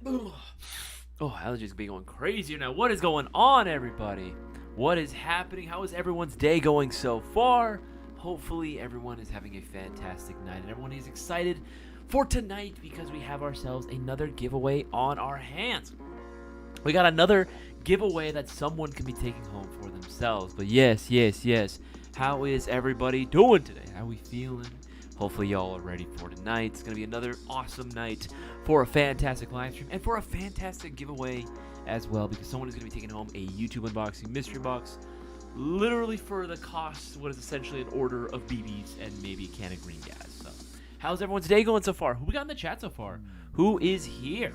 Ugh. Oh, allergies be going crazy now. What is going on, everybody? What is happening? How is everyone's day going so far? Hopefully, everyone is having a fantastic night and everyone is excited for tonight because we have ourselves another giveaway on our hands. We got another giveaway that someone can be taking home for themselves. But yes. How is everybody doing today? How are we feeling? Hopefully y'all are ready for tonight. It's going to be another awesome night for a fantastic live stream and for a fantastic giveaway as well, because someone is going to be taking home a YouTube unboxing mystery box, literally for the cost, what is essentially an order of BBs and maybe a can of green gas. So, how's everyone's day going so far? Who we got in the chat so far? Who is here?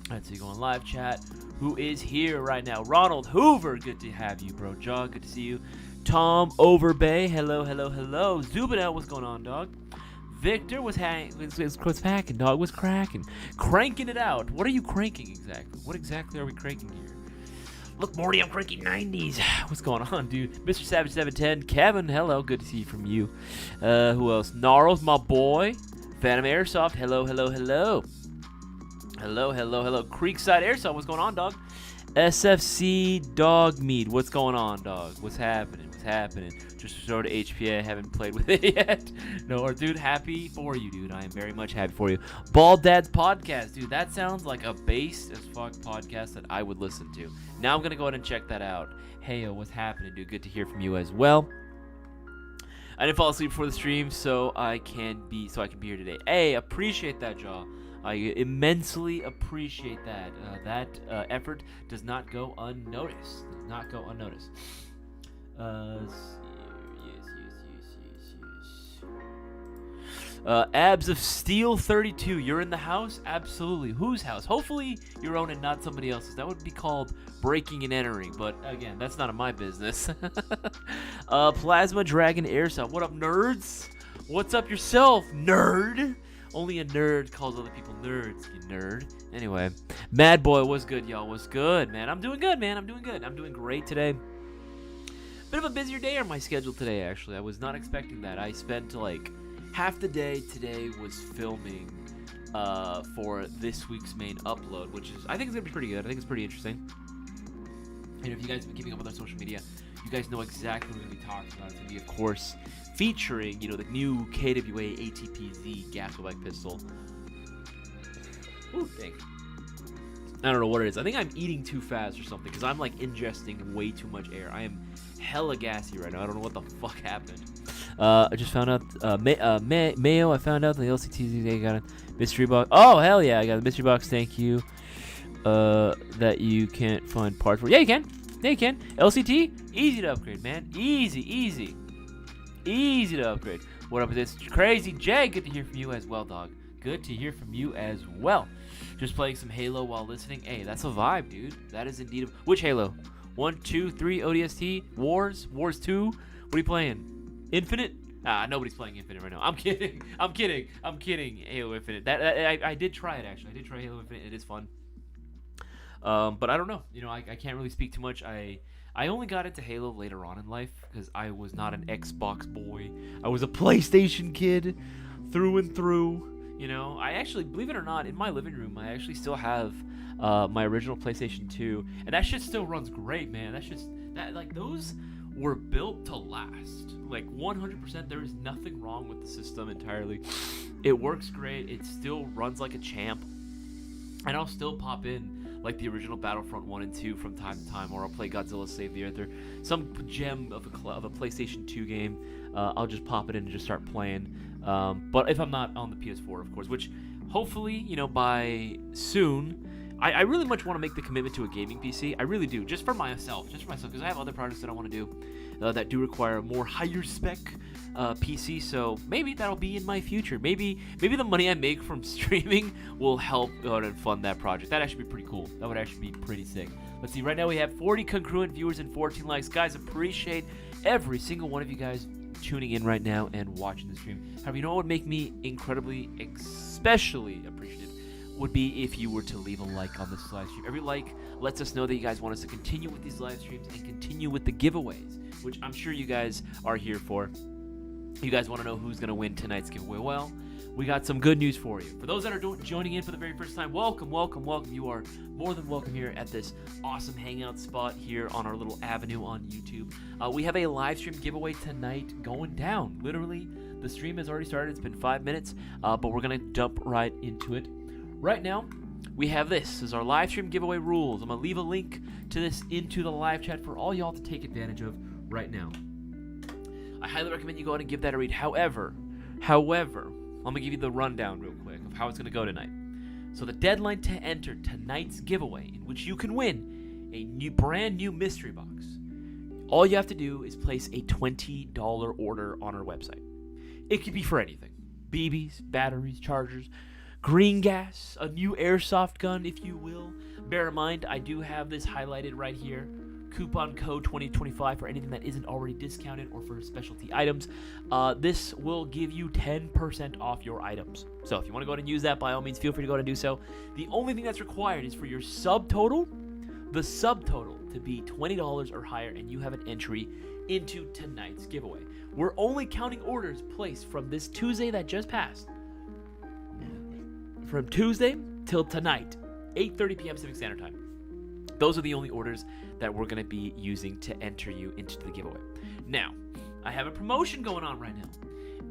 Let's see, go on live chat. Who is here right now? Ronald Hoover, good to have you, bro. Jog, good to see you. Tom Overbay, hello. Zubinel, what's going on, dog? Victor was hacking, dog. Was cracking. Cranking it out. What are you cranking exactly? What exactly are we cranking here? Look, Morty, I'm cranking 90s. What's going on, dude? Mr. Savage 710, Kevin, hello. Good to see you from you. Who else? Gnarls, my boy. Phantom Airsoft, hello. Hello. Creekside Airsoft, what's going on, dog? SFC Dog Meat, what's going on, dog? What's happening? Just showed HPA, I haven't played with it yet. No, dude, happy for you, dude. I am very much happy for you. Bald Dad's Podcast, dude, that sounds like a base as fuck podcast that I would listen to. Now I'm gonna go ahead and check that out. Hey, what's happening, dude? Good to hear from you as well. I didn't fall asleep before the stream, so I can be here today. Hey, appreciate that, Jaw. I immensely appreciate that. That effort does not go unnoticed. Yes. Abs of Steel 32. You're in the house? Absolutely. Whose house? Hopefully your own and not somebody else's. That would be called breaking and entering. But again, that's none of my business. Plasma Dragon Airsoft. What up, nerds? What's up yourself, nerd? Only a nerd calls other people nerds, you nerd. Anyway, Mad Boy, what's good, y'all? What's good, man? I'm doing good, man. I'm doing great today. Bit of a busier day on my schedule today, actually. I was not expecting that. I spent like half the day today was filming for this week's main upload, which is, I think it's gonna be pretty good. I think it's pretty interesting. And if you guys have been keeping up with our social media, you guys know exactly what we're gonna be talking about. It's gonna be, of course, featuring, the new KWA ATPZ gas bike pistol. Ooh, dang. I don't know what it is. I think I'm eating too fast or something, because I'm like ingesting way too much air. I am hella gassy right now. I don't know what the fuck happened. I just found out, Mayo, I found out the LCTZ got a mystery box. Oh, hell yeah, I got a mystery box, thank you. That you can't find parts for. Yeah, you can. LCT, easy to upgrade, man. Easy to upgrade. What up with this? Crazy Jay, good to hear from you as well, dog. Good to hear from you as well. Just playing some Halo while listening. Hey, that's a vibe, dude. That is indeed which Halo? 1, 2, 3, ODST? Wars 2? What are you playing? Infinite? Nobody's playing Infinite right now. I'm kidding. Halo Infinite. I did try it, actually. I did try Halo Infinite. It is fun. But I don't know. I can't really speak too much. I only got into Halo later on in life because I was not an Xbox boy. I was a PlayStation kid through and through. I actually, believe it or not, in my living room, I actually still have my original PlayStation 2, and that shit still runs great, man. Those were built to last. Like 100%, there is nothing wrong with the system entirely. It works great. It still runs like a champ, and I'll still pop in like the original Battlefront 1 and 2 from time to time, or I'll play Godzilla Save the Earth, or some gem of a PlayStation 2 game. I'll just pop it in and just start playing. But if I'm not on the PS4, of course, which hopefully, by soon, I really much want to make the commitment to a gaming PC. I really do, just for myself, because I have other projects that I want to do that do require a more higher spec PC. So maybe that'll be in my future. Maybe the money I make from streaming will help go ahead and fund that project. That'd actually be pretty cool. That would actually be pretty sick. Let's see. Right now we have 40 congruent viewers and 14 likes. Guys, appreciate every single one of you guys tuning in right now and watching the stream. However, you know what would make me incredibly, especially appreciative would be if you were to leave a like on this live stream. Every like lets us know that you guys want us to continue with these live streams and continue with the giveaways, which I'm sure you guys are here for. You guys want to know who's going to win tonight's giveaway? Well, we got some good news for you. For those that are joining in for the very first time, welcome. You are more than welcome here at this awesome hangout spot here on our little avenue on YouTube. We have a live stream giveaway tonight going down. Literally, the stream has already started. It's been 5 minutes, but we're going to jump right into it. Right now, we have this as our live stream giveaway rules. I'm going to leave a link to this into the live chat for all y'all to take advantage of right now. I highly recommend you go out and give that a read. However, I'm going to give you the rundown real quick of how it's going to go tonight. So the deadline to enter tonight's giveaway, in which you can win a brand new mystery box, all you have to do is place a $20 order on our website. It could be for anything. BBs, batteries, chargers, green gas, a new airsoft gun, if you will. Bear in mind, I do have this highlighted right here. Coupon code 2025 for anything that isn't already discounted or for specialty items. This will give you 10% off your items. So if you want to go ahead and use that, by all means, feel free to go ahead and do so. The only thing that's required is for your subtotal, to be $20 or higher, and you have an entry into tonight's giveaway. We're only counting orders placed from this Tuesday that just passed. From Tuesday till tonight, 8:30 p.m. Pacific Standard Time. Those are the only orders that we're going to be using to enter you into the giveaway. Now, I have a promotion going on right now.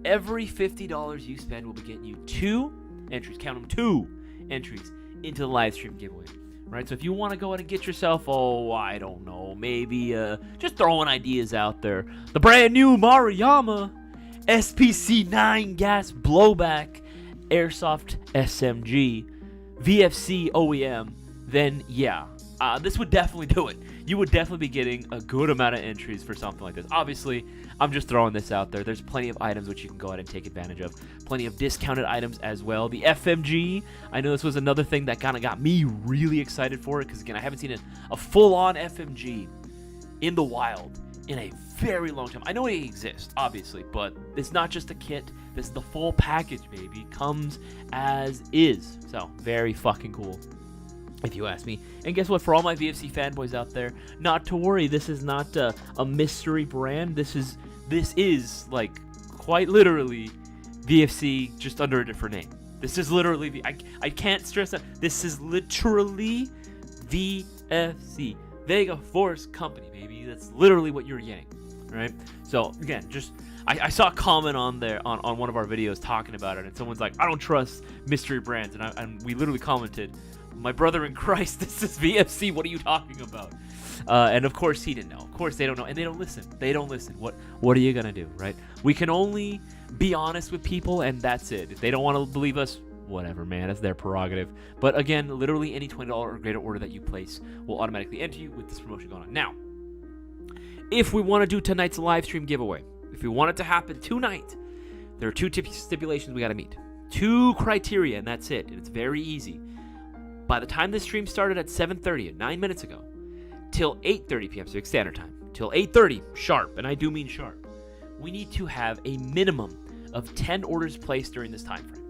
Every $50 you spend will be getting you 2 entries, count them, 2 entries into the live stream giveaway. Right? So if you want to go ahead and get yourself, I don't know, maybe just throwing ideas out there. The brand new Maruyama SPC-9 gas blowback Airsoft SMG VFC OEM, then yeah. This would definitely do it. You would definitely be getting a good amount of entries for something like this. Obviously, I'm just throwing this out there. There's plenty of items which you can go ahead and take advantage of. Plenty of discounted items as well. The FMG, I know this was another thing that kind of got me really excited for it, because again, I haven't seen a full-on FMG in the wild in a very long time. I know it exists, obviously, but it's not just a kit. This is the full package, baby. Comes as is. So, very fucking cool, if you ask me. And guess what? For all my VFC fanboys out there, not to worry. This is not a mystery brand. This is like quite literally VFC, just under a different name. This is literally I can't stress that. This is literally VFC, Vega Force Company, baby. That's literally what you're getting, right? So again, just I saw a comment on there on one of our videos talking about it, and someone's like, I don't trust mystery brands, and we literally commented, my brother in Christ, this is VFC. What are you talking about? And of course he didn't know. Of course they don't know, and they don't listen. What are you gonna do, right? We can only be honest with people, and that's it. If they don't want to believe us, whatever, man. That's their prerogative. But again, literally any $20 or greater order that you place will automatically enter you with this promotion going on. Now, if we want to do tonight's live stream giveaway, if we want it to happen tonight, there are 2 stipulations we got to meet. 2 criteria, and that's it. And it's very easy. By the time this stream started at 7:30, 9 minutes ago, till 8:30 p.m. Pacific Standard Time, till 8:30 sharp, and I do mean sharp, we need to have a minimum of 10 orders placed during this time frame.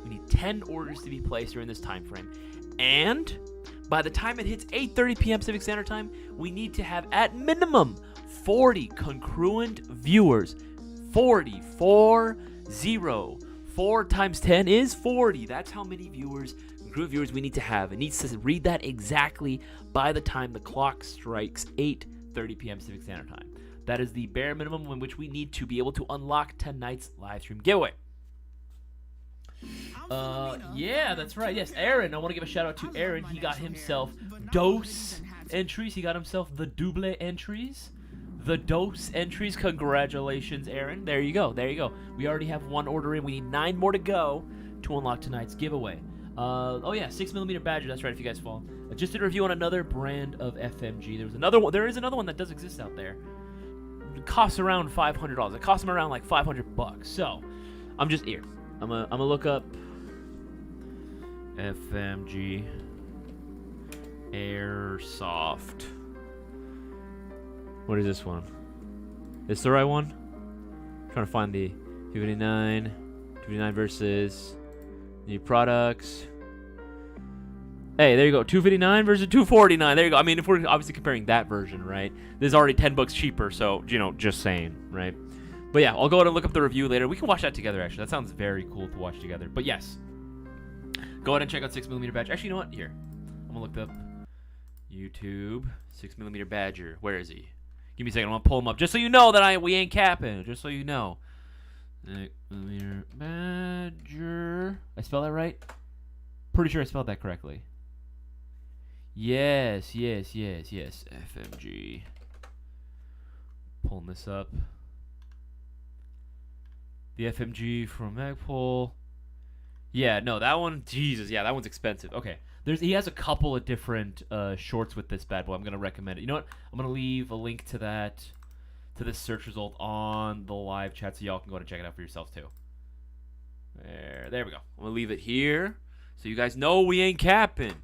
We need 10 orders to be placed during this time frame, and by the time it hits 8:30 p.m. Pacific Standard Time, we need to have at minimum 40 congruent viewers. 40, 4 times 10 is 40. That's how many viewers we need to have. It needs to read that exactly by the time the clock strikes 8:30 p.m. Pacific Standard Time. That is the bare minimum in which we need to be able to unlock tonight's live stream giveaway. Yeah, that's right. Yes, Aaron. I want to give a shout out to Aaron. He got himself dose entries. He got himself the double entries. The dose entries. Congratulations, Aaron. There you go. We already have 1 order in. We need 9 more to go to unlock tonight's giveaway. 6mm Badger. That's right. If you guys follow, just did a review on another brand of FMG. There is another one that does exist out there. It costs around $500. It costs them around like $500. So, I'm just here. I'm gonna look up FMG Airsoft. What is this one? Is this the right one? I'm trying to find the 259 versus new products. Hey, there you go. 259 versus 249. There you go. I mean, if we're obviously comparing that version, right? This is already $10 cheaper, so, just saying, right? But yeah, I'll go ahead and look up the review later. We can watch that together, actually. That sounds very cool to watch together. But yes, go ahead and check out 6mm Badger. Actually, you know what? Here, I'm going to look up YouTube 6mm Badger. Where is he? Give me a second. I'm going to pull him up. Just so you know that we ain't capping. Just so you know. 6mm Badger. I spell that right? Pretty sure I spelled that correctly. Yes. FMG. Pulling this up. The FMG from Magpul. Yeah, no, that one, Jesus, yeah, that one's expensive. Okay, he has a couple of different shorts with this bad boy. I'm gonna recommend it. You know what? I'm gonna leave a link to this search result on the live chat, so y'all can go and check it out for yourselves too. There we go. I'm gonna leave it here, so you guys know we ain't capping.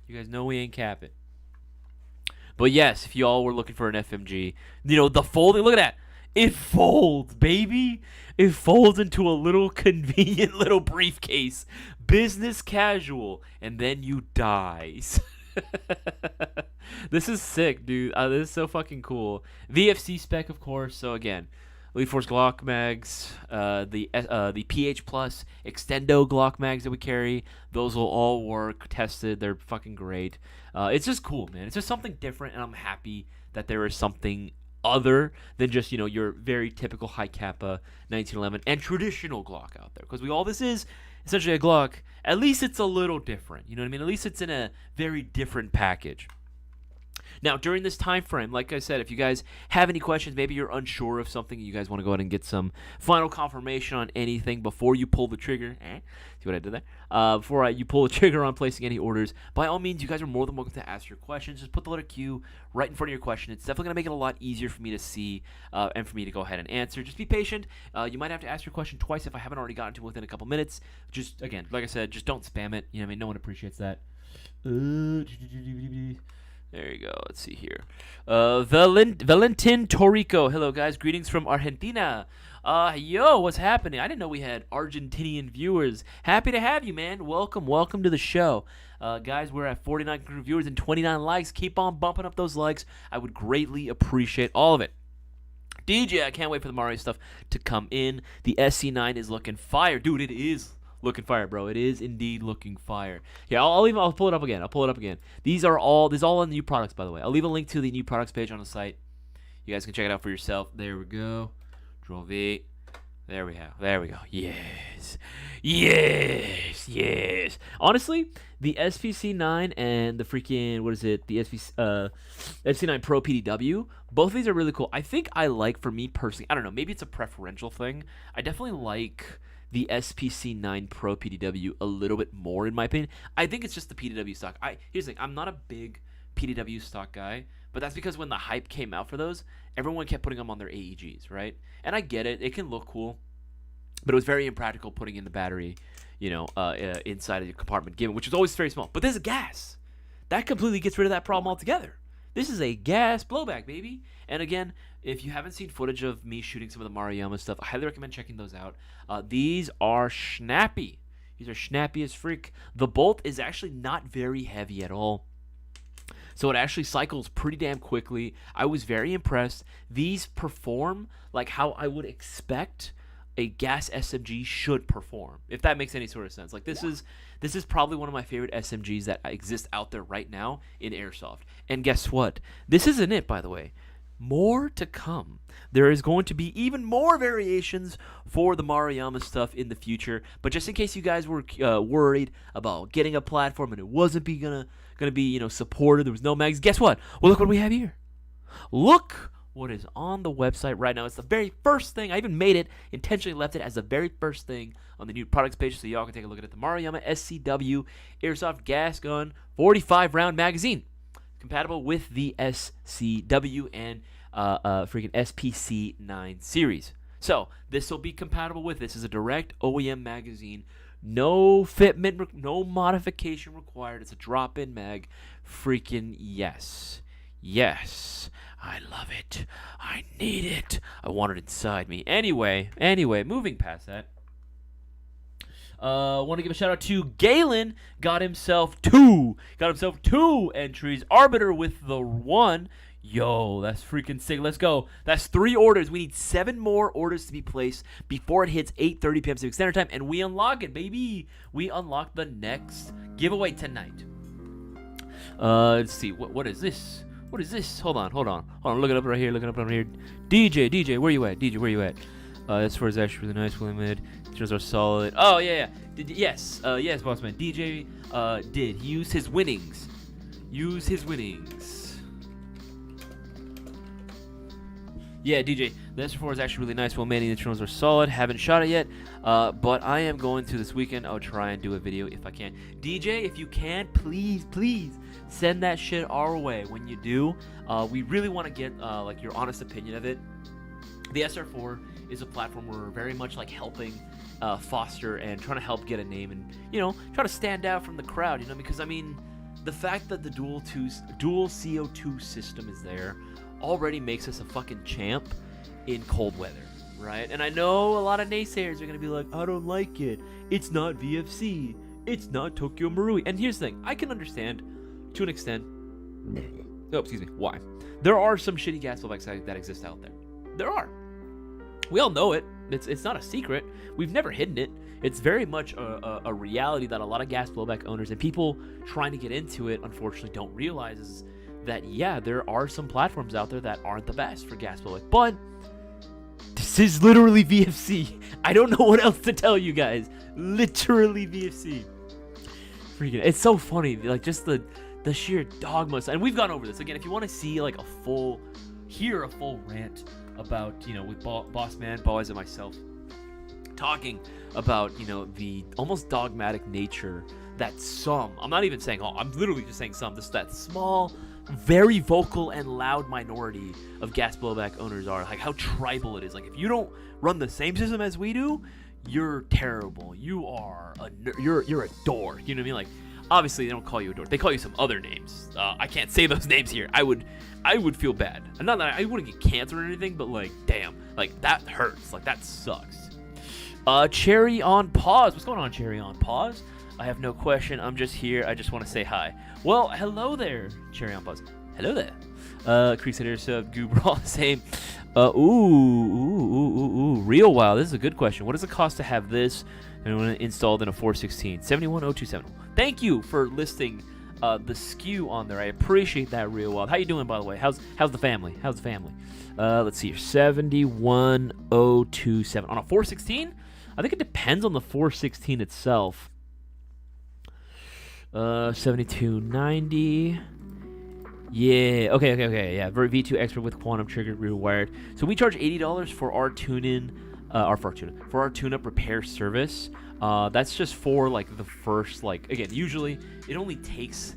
But yes, if y'all were looking for an FMG, you know the folding. Look at that. It folds, baby. It folds into a little convenient little briefcase. Business casual. And then you die. This is sick, dude. This is so fucking cool. VFC spec, of course. So again, Elite Force Glock mags, the PH Plus Extendo Glock mags that we carry. Those will all work. Tested. They're fucking great. It's just cool, man. It's just something different, and I'm happy that there is something other than just, you know, your very typical high kappa 1911 and traditional Glock out there, because this is essentially a Glock. At least it's a little different, you know what I mean? At least it's in a very different package. Now, during this time frame, like I said, if you guys have any questions, maybe you're unsure of something, you guys want to go ahead and get some final confirmation on anything before you pull the trigger. See what I did there? Before you pull the trigger on placing any orders, by all means, you guys are more than welcome to ask your questions. Just put the letter Q right in front of your question. It's definitely going to make it a lot easier for me to see and for me to go ahead and answer. Just be patient. You might have to ask your question twice if I haven't already gotten to it within a couple minutes. Just, again, like I said, just don't spam it. You know what I mean? No one appreciates that. There you go. Let's see here. Valentin Torrico. Hello, guys. Greetings from Argentina. Yo, what's happening? I didn't know we had Argentinian viewers. Happy to have you, man. Welcome to the show. Guys, we're at 49 viewers and 29 likes. Keep on bumping up those likes. I would greatly appreciate all of it. DJ, I can't wait for the Mario stuff to come in. The SC9 is looking fire. Dude, it is looking fire, bro. It is indeed looking fire. Yeah, I'll pull it up again. These are all on the new products, by the way. I'll leave a link to the new products page on the site. You guys can check it out for yourself. There we go. Drove. There we go. Yes. Honestly, the SPC9 and the freaking, the SPC9 Pro PDW, both of these are really cool. I think I like, for me personally, I don't know, maybe it's a preferential thing. I definitely like the SPC9 Pro PDW a little bit more, in my opinion. I think it's just the PDW stock. Here's the thing, I'm not a big PDW stock guy, but that's because when the hype came out for those, everyone kept putting them on their AEGs, right? And I get it, it can look cool, but it was very impractical putting in the battery, inside of your compartment, which is always very small. But there's a gas. That completely gets rid of that problem altogether. This is a gas blowback, baby. And again, if you haven't seen footage of me shooting some of the Maruyama stuff, I highly recommend checking those out. These are snappy. These are snappy as freak. The bolt is actually not very heavy at all, so it actually cycles pretty damn quickly. I was very impressed. These perform like how I would expect a gas SMG should perform, if that makes any sort of sense. Like this is probably one of my favorite SMGs that exist out there right now in Airsoft. And guess what? This isn't it, by the way. More to come. There is going to be even more variations for the Maruyama stuff in the future. But just in case you guys were worried about getting a platform and it wasn't gonna be supported, there was no mags. Guess what? Well, look what we have here. Look what is on the website right now. It's the very first thing. I even made it, intentionally left it as the very first thing on the new products page, so y'all can take a look at it. The Maruyama SCW Airsoft Gas Gun 45 round magazine, compatible with the SCW and freaking SPC9 series. So this will be compatible with. This is a direct OEM magazine. No fitment, no modification required. It's a drop-in mag. Freaking yes. Yes. I love it. I need it. I want it inside me. Anyway, moving past that. Want to give a shout out to Galen. Got himself two entries. Arbiter with the 1. Yo, that's freaking sick. Let's go. That's 3 orders. We need 7 more orders to be placed before it hits 8:30 p.m. Pacific Standard Time, and we unlock it, baby. We unlock the next giveaway tonight. Let's see. What is this? What is this? Hold on. Look it up right here. DJ, where you at? This for is actually really nice. Willie mid. Turns are solid. Oh yeah. Yes, boss man. DJ did use his winnings. Yeah, DJ, the S4 is actually really nice. Well, many internals are solid. Haven't shot it yet, but I am going to this weekend. I'll try and do a video if I can. DJ, if you can, please send that shit our way. When you do, we really want to get like your honest opinion of it. The SR4 is a platform where we're very much like helping foster and trying to help get a name and, you know, try to stand out from the crowd, you know, because I mean, the fact that the dual CO2 system is there already makes us a fucking champ in cold weather, right? And I know a lot of naysayers are gonna be like, I don't like it. It's not VFC. It's not Tokyo Marui. And here's the thing, I can understand to an extent. Oh, excuse me. Why? There are some shitty gas blowbacks that exist out there. There are. We all know it. It's not a secret. We've never hidden it. It's very much a reality that a lot of gas blowback owners and people trying to get into it, unfortunately, don't realize is that, yeah, there are some platforms out there that aren't the best for gas blowback. But this is literally VFC. I don't know what else to tell you guys. Literally VFC. Freaking, it's so funny. Like, just the sheer dogma. And we've gone over this. Again, if you want to see, like, hear a full rant about, you know, with Boss Man, Boys, and myself talking about, you know, the almost dogmatic nature that I'm not even saying all, I'm literally just saying just that small, very vocal and loud minority of gas blowback owners are, like how tribal it is. Like, if you don't run the same system as we do, you're terrible. You're a dork. You know what I mean? Like, obviously they don't call you a dork. They call you some other names. I can't say those names here. I would feel bad. Not that I wouldn't get cancer or anything, but like, damn, like that hurts. Like, that sucks. Cherry on pause. What's going on, Cherry on pause? I have no question. I'm just here. I just want to say hi. Well, hello there, Cherry on pause. Hello there. Crease Airsoft, Goober, all the same. Real wow. This is a good question. What does it cost to have this installed in a 416? 710270. Thank you for listing the SKU on there. I appreciate that, Real Wild. How you doing, by the way? How's the family? Let's see here. 71027 on a 416. I think it depends on the 416 itself. 7290. Yeah. Okay. Yeah. V2 expert with quantum triggered rear wired. So we charge $80 for our tune-in, for our tune-up repair service. That's just for like the first, like, again, usually it only takes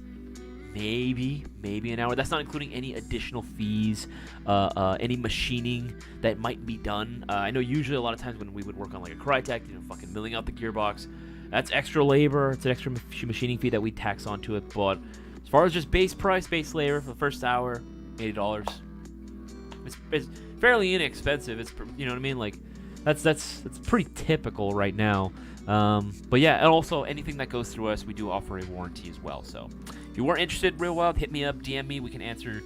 maybe an hour. That's not including any additional fees, any machining that might be done. I know usually a lot of times when we would work on like a Crytek, you know, fucking milling out the gearbox, that's extra labor. It's an extra machining fee that we tax onto it. But as far as just base labor for the first hour, $80. It's fairly inexpensive. It's, you know what I mean? Like, that's pretty typical right now. But yeah, and also anything that goes through us, we do offer a warranty as well. So if you weren't interested, Real Wild, hit me up, DM me. We can answer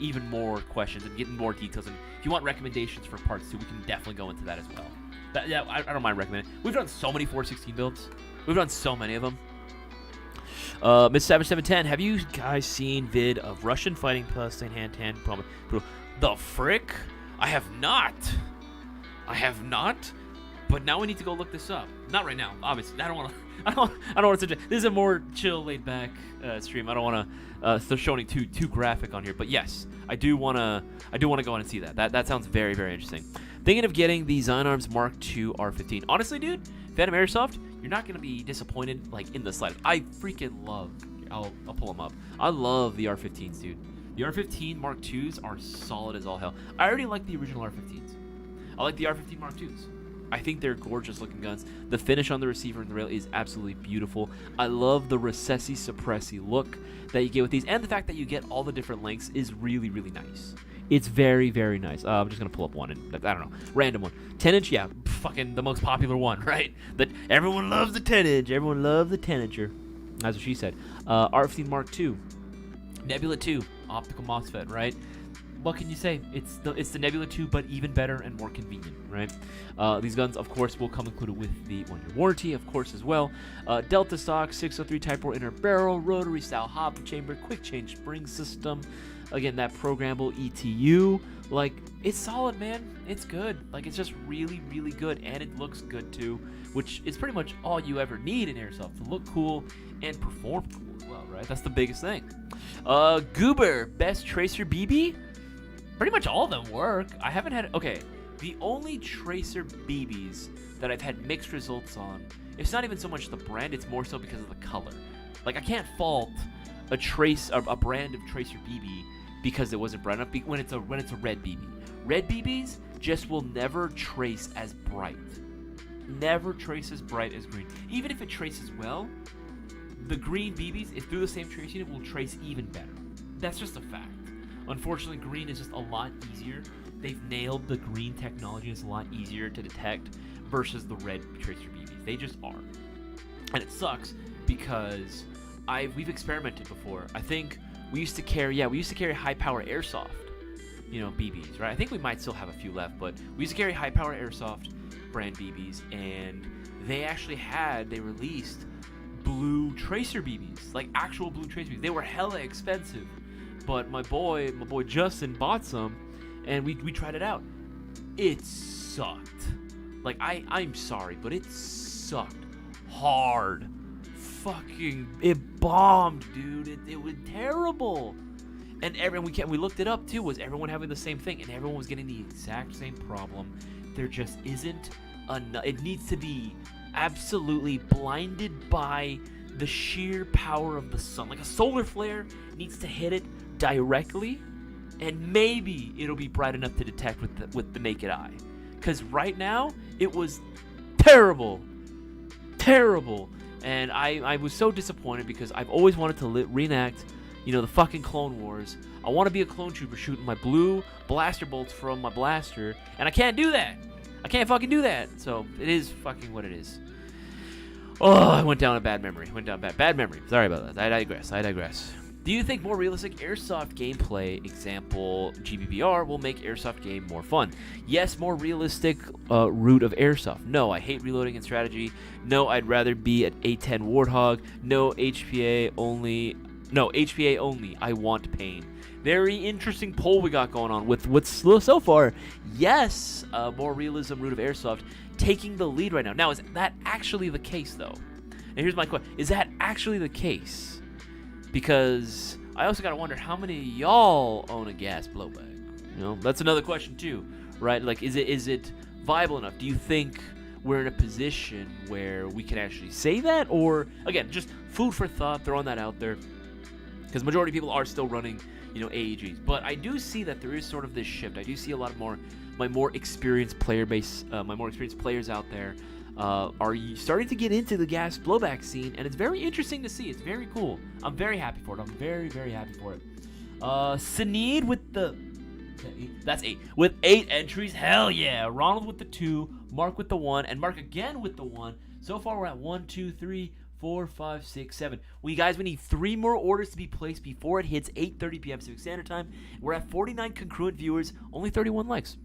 even more questions and get more details. And if you want recommendations for parts too, we can definitely go into that as well. Yeah, I don't mind recommending. We've done so many 416 builds. We've done so many of them. Miss 7710, have you guys seen vid of Russian fighting plus hand-to-hand problem? The frick? I have not. But now we need to go look this up. Not right now, obviously. I don't want to suggest. This is a more chill, laid back stream. I don't want to show anything too graphic on here. But yes, I do want to go in and see that. That sounds very, very interesting. Thinking of getting the Zynearms Mark II R15. Honestly, dude, Phantom Airsoft, you're not gonna be disappointed, like, in the slightest. I freaking love. I'll pull them up. I love the R15s, dude. The R15 Mark IIs are solid as all hell. I already like the original R15s. I like the R15 Mark IIs. I think they're gorgeous looking guns. The finish on the receiver and the rail is absolutely beautiful. I love the recessi suppressi look that you get with these, and the fact that you get all the different lengths is really, really nice. It's very, very nice. I'm just gonna pull up one, and I don't know, random one. 10-inch, yeah, fucking the most popular one, right? That everyone loves the 10-inch. Everyone loves the 10-incher. That's what she said. R15 Mark II, Nebula 2, optical MOSFET, right? what can you say? It's the Nebula 2, but even better and more convenient, right? These guns, of course, will come included with the 1-year warranty, of course, as well. Delta stock, 603 Type 4 inner barrel, rotary style hop chamber, quick change spring system. Again, that programmable ETU. Like, it's solid, man. It's good. Like, it's just really, really good, and it looks good too, which is pretty much all you ever need in Airsoft, to look cool and perform cool as well, right? That's the biggest thing. Goober, best Tracer BB? Pretty much all of them work. I haven't had... Okay, the only Tracer BBs that I've had mixed results on, it's not even so much the brand, it's more so because of the color. Like, I can't fault a brand of Tracer BB because it wasn't bright enough when it's a red BB. Red BBs just will never trace as bright. Never trace as bright as green. Even if it traces well, the green BBs, if through the same trace unit, will trace even better. That's just a fact. Unfortunately, green is just a lot easier. They've nailed the green technology. It's a lot easier to detect versus the red Tracer BBs. They just are. And it sucks because we've experimented before. I think we used to carry high power Airsoft, BBs, right? I think we might still have a few left, but we used to carry high power Airsoft brand BBs, and they released blue Tracer BBs, like actual blue Tracer BBs. They were hella expensive. But my boy Justin bought some, and we tried it out. It sucked. Like, I'm sorry, but it sucked hard. Fucking, it bombed, dude. It was terrible. And we looked it up too. Was everyone having the same thing? And everyone was getting the exact same problem. There just isn't enough. It needs to be absolutely blinded by the sheer power of the sun. Like a solar flare needs to hit it directly, and maybe it'll be bright enough to detect with the naked eye. Because right now, it was terrible. And I was so disappointed because I've always wanted to reenact, the fucking Clone Wars. I want to be a clone trooper shooting my blue blaster bolts from my blaster, and I can't do that. I can't fucking do that. So it is fucking what it is. Oh, I went down a bad memory. Bad memory. Sorry about that. I digress. Do you think more realistic Airsoft gameplay, example GBBR, will make Airsoft game more fun? Yes, more realistic route of Airsoft. No, I hate reloading and strategy. No, I'd rather be at A10 Warthog. No, HPA only. No, HPA only. I want pain. Very interesting poll we got going on with what's so far. Yes, more realism route of Airsoft taking the lead right now. Now, is that actually the case, though? And here's my question. Is that actually the case? Because I also got to wonder how many of y'all own a gas blowback. That's another question, too, right? Like, is it viable enough? Do you think we're in a position where we can actually say that? Or, again, just food for thought, throwing that out there. Because majority of people are still running, AEGs. But I do see that there is sort of this shift. I do see a lot of my more experienced player base, my more experienced players out there are starting to get into the gas blowback scene, and it's very interesting to see. It's very cool. I'm very happy for it. I'm very, very happy for it. Sinead with the... That's 8. With 8 entries. Hell yeah. Ronald with the 2. Mark with the 1. And Mark again with the 1. So far, we're at 1, 2, 3, 4, 5, 6, 7. We need 3 more orders to be placed before it hits 8:30 p.m. Pacific Standard Time. We're at 49 concurrent viewers. Only 31 likes.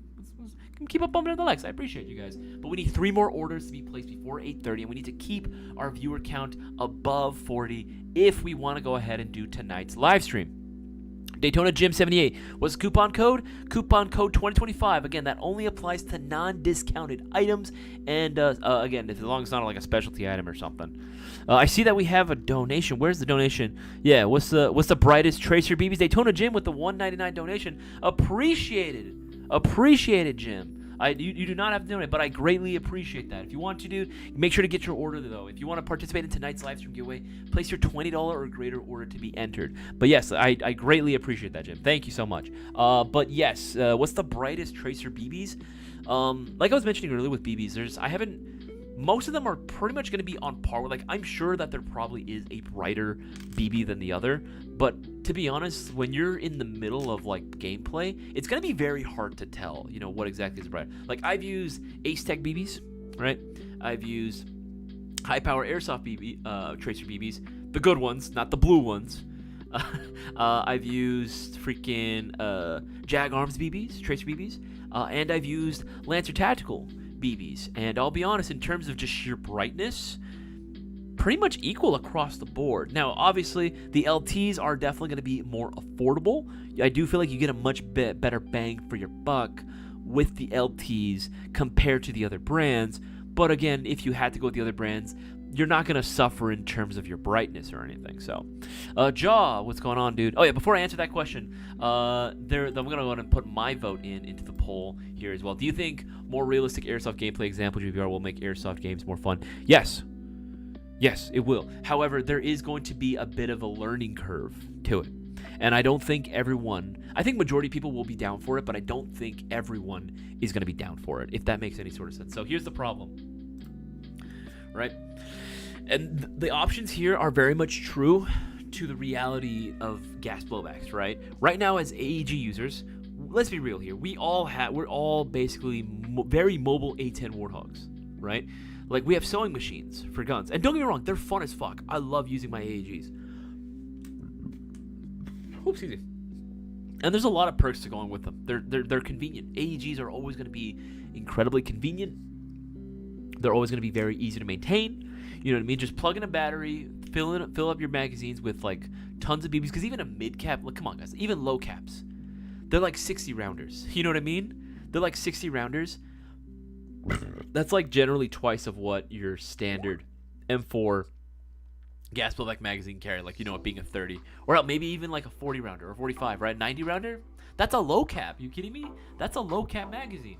Keep up bumping the likes. I appreciate you guys. But we need 3 more orders to be placed before 8:30, and we need to keep our viewer count above 40 if we want to go ahead and do tonight's live stream. Daytona Gym 78. What's the coupon code? Coupon code 2025. Again, that only applies to non-discounted items. And again, as long as it's not like a specialty item or something. I see that we have a donation. Where's the donation? Yeah, what's the brightest Tracer BBs? Daytona Gym with the $1.99 donation. Appreciated, Jim. You do not have to donate, but I greatly appreciate that. If you want to do, make sure to get your order, though. If you want to participate in tonight's live stream giveaway, place your $20 or greater order to be entered. But yes, I greatly appreciate that, Jim. Thank you so much. But yes, what's the brightest Tracer BBs? Like I was mentioning earlier with BBs, most of them are pretty much going to be on par with, I'm sure that there probably is a brighter BB than the other, but to be honest, when you're in the middle of, gameplay, it's going to be very hard to tell, what exactly is bright. I've used Ace Tech BBs, right? I've used high-power Airsoft Tracer BBs, the good ones, not the blue ones. I've used freaking Jag Arms BBs, Tracer BBs, and I've used Lancer Tactical BBs. And I'll be honest, in terms of just sheer brightness, pretty much equal across the board. Now, obviously, the LTs are definitely going to be more affordable. I do feel like you get a much better bang for your buck with the LTs compared to the other brands. But again, if you had to go with the other brands, you're not going to suffer in terms of your brightness or anything. So, Jaw, what's going on, dude? Oh, yeah, before I answer that question, I'm going to go ahead and put my vote into the poll here as well. Do you think more realistic Airsoft gameplay example GVR will make Airsoft games more fun? Yes. Yes, it will. However, there is going to be a bit of a learning curve to it. And I don't think I think majority of people will be down for it, but I don't think everyone is going to be down for it, if that makes any sort of sense. So here's the problem, right? And the options here are very much true to the reality of gas blowbacks, right? Right now, as AEG users, let's be real here. We're all basically very mobile A10 Warthogs, right? Like, we have sewing machines for guns. And don't get me wrong, they're fun as fuck. I love using my AEGs. Oops, excuse me. And there's a lot of perks to going with them. They're convenient. AEGs are always going to be incredibly convenient. They're always going to be very easy to maintain. You know what I mean? Just plug in a battery, fill up your magazines with, like, tons of BBs. Because even a mid-cap, like, come on, guys, even low caps, they're like 60 rounders. You know what I mean? They're like 60 rounders. That's like generally twice of what your standard M4 gas blowback magazine carry, like, you know, it being a 30, or maybe even like a 40 rounder or 45, right? 90 rounder, that's a low cap. You kidding me? That's a low cap magazine.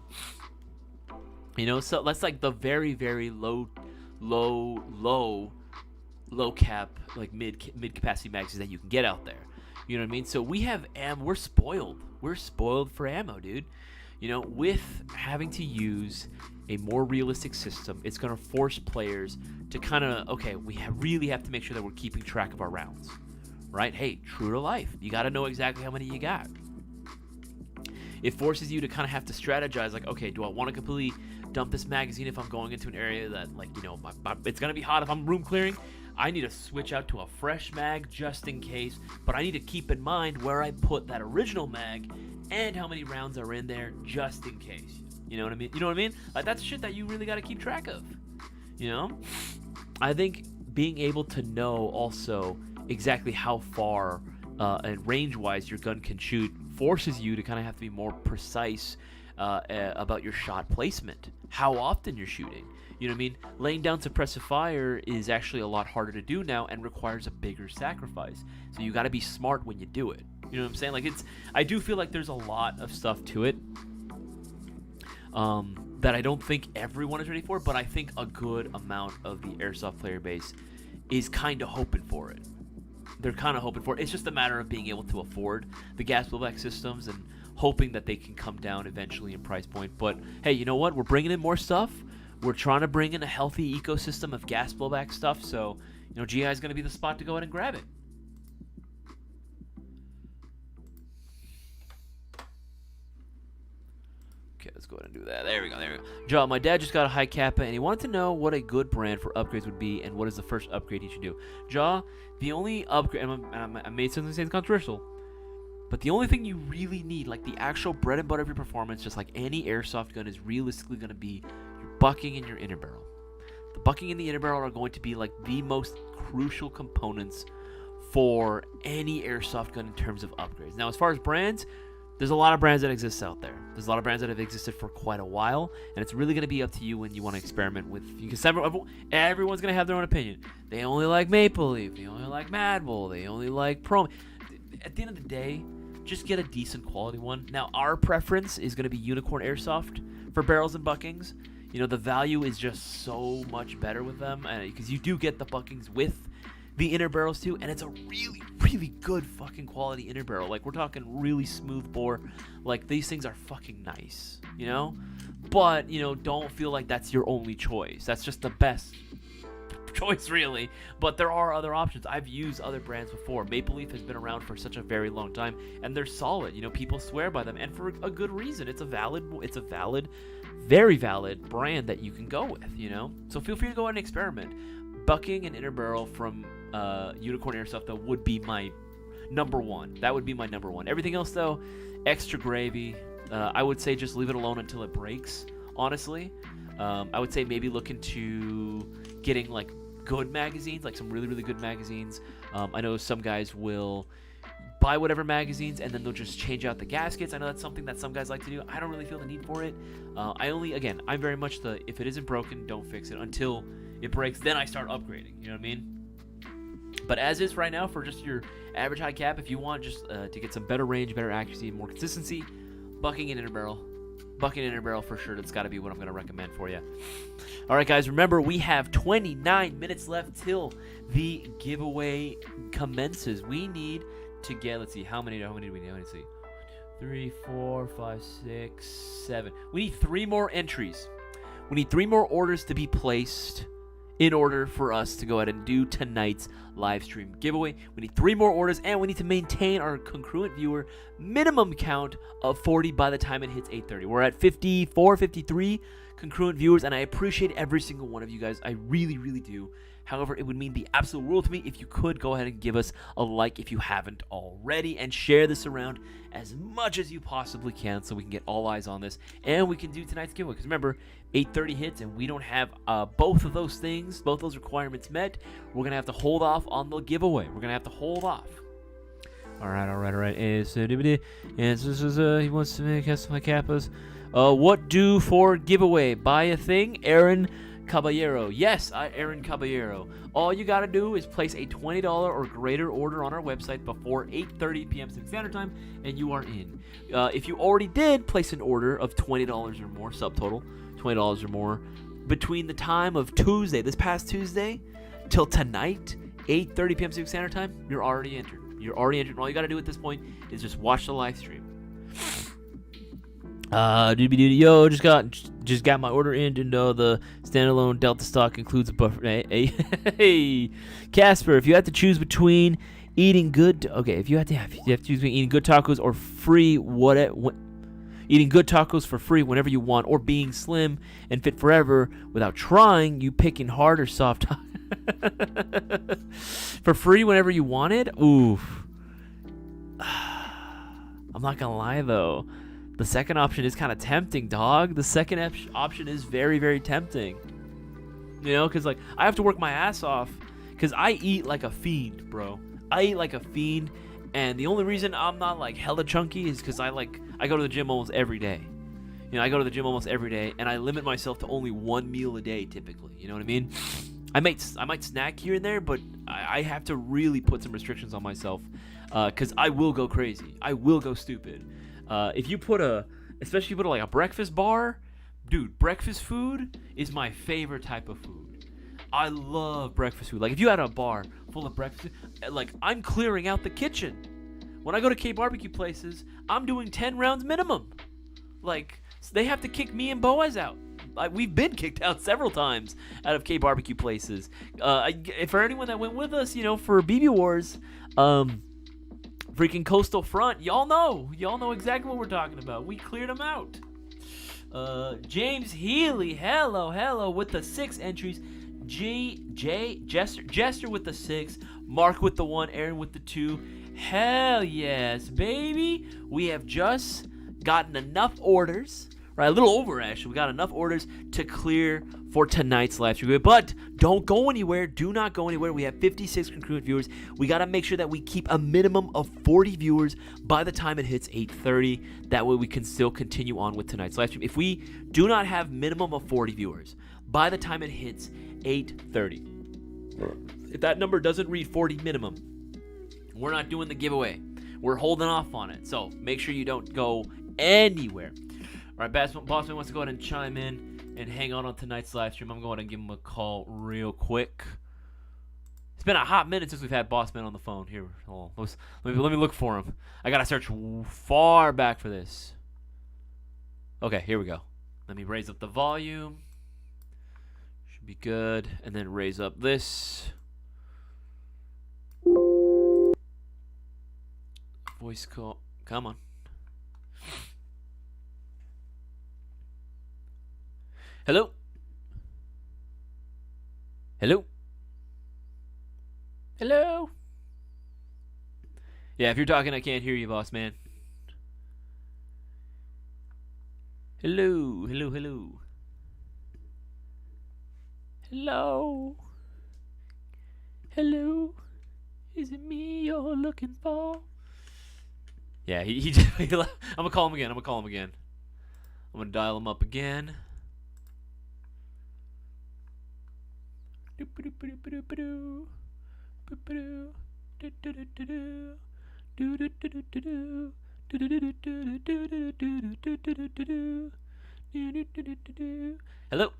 You know, so that's like the very, very low cap, like mid capacity magazines that you can get out there. You know what I mean? So we have we're spoiled. We're spoiled for ammo, dude. You know, with having to use a more realistic system, it's going to force players to kind of, okay, we really have to make sure that we're keeping track of our rounds, right? Hey, true to life. You got to know exactly how many you got. It forces you to kind of have to strategize, like, okay, do I want to completely dump this magazine if I'm going into an area that, like, you know, it's going to be hot if I'm room clearing? I need to switch out to a fresh mag just in case, but I need to keep in mind where I put that original mag and how many rounds are in there just in case. You know what I mean? You know what I mean? Like, that's shit that you really got to keep track of. You know? I think being able to know also exactly how far and range-wise your gun can shoot forces you to kind of have to be more precise about your shot placement, how often you're shooting. You know what I mean? Laying down suppressive fire is actually a lot harder to do now and requires a bigger sacrifice. So you got to be smart when you do it. You know what I'm saying? Like, I do feel like there's a lot of stuff to it that I don't think everyone is ready for, but I think a good amount of the Airsoft player base is kind of hoping for it. They're kind of hoping for it. It's just a matter of being able to afford the gas blowback systems and hoping that they can come down eventually in price point. But hey, you know what? We're bringing in more stuff. We're trying to bring in a healthy ecosystem of gas blowback stuff. So, you know, GI is going to be the spot to go ahead and grab it. Okay, let's go ahead and do that. There we go. Joe, my dad just got a high Kappa, and he wanted to know what a good brand for upgrades would be, and what is the first upgrade he should do. Jaw, the only upgrade, and I made something say it's controversial, but the only thing you really need, like the actual bread and butter of your performance, just like any airsoft gun, is realistically going to be your bucking and your inner barrel. The bucking and the inner barrel are going to be like the most crucial components for any airsoft gun in terms of upgrades. Now, as far as brands, there's a lot of brands that exist out there. There's a lot of brands that have existed for quite a while, and it's really going to be up to you when you want to experiment with. Because everyone's going to have their own opinion. They only like Maple Leaf. They only like Mad Bull. They only like Pro. At the end of the day, just get a decent quality one. Now, our preference is going to be Unicorn Airsoft for barrels and buckings. You know, the value is just so much better with them, because you do get the buckings with the inner barrels too, and it's a really, really good fucking quality inner barrel. Like, we're talking really smooth bore. Like, these things are fucking nice, you know? But, you know, don't feel like that's your only choice. That's just the best choice, really. But there are other options. I've used other brands before. Maple Leaf has been around for such a very long time, and they're solid. You know, people swear by them, and for a good reason. It's a valid, very valid brand that you can go with, you know? So feel free to go ahead and experiment. Bucking and inner barrel from Unicorn Airsoft, though, would be my number one. That would be my number one. Everything else, though, extra gravy. I would say just leave it alone until it breaks, honestly. I would say maybe look into getting, like, good magazines, like some really, really good magazines. I know some guys will buy whatever magazines and then they'll just change out the gaskets. I know that's something that some guys like to do. I don't really feel the need for it. I'm very much if it isn't broken, don't fix it until it breaks, then I start upgrading. You know what I mean? But as is right now, for just your average high cap, if you want just to get some better range, better accuracy, more consistency, bucking an inner barrel. Bucking inner barrel for sure. That's got to be what I'm going to recommend for you. All right, guys, remember we have 29 minutes left till the giveaway commences. We need to get, let's see, how many do we need? Let's see. 3, 4, 5, 6, 7. We need 3 more entries. We need 3 more orders to be placed in order for us to go ahead and do tonight's live stream giveaway. We need 3 more orders, and we need to maintain our congruent viewer minimum count of 40 by the time it hits 8:30. We're at 54, 53 congruent viewers, and I appreciate every single one of you guys. I really, really do. However, it would mean the absolute world to me if you could go ahead and give us a like if you haven't already, and share this around as much as you possibly can so we can get all eyes on this and we can do tonight's giveaway. Because remember, 8:30 hits and we don't have both of those things, both those requirements met. We're going to have to hold off on the giveaway. We're going to have to hold off. All right. And he wants to make us my kappas. What do for giveaway? Buy a thing, Aaron Caballero. Yes, Aaron Caballero. All you gotta do is place a $20 or greater order on our website before 8:30 p.m. Pacific Standard Time, and you are in. If you already did place an order of $20 or more, subtotal, $20 or more, between the time of Tuesday, this past Tuesday, till tonight, 8:30 p.m. Pacific Standard Time, you're already entered. You're already entered. And all you gotta do at this point is just watch the live stream. Yo, just got my order in to know the standalone Delta stock includes a buffer. Hey, Casper, if you have to choose between eating good, if you have to choose between eating good tacos or free eating good tacos for free whenever you want, or being slim and fit forever without trying, you picking hard or soft for free whenever you wanted. Oof. I'm not gonna lie though. The second option is kind of tempting, dog. The second option is very, very tempting. You know, because, like, I have to work my ass off because I eat like a fiend, bro. I eat like a fiend, and the only reason I'm not, like, hella chunky is because I go to the gym almost every day. You know, I go to the gym almost every day, and I limit myself to only 1 meal a day, typically. You know what I mean? I might snack here and there, but I have to really put some restrictions on myself because I will go crazy. I will go stupid. If you put like a breakfast bar, dude, breakfast food is my favorite type of food. I love breakfast food. Like, if you had a bar full of breakfast, like, I'm clearing out the kitchen. When I go to K barbecue places, I'm doing 10 rounds minimum. Like, they have to kick me and Boaz out. We've been kicked out several times out of K barbecue places. For anyone that went with us, you know, for BB Wars, freaking Coastal Front, y'all know exactly what we're talking about. We cleared them out. James Healy, hello with the 6 entries. Jester with the 6, Mark with the 1, Aaron with the 2. Hell yes, baby. We have just gotten enough orders, right? A little over, actually. We got enough orders to clear for tonight's live stream. But don't go anywhere. Do not go anywhere. We have 56 congruent viewers. We got to make sure that we keep a minimum of 40 viewers by the time it hits 8:30. That way we can still continue on with tonight's live stream. If we do not have minimum of 40 viewers by the time it hits 8:30, if that number doesn't read 40 minimum, we're not doing the giveaway. We're holding off on it. So make sure you don't go anywhere. All right, Bossman wants to go ahead and chime in and hang on tonight's live stream. I'm going to give him a call real quick. It's been a hot minute since we've had Bossman on the phone. Here, hold on. Let me look for him. I got to search far back for this. Okay, here we go. Let me raise up the volume. Should be good. And then raise up this. Voice call. Come on. Hello? Hello? Hello? Yeah, if you're talking, I can't hear you, boss man. Hello, hello, hello. Hello. Hello. Is it me you're looking for? Yeah, I'm gonna call him again. I'm gonna dial him up again. Hello.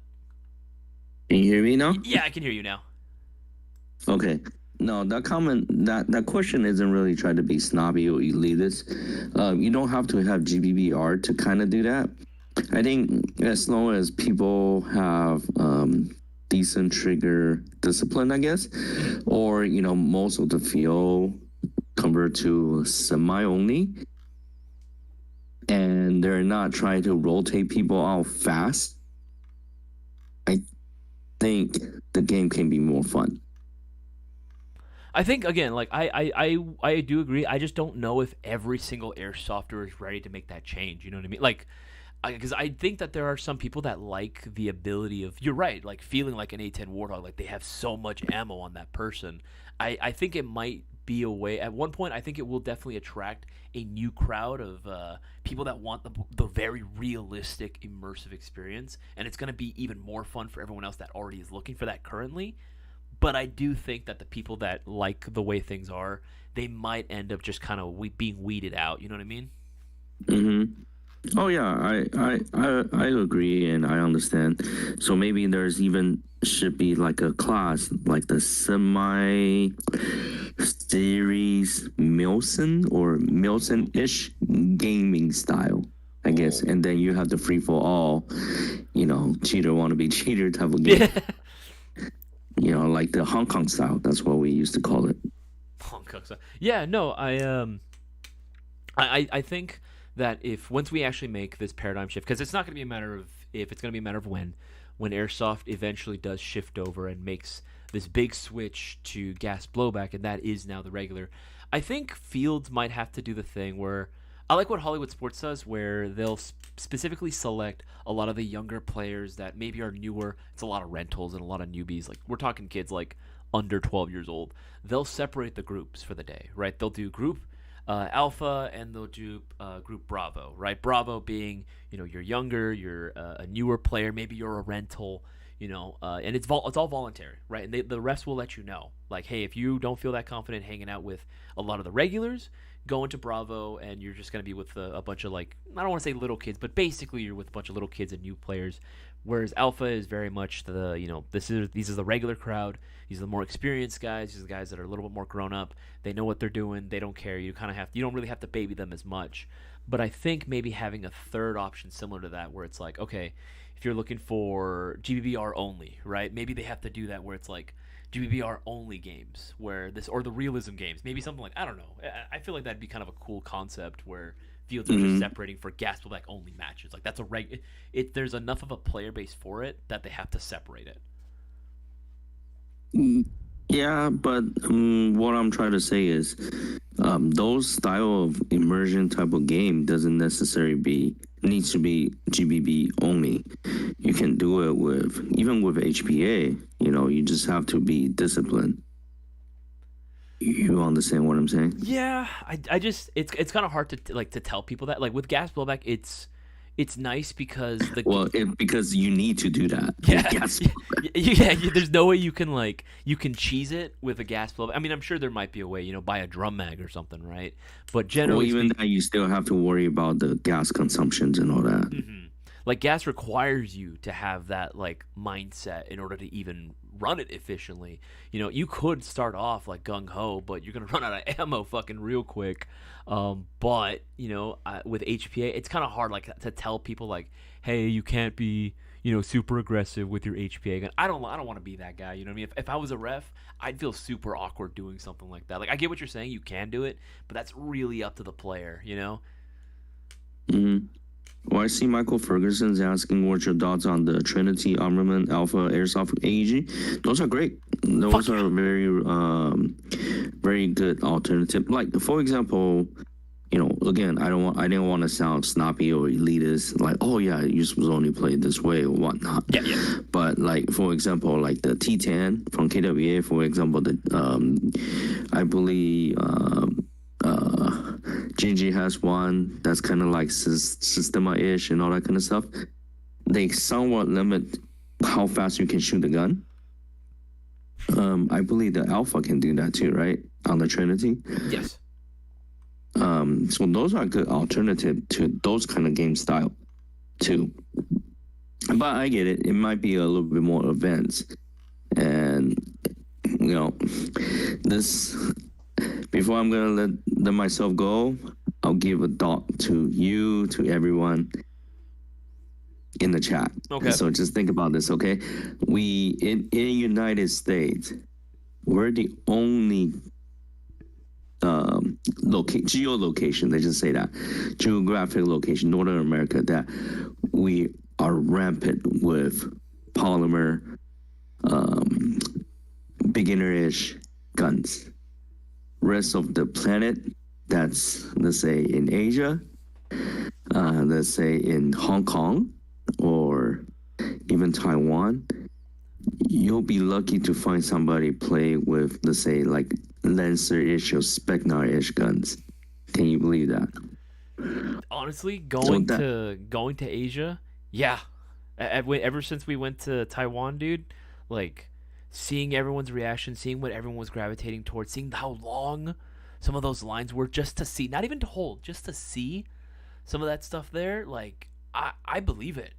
Can you hear me now? Yeah, I can hear you now. Okay. No, that comment, that question isn't really trying to be snobby or elitist. You don't have to have GBBR to kind of do that. I think as long as people have decent trigger discipline, I guess, or most of the field convert to semi only, and they're not trying to rotate people out fast, I think the game can be more fun. I think again, like I do agree. I just don't know if every single airsofter is ready to make that change. You know what I mean? Like, because I think that there are some people that like the ability of, you're right, like feeling like an A10 Warthog, like they have so much ammo on that person. I think it might be a way. At one point, I think it will definitely attract a new crowd of people that want the very realistic, immersive experience, and it's going to be even more fun for everyone else that already is looking for that currently. But I do think that the people that like the way things are, they might end up just kind of being weeded out. You know what I mean? Mm-hmm. Oh yeah, I agree and I understand. So maybe there's even should be like a class like the semi series Milson or Milson-ish gaming style, I guess. Oh. And then you have the free for all, cheater wanna be cheater type of game. Yeah. Like the Hong Kong style. That's what we used to call it. Hong Kong style. Yeah, no, I think that if once we actually make this paradigm shift, because it's not going to be a matter of if, it's going to be a matter of when airsoft eventually does shift over and makes this big switch to gas blowback, and that is now the regular. I think fields might have to do the thing where I like what Hollywood Sports does, where they'll specifically select a lot of the younger players that maybe are newer. It's a lot of rentals and a lot of newbies. Like, we're talking kids like under 12 years old. They'll separate the groups for the day, right? They'll do group Alpha, and they'll do Group Bravo, right? Bravo being, you're younger, you're a newer player, maybe you're a rental, and it's all voluntary, right? And the rest will let you know, like, hey, if you don't feel that confident hanging out with a lot of the regulars, go into Bravo, and you're just gonna be with a bunch of, like, I don't want to say little kids, but basically you're with a bunch of little kids and new players. Whereas Alpha is very much these is the regular crowd. These are the more experienced guys. These are the guys that are a little bit more grown up. They know what they're doing. They don't care. You don't really have to baby them as much. But I think maybe having a third option similar to that, where it's like, okay, if you're looking for GBBR only, right? Maybe they have to do that where it's like GBBR only games, where this, or the realism games, maybe something like, I don't know. I feel like that'd be kind of a cool concept where fields are just Mm-hmm. separating for gas blowback only matches. Like, that's a there's enough of a player base for it that they have to separate it. Yeah, but what I'm trying to say is, those style of immersion type of game doesn't necessarily be needs to be GBB only. You can do it with even with HPA. You just have to be disciplined. You understand what I'm saying? Yeah, I just it's kind of hard to tell people that, like, with gas blowback, it's nice because Well, because you need to do that. yeah, Yes. there's no way you can cheese it with a gas blowback. I mean, I'm sure there might be a way, buy a drum mag or something, right? But Well, generally even speaking, that, you still have to worry about the gas consumptions and all that. like, gas requires you to have that, like, mindset in order to even run it efficiently. You could start off like gung ho, but you're gonna run out of ammo fucking real quick. But with HPA, it's kind of hard, like, to tell people, like, hey, you can't be super aggressive with your HPA gun. I don't want to be that guy. You know what I mean? If I was a ref, I'd feel super awkward doing something like that. Like, I get what you're saying, you can do it, but that's really up to the player. Hmm. Well, I see Michael Ferguson's asking what's your thoughts on the Trinity Armament Alpha Airsoft AEG. Those are great. Those Fuck are very good alternative. Like for example, again, I didn't want to sound snobby or elitist, like, oh yeah, you're supposed to only play this way or whatnot. Yeah. But like for example, like the T10 from KWA, for example, the I believe GG has one that's kind of like Systema-ish and all that kind of stuff. They somewhat limit how fast you can shoot the gun. I believe the Alpha can do that too, right? On the Trinity. Yes. So those are good alternative to those kind of game style too. But I get it. It might be a little bit more advanced. And this before I'm gonna let myself go, I'll give a thought to you, to everyone in the chat. Okay. So just think about this, okay? We in United States, we're the only geolocation, they just say that, geographic location, Northern America, that we are rampant with polymer, beginner-ish guns. Rest of the planet, that's, let's say, in Asia, let's say in Hong Kong, or even Taiwan, you'll be lucky to find somebody play with, let's say, like Lancer-ish or Specnar-ish guns. Can you believe that? Honestly, going to Asia, yeah. Ever since we went to Taiwan, dude, like seeing everyone's reaction, seeing what everyone was gravitating towards, seeing how long some of those lines were, just to see, not even to hold, just to see some of that stuff there. Like I believe it.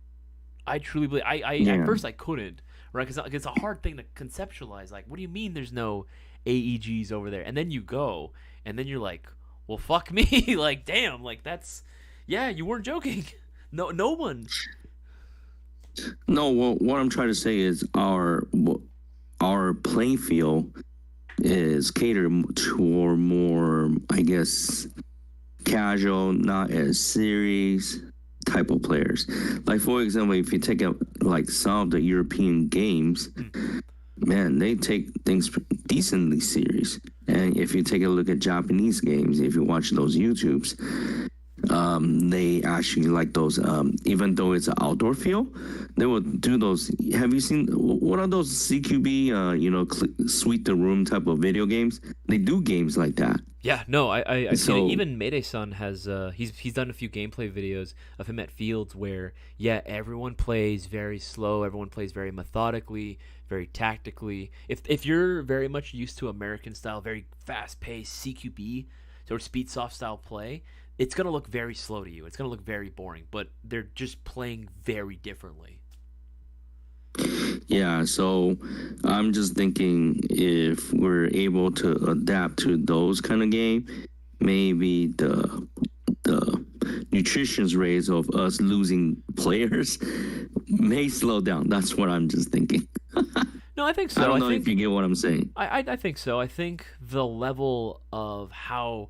I truly believe. At first I couldn't, right? Because it's a hard thing to conceptualize. Like, what do you mean there's no AEGs over there? And then you go, and then you're like, well, fuck me. Like, damn. Like, that's, yeah, you weren't joking. No one. No, well, what I'm trying to say is our playing field is catered toward more, I guess, casual, not as serious type of players. Like for example, if you take out like some of the European games, man, they take things decently serious. And if you take a look at Japanese games, if you watch those YouTubes, they actually like those, even though it's an outdoor field, they will do those. Have you seen, what are those CQB, sweep the room type of video games? They do games like that. Yeah, no, I seen it. Even Mayday-san has, he's done a few gameplay videos of him at fields where, yeah, everyone plays very slow, everyone plays very methodically, very tactically. If you're very much used to American style, very fast-paced CQB, or speed soft style play, it's going to look very slow to you. It's going to look very boring, but they're just playing very differently. Yeah, so I'm just thinking if we're able to adapt to those kind of game, maybe the nutrition rates of us losing players may slow down. That's what I'm just thinking. No, I think so. I don't know if you get what I'm saying. I think so. I think the level of how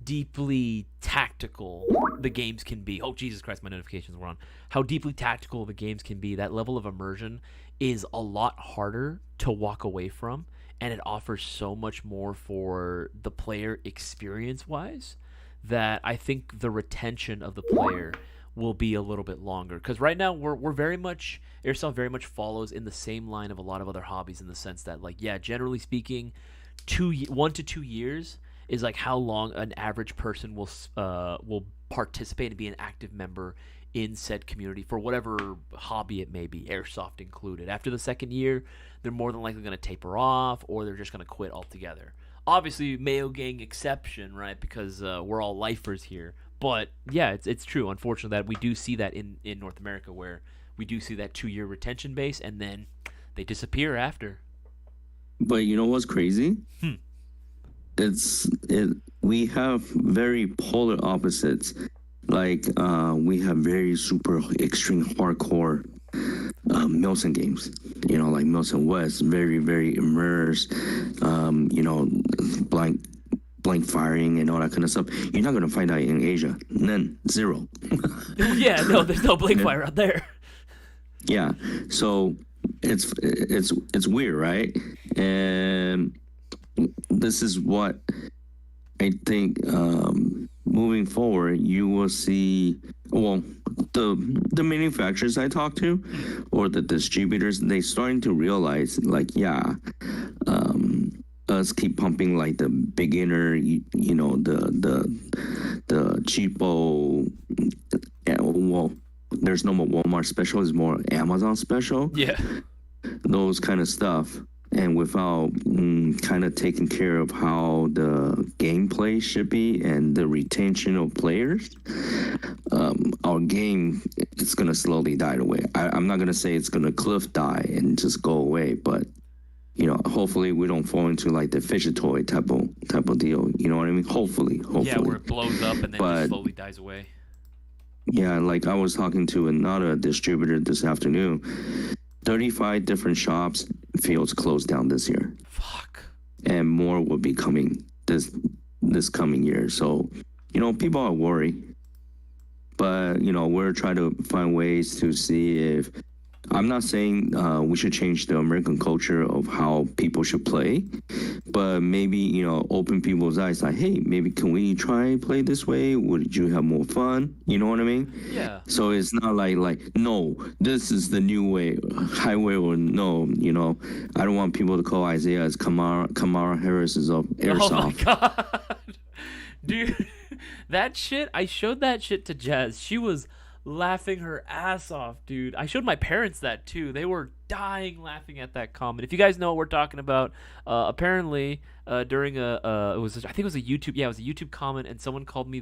deeply tactical the games can be. Oh, Jesus Christ, my notifications were on. How deeply tactical the games can be, that level of immersion is a lot harder to walk away from, and it offers so much more for the player experience-wise that I think the retention of the player will be a little bit longer. Because right now, we're very much, Airsoft very much follows in the same line of a lot of other hobbies in the sense that, like, yeah, generally speaking, 1 to 2 years is like how long an average person will participate and be an active member in said community for whatever hobby it may be, Airsoft included. After the second year, they're more than likely going to taper off, or they're just going to quit altogether. Obviously, Mayo Gang exception, right? Because we're all lifers here. But yeah, it's true. Unfortunately, that we do see that in North America, where we do see that 2-year retention base, and then they disappear after. But you know what's crazy? We have very polar opposites. Like we have very super extreme hardcore Milson games. Like Milson West, very very immersed. blank firing and all that kind of stuff. You're not gonna find that in Asia. None, zero. Yeah, no, there's no blink fire out there. Yeah, so it's weird, right? And this is what I think. Moving forward, you will see. Well, the manufacturers I talk to, or the distributors, they starting to realize, like, yeah, us keep pumping like the beginner, you know, the cheapo. Well, there's no more Walmart special; it's more Amazon special. Yeah. Those kind of stuff, and without kind of taking care of how the gameplay should be and the retention of players, our game is going to slowly die away. I'm not going to say it's going to cliff die and just go away, but you know, hopefully we don't fall into like the fidget toy type of deal. You know what I mean? Hopefully. Yeah, where it blows up and then just slowly dies away. Yeah, like I was talking to another distributor this afternoon. 35 different shops, fields closed down this year. Fuck. And more will be coming this coming year. So, you know, people are worried. But, you know, we're trying to find ways to see if... I'm not saying we should change the American culture of how people should play, but maybe, you know, open people's eyes like, hey, maybe can we try play this way? Would you have more fun? You know what I mean? Yeah. So it's not like no, this is the new way, highway, or no, you know, I don't want people to call Isaias Kamara Harris is of Airsoft. Oh my god. Dude, that shit, I showed that shit to Jazz. She was laughing her ass off, dude. I showed my parents that too. They were dying laughing at that comment. If you guys know what we're talking about, apparently during I think it was a YouTube comment, and someone called me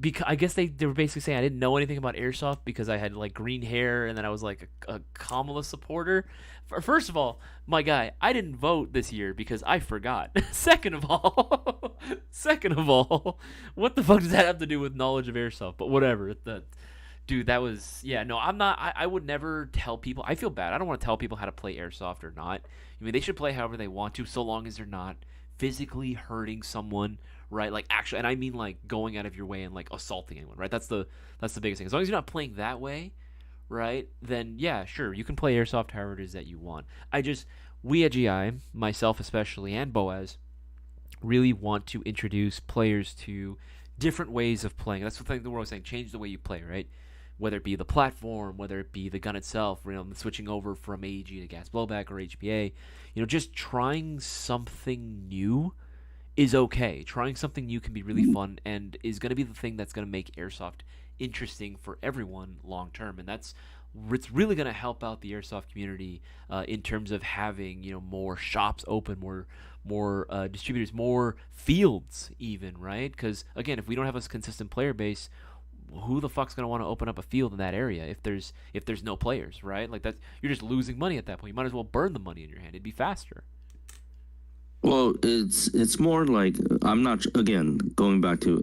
because I guess they were basically saying I didn't know anything about airsoft because I had like green hair and then I was like a Kamala supporter. First of all, my guy, I didn't vote this year because I forgot. Second of all, what the fuck does that have to do with knowledge of airsoft? But whatever. Dude, that was, yeah, no, I'm not, I would never tell people, I feel bad, I don't want to tell people how to play airsoft or not. I mean, they should play however they want to, so long as they're not physically hurting someone, right? Like, actually, and I mean, like, going out of your way and, like, assaulting anyone, right? That's the biggest thing. As long as you're not playing that way, right, then, yeah, sure, you can play airsoft however it is that you want. We at GI, myself especially, and Boaz, really want to introduce players to different ways of playing. That's the thing that we're always saying, change the way you play, right? Whether it be the platform, whether it be the gun itself, you know, switching over from AEG to gas blowback or HPA, you know, just trying something new is okay. Trying something new can be really fun and is going to be the thing that's going to make airsoft interesting for everyone long term, and it's really going to help out the airsoft community in terms of having, you know, more shops open, more distributors, more fields even, right? Because again, if we don't have a consistent player base, who the fuck's gonna want to open up a field in that area if there's no players, right? Like, that, you're just losing money at that point. You might as well burn the money in your hand. It'd be faster. Well, it's more like, I'm not, again, going back to,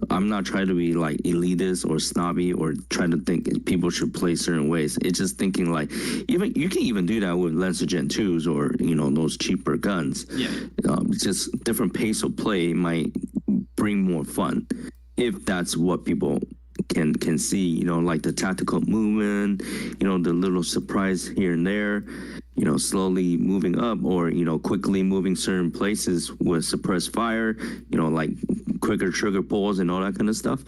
I'm not trying to be like elitist or snobby or trying to think people should play certain ways. It's just thinking like, even you can even do that with Lancer Gen 2s or, you know, those cheaper guns. Yeah. Just different pace of play might bring more fun if that's what people can see, you know, like the tactical movement, you know, the little surprise here and there, you know, slowly moving up, or, you know, quickly moving certain places with suppressed fire, you know, like quicker trigger pulls and all that kind of stuff.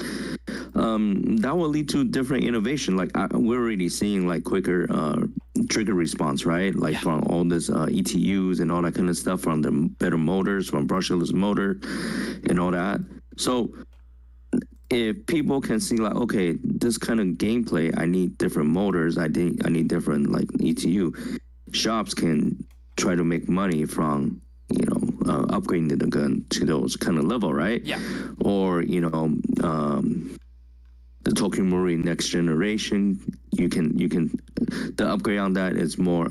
That will lead to different innovation. Like, we're already seeing like quicker trigger response, right? Like, from all this ETUs and all that kind of stuff, from the better motors, from brushless motor and all that. So if people can see like, okay, this kind of gameplay, I need different motors, I need different like ETU, shops can try to make money from, you know, upgrading the gun to those kind of level, right? Yeah. Or, you know, the Tokyo Marine next generation, you can the upgrade on that is more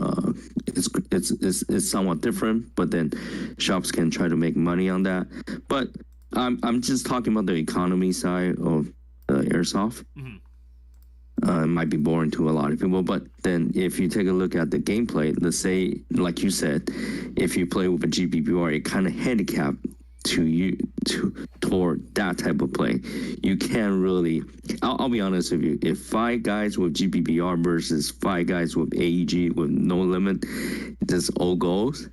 it's somewhat different, but then shops can try to make money on that. But I'm just talking about the economy side of airsoft. Mm-hmm. It might be boring to a lot of people, but then if you take a look at the gameplay, let's say, like you said, if you play with a GBBR, it kind of handicap to you toward that type of play. You can't really. I'll be honest with you. If 5 guys with GBBR versus 5 guys with AEG with no limit, just all goes.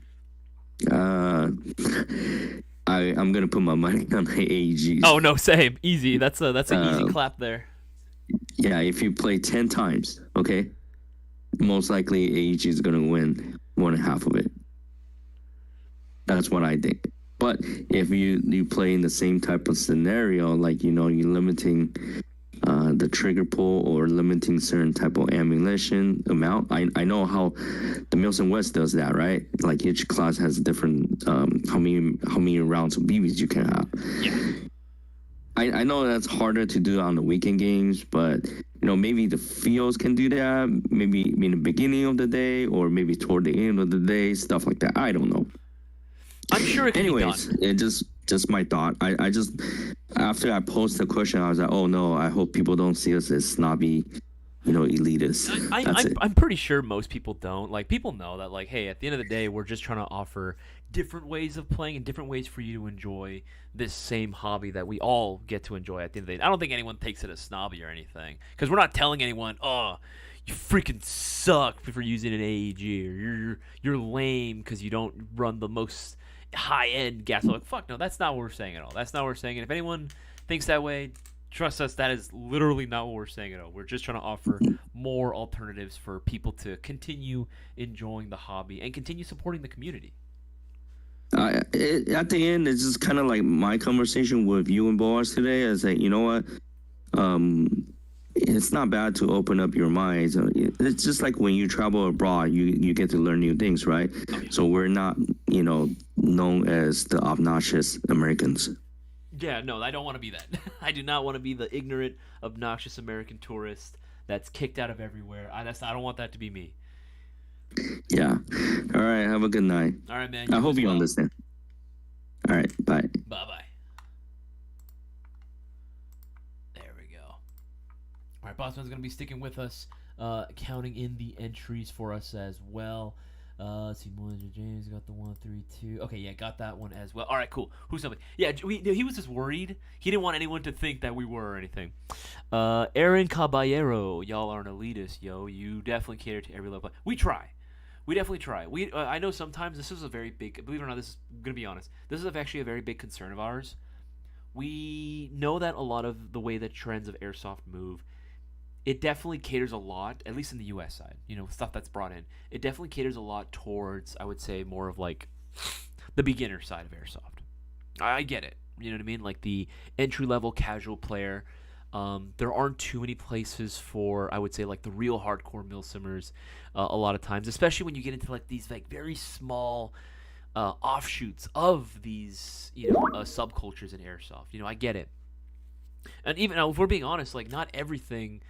I'm gonna put my money on the AEGs. Oh no, same, easy. That's an easy clap there. Yeah, if you play 10 times, okay, most likely AEG is gonna win more than half of it. That's what I think. But if you play in the same type of scenario, like you're limiting the trigger pull or limiting certain type of ammunition amount. I know how the Mills and West does that, right? Like each class has different how many rounds of BBs you can have. Yeah. I know that's harder to do on the weekend games, but maybe the fields can do that. Maybe in the beginning of the day or maybe toward the end of the day, stuff like that. I don't know. I'm sure it can be done. It just my thought. I just after I posted the question, I was like, oh no, I hope people don't see us as snobby, elitists. I'm pretty sure most people don't. Like, people know that, like, hey, at the end of the day, we're just trying to offer different ways of playing and different ways for you to enjoy this same hobby that we all get to enjoy at the end of the day. I don't think anyone takes it as snobby or anything, because we're not telling anyone, oh, you freaking suck for using an AEG, or you're lame because you don't run the most high-end gas. Like, fuck no, that's not what we're saying at all. That's not what we're saying. And if anyone thinks that way, trust us, that is literally not what we're saying at all. We're just trying to offer more alternatives for people to continue enjoying the hobby and continue supporting the community. At the end, it's just kind of like my conversation with you and Boaz today. Is that, you know what? It's not bad to open up your minds. It's just like when you travel abroad, you get to learn new things, right? Oh, yeah. So we're not, known as the obnoxious Americans. Yeah, no, I don't want to be that. I do not want to be the ignorant, obnoxious American tourist that's kicked out of everywhere. I don't want that to be me. Yeah. All right. Have a good night. All right, man. I hope you understand. All right. Bye. Bye-bye. There we go. All right, Bossman's going to be sticking with us, counting in the entries for us as well. Let's see, James got the 132. Okay, yeah, got that one as well. All right, cool. Who's somebody? Yeah, he was just worried. He didn't want anyone to think that we were or anything. Aaron Caballero, y'all are an elitist, yo. You definitely cater to every level. We try. We definitely try. I know sometimes this is a very big, believe it or not, this is going to be honest, this is actually a very big concern of ours. We know that a lot of the way that trends of Airsoft move, it definitely caters a lot, at least in the U.S. side, stuff that's brought in. It definitely caters a lot towards, I would say, more of like the beginner side of Airsoft. I get it. You know what I mean? Like the entry-level casual player. There aren't too many places for, I would say, like the real hardcore milsimmers a lot of times, especially when you get into like these like very small offshoots of these, subcultures in Airsoft. I get it. And even if we're being honest, like not everything,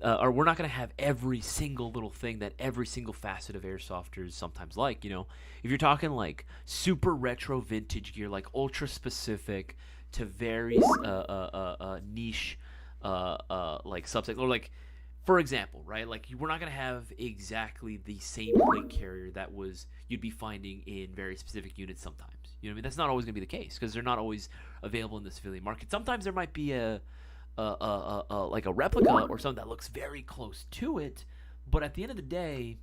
or we're not going to have every single little thing that every single facet of Airsofters sometimes like, if you're talking like super retro vintage gear, like ultra specific to very niche like subset, or like, for example, right, like we're not going to have exactly the same plate carrier that you'd be finding in very specific units sometimes. You know what I mean? That's not always going to be the case because they're not always available in the civilian market. Sometimes there might be like a replica or something that looks very close to it, but at the end of the day,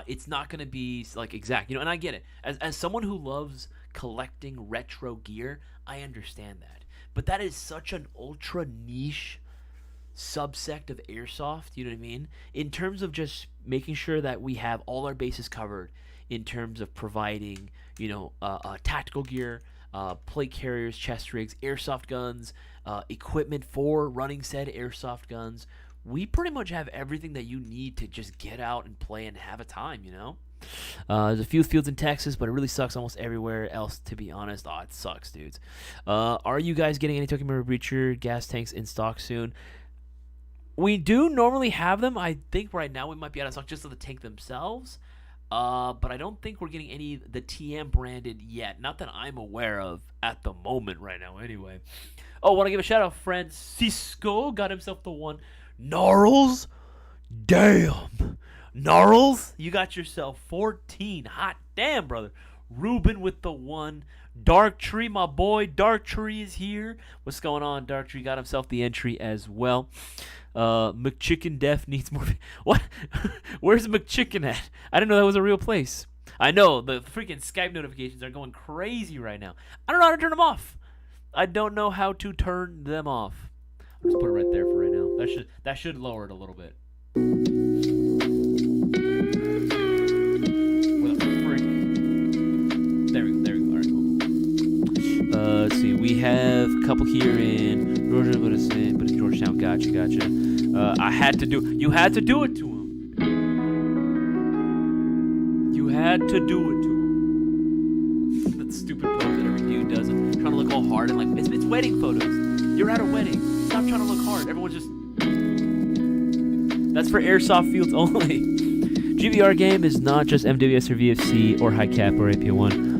it's not going to be like exact. And I get it. As someone who loves collecting retro gear, I understand that. But that is such an ultra niche subsect of Airsoft, you know what I mean? In terms of just making sure that we have all our bases covered in terms of providing, tactical gear, plate carriers, chest rigs, airsoft guns, equipment for running said airsoft guns. We pretty much have everything that you need to just get out and play and have a time, There's a few fields in Texas, but it really sucks almost everywhere else, to be honest. Oh, it sucks, dudes. Are you guys getting any Tokyo Mirror Breacher gas tanks in stock soon? We do normally have them. I think right now we might be out of stock just of the tank themselves. But I don't think we're getting any the TM branded yet. Not that I'm aware of at the moment right now anyway. Oh, want to give a shout out, friend Cisco got himself the one. Gnarls? Damn. Gnarls? You got yourself 14. Hot damn, brother. Ruben with the one. Dark Tree, my boy. Dark Tree is here. What's going on? Dark Tree got himself the entry as well. McChicken Def needs more. What? Where's McChicken at? I didn't know that was a real place. I know the freaking Skype notifications are going crazy right now. I don't know how to turn them off. I don't know how to turn them off. I'll just put it right there for right now. That should lower it a little bit. Where the frick? There we go. All right, cool. Let's see. We have a couple here in Georgia, but it's in Georgetown. Gotcha. I had to do. You had to do it to him. You had to do it to him. That stupid pose that every dude does, trying to look all hard and like it's wedding photos. You're at a wedding. Stop trying to look hard. Everyone's just. That's for airsoft fields only. GVR game is not just MWS or VFC or High Cap or AP1.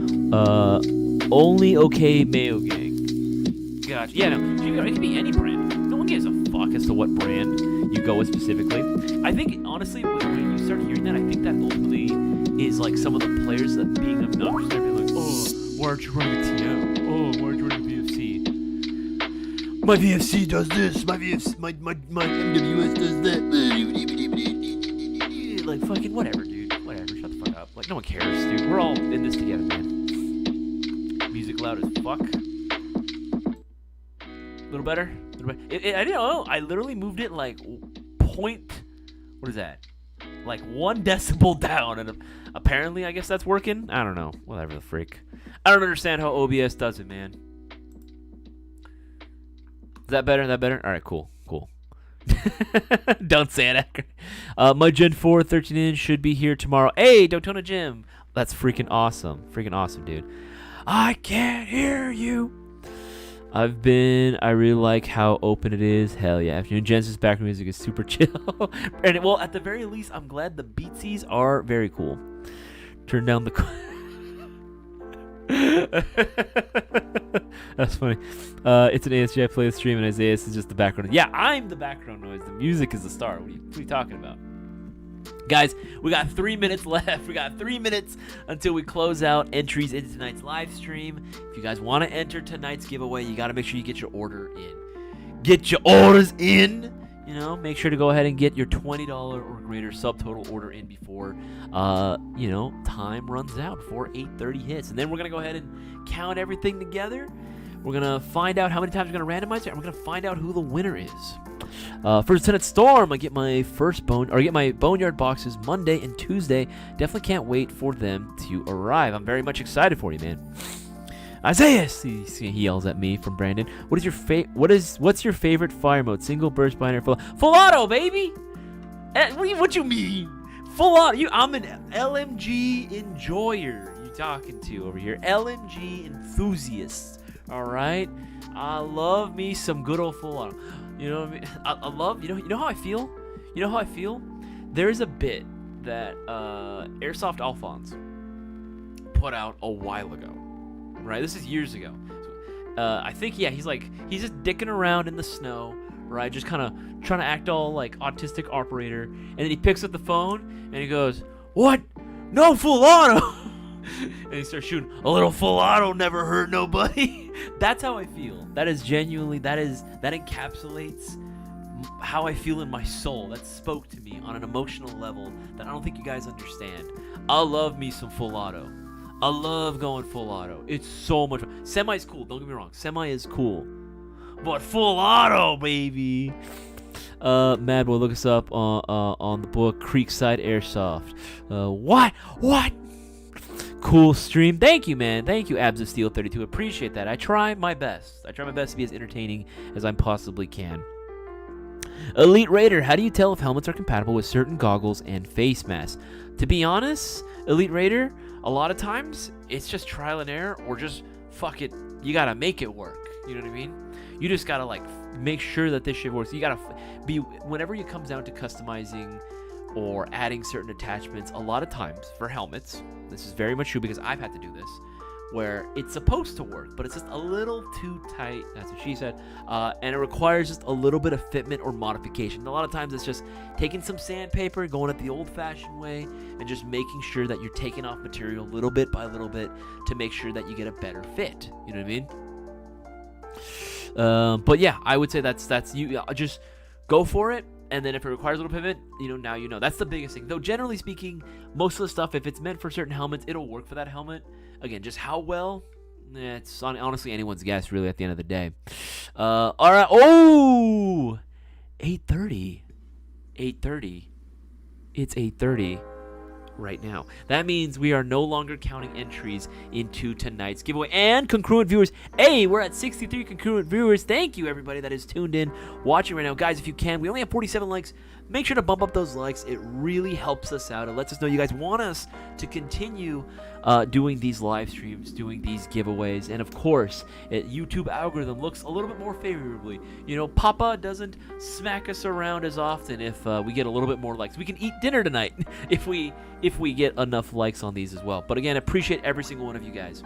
Only okay Mayo Gang. Gotcha. Yeah, no. GVR, it can be any brand. No one gives a fuck as to what brand you go with specifically. I think, honestly, when you start hearing that, I think that ultimately is like some of the players that being obnoxious. They're like, oh, why aren't you running a TM? Oh, why aren't you running VFC? My VFC does this. My MWS does that. Like, fucking whatever, dude. Whatever. Shut the fuck up. Like, no one cares, dude. We're all in this together, man. Music loud as fuck. A little better? I didn't know. I literally moved it like what is that? Like 1 decibel down, and apparently, I guess that's working. I don't know. Whatever the freak. I don't understand how OBS does it, man. Is that better? All right, cool. Don't say it, Akron. My Gen 4 13-inch should be here tomorrow. Hey, Dotona Jim. That's freaking awesome. Dude. I can't hear you. I really like how open it is. Hell yeah. Afternoon Genesis background music is super chill. And well, at the very least, I'm glad the beatsies are very cool. Turn down the That's funny. It's an ASGI play stream and Isaias is just the background. Yeah, I'm the background noise. The music is the star. What are you talking about? Guys, we got 3 minutes left. We got 3 minutes until we close out entries into tonight's live stream. If you guys want to enter tonight's giveaway, you got to make sure you get your order in. Get your orders in. You know, make sure to go ahead and get your $20 or greater subtotal order in before, time runs out, before 8:30 hits. And then we're going to go ahead and count everything together. We're going to find out how many times we're going to randomize it, and we're going to find out who the winner is. For Lieutenant Storm, I get my my Boneyard boxes Monday and Tuesday. Definitely can't wait for them to arrive. I'm very much excited for you, man. Isaias, he yells at me from Brandon. What's your favorite fire mode? Single, burst, binary, full auto, baby. What you mean? Full auto. I'm an LMG enjoyer. You talking to over here? LMG enthusiast. All right. I love me some good old full auto. You know what I mean? I love. You know how I feel. There's a bit that Airsoft Alphonse put out a while ago. Right, this is years ago. I think he's just dicking around in the snow, right? Just kind of trying to act all like autistic operator, and then he picks up the phone and he goes, "What? No full auto!" And he starts shooting. A little full auto never hurt nobody. That's how I feel. That is genuinely. That encapsulates how I feel in my soul. That spoke to me on an emotional level that I don't think you guys understand. I love me some full auto. I love going full auto. It's so much fun. Semi's cool. Don't get me wrong. Semi is cool. But full auto, baby. Mad Boy, look us up on the book Creekside Airsoft. What? Cool stream. Thank you, man. Thank you, Abs of Steel 32. Appreciate that. I try my best. To be as entertaining as I possibly can. Elite Raider, how do you tell if helmets are compatible with certain goggles and face masks? To be honest, Elite Raider, a lot of times, it's just trial and error, or just, fuck it, you gotta make it work, you know what I mean? You just gotta, make sure that this shit works. You gotta be, whenever it comes down to customizing or adding certain attachments, a lot of times, for helmets, this is very much true because I've had to do this, where it's supposed to work, but it's just a little too tight. That's what she said. And it requires just a little bit of fitment or modification. A lot of times it's just taking some sandpaper, going it the old-fashioned way, and just making sure that you're taking off material little bit by little bit to make sure that you get a better fit. You know what I mean? But yeah, I would say that's you. Just go for it. And then if it requires a little pivot, now you know. That's the biggest thing. Though generally speaking, most of the stuff, if it's meant for certain helmets, it'll work for that helmet. Again, just how well, it's honestly anyone's guess, really, at the end of the day. All right. Oh! 8:30. 8:30. It's 8:30 right now. That means we are no longer counting entries into tonight's giveaway. And congruent viewers. Hey, we're at 63 congruent viewers. Thank you, everybody that is tuned in, watching right now. Guys, if you can, we only have 47 likes. Make sure to bump up those likes. It really helps us out. It lets us know you guys want us to continue doing these live streams, doing these giveaways. And of course, YouTube algorithm looks a little bit more favorably. Papa doesn't smack us around as often if we get a little bit more likes. We can eat dinner tonight if we get enough likes on these as well. But again, appreciate every single one of you guys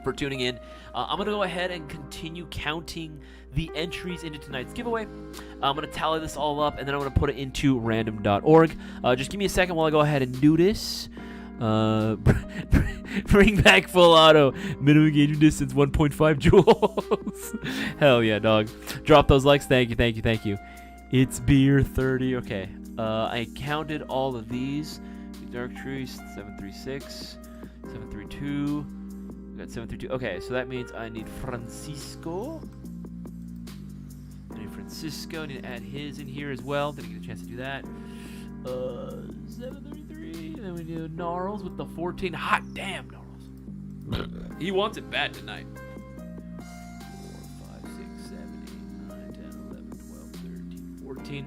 for tuning in. I'm going to go ahead and continue counting the entries into tonight's giveaway. I'm going to tally this all up, and then I'm going to put it into random.org. Just give me a second while I go ahead and do this. Bring back full auto. Minimum engagement distance 1.5 joules. Hell yeah, dog. Drop those likes. Thank you. It's beer 30. Okay. I counted all of these. Dark trees 736, 732. We got 732. Okay, so that means I need Francisco. I need to add his in here as well. Didn't get a chance to do that. 733. And then we do Gnarls with the 14. Hot damn, Gnarls. He wants it bad tonight. 4, 5, 6, 7, 8, 9, 10, 11, 12, 13, 14.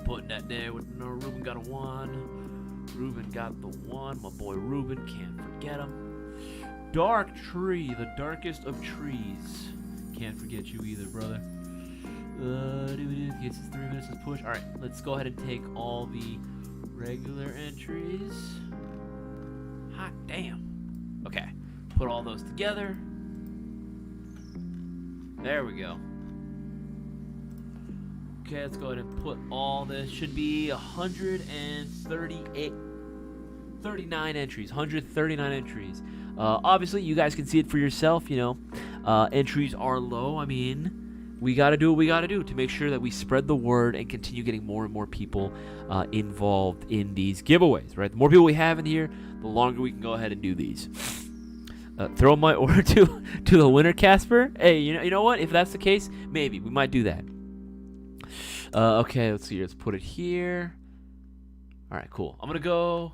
Putting that there with Ruben got a 1. Ruben got the 1. My boy Ruben, can't forget him. Dark Tree, the darkest of trees. Can't forget you either, brother. Gets his 3 minutes to push. Alright, let's go ahead and take all the regular entries. Hot damn. Okay, put all those together. There we go. Okay, let's go ahead and put all this. Should be 139 entries. 139 entries. Obviously, you guys can see it for yourself. Entries are low. I mean, we got to do what we got to do to make sure that we spread the word and continue getting more and more people involved in these giveaways, right? The more people we have in here, the longer we can go ahead and do these. Throw my order to the winner, Casper. Hey, you know what? If that's the case, maybe we might do that. Okay, let's see. Let's put it here. All right, cool. I'm gonna go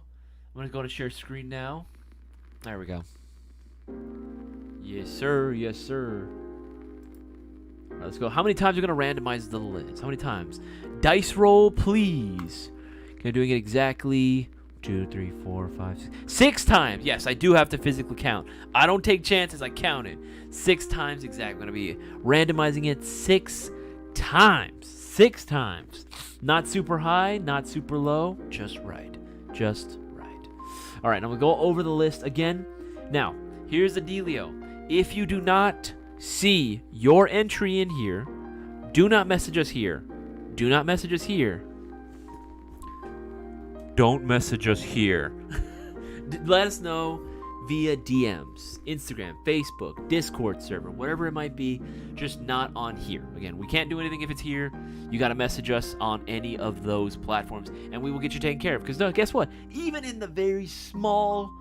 to share screen now. There we go. Yes, sir. Yes, sir. All right, let's go. How many times are we gonna randomize the list? How many times? Dice roll, please. Okay, doing it exactly 2, 3, 4, 5, 6 times. Yes, I do have to physically count. I don't take chances. I count it 6 times exactly. I'm gonna be randomizing it 6 times. 6 times. Not super high, not super low, just right. Just right. All right, I'm going to go over the list again. Now, here's the dealio. If you do not see your entry in here, do not message us here. Do not message us here. Don't message us here. Let us know via DMs, Instagram, Facebook, Discord server, whatever it might be, just not on here. Again, we can't do anything if it's here. You got to message us on any of those platforms, and we will get you taken care of. Because guess what? Even in the very small,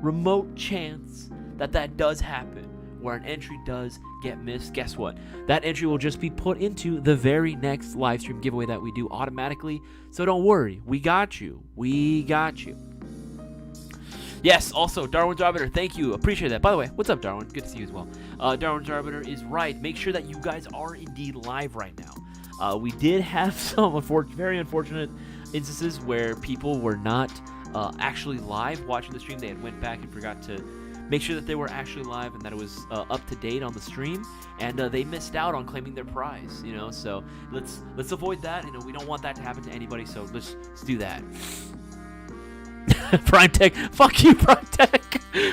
remote chance that does happen, where an entry does get missed, guess what? That entry will just be put into the very next live stream giveaway that we do automatically. So don't worry. We got you. We got you. Yes, also, Darwin's Arbiter, thank you. Appreciate that. By the way, what's up, Darwin? Good to see you as well. Darwin's Arbiter is right. Make sure that you guys are indeed live right now. We did have some very unfortunate instances where people were not actually live watching the stream. They had went back and forgot to make sure that they were actually live and that it was up to date on the stream, and they missed out on claiming their prize. So let's avoid that. We don't want that to happen to anybody. So let's do that. Prime Tech, fuck you, Prime Tech.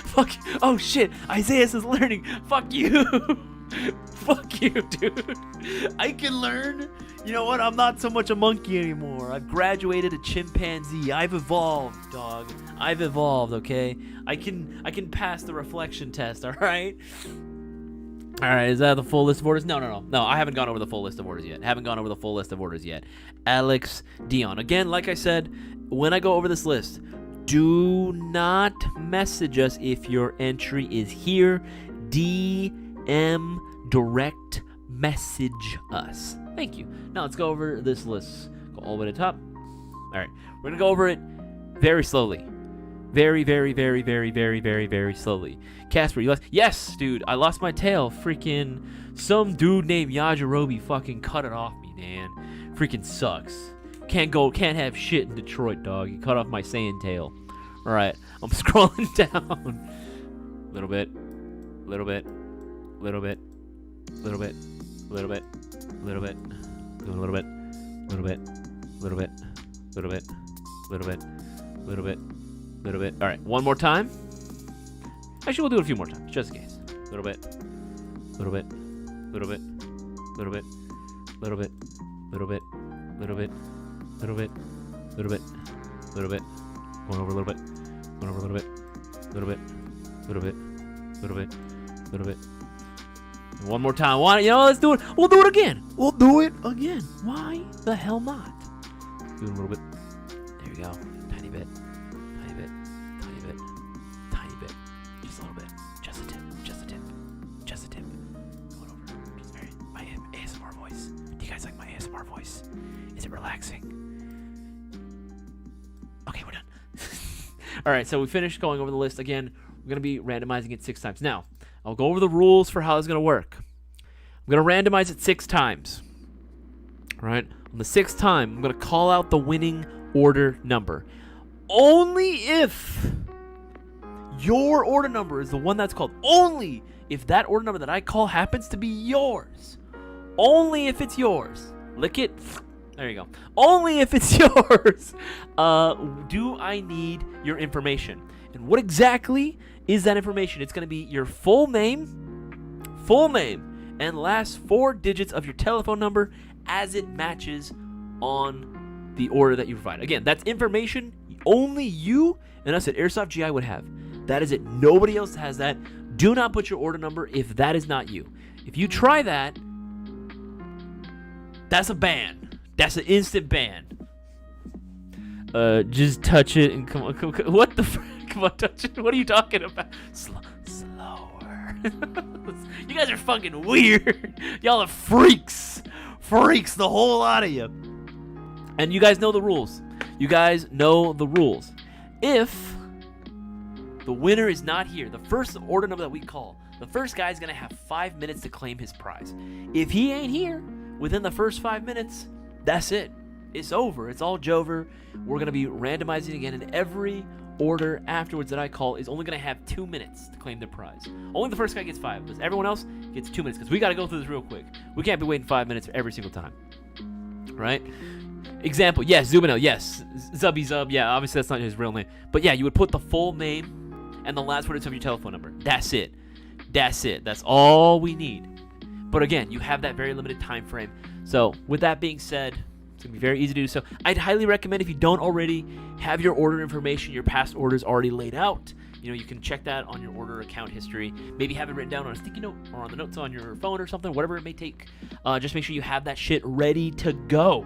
Fuck. Oh shit. Isaias is learning. Fuck you. Fuck you, dude. I can learn. You know what? I'm not so much a monkey anymore. I've graduated a chimpanzee. I've evolved, dog. I've evolved, okay? I can pass the reflection test, all right? All right, is that the full list of orders? No, I haven't gone over the full list of orders yet. Alex Dion. Again, like I said, when I go over this list, do not message us if your entry is here. DM, direct message us. Thank you. Now let's go over this list. Go all the way to the top. All right, we're gonna go over it very slowly. Very slowly. Casper, you lost? Yes, dude, I lost my tail. Freaking some dude named Yajirobe fucking cut it off me, man. Freaking sucks. Can't have shit in Detroit, dog. He cut off my Saiyan tail. All right, I'm scrolling down. Little bit. All right, one more time. Actually, we'll do it a few more times, just in case. Little bit. Going over a little bit. And one more time. Why? Let's do it. We'll do it again. Why the hell not? Do it a little bit. There you go. Tiny bit. Just a little bit. Just a tip. Going over. Just my ASMR voice. Do you guys like my ASMR voice? Is it relaxing? Okay, we're done. All right, so we finished going over the list. Again, we're going to be randomizing it 6 times. Now, I'll go over the rules for how it's going to work. I'm going to randomize it 6 times. All right? On the 6th time, I'm going to call out the winning order number. Only if your order number is the one that's called. Only if that order number that I call happens to be yours. Only if it's yours. Lick it. There you go. Only if it's yours do I need your information. And what exactly is that information? It's going to be your full name, and last 4 digits of your telephone number as it matches on the order that you provide. Again, that's information only you and us at Airsoft GI would have. That is it. Nobody else has that. Do not put your order number if that is not you. If you try that, that's a ban. That's an instant ban. Just touch it and come on. What the frick? Come on, touch it. What are you talking about? Slower. You guys are fucking weird. Y'all are freaks. Freaks, the whole lot of you. And you guys know the rules. If the winner is not here, the first order number that we call, the first guy is going to have 5 minutes to claim his prize. If he ain't here within the first 5 minutes, that's it. It's over. It's all Jover. We're going to be randomizing again, and every order afterwards that I call is only going to have 2 minutes to claim their prize. Only the first guy gets 5, because everyone else gets 2 minutes, because we got to go through this real quick. We can't be waiting 5 minutes for every single time. Right? Example, yes, Zubinel, yes. Zubby Zub, yeah, obviously that's not his real name. But yeah, you would put the full name and the last words of your telephone number. That's it. That's all we need. But again, you have that very limited time frame. So with that being said, it's going to be very easy to do so. I'd highly recommend, if you don't already have your order information, your past orders already laid out, you can check that on your order account history. Maybe have it written down on a sticky note or on the notes on your phone or something, whatever it may take. Just make sure you have that shit ready to go.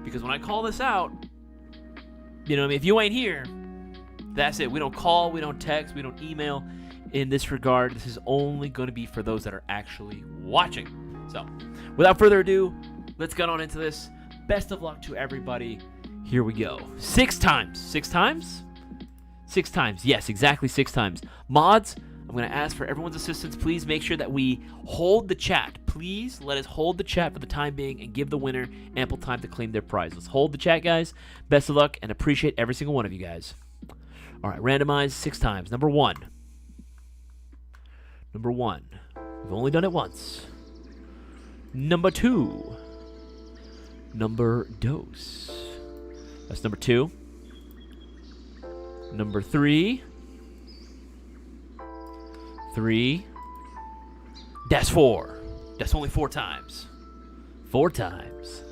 Because when I call this out, if you ain't here, that's it. We don't call, we don't text, we don't email. In this regard, this is only going to be for those that are actually watching. So, without further ado, let's get on into this. Best of luck to everybody. Here we go. 6 times. 6 times? 6 times. Yes, exactly 6 times. Mods, I'm going to ask for everyone's assistance. Please make sure that we hold the chat. Please let us hold the chat for the time being and give the winner ample time to claim their prize. Let's hold the chat, guys. Best of luck, and appreciate every single one of you guys. All right, randomize 6 times. Number 1. We've only done it once. Number 2. Number dos. That's number 2. Number 3. 3. That's 4. That's only 4 times. 4 times.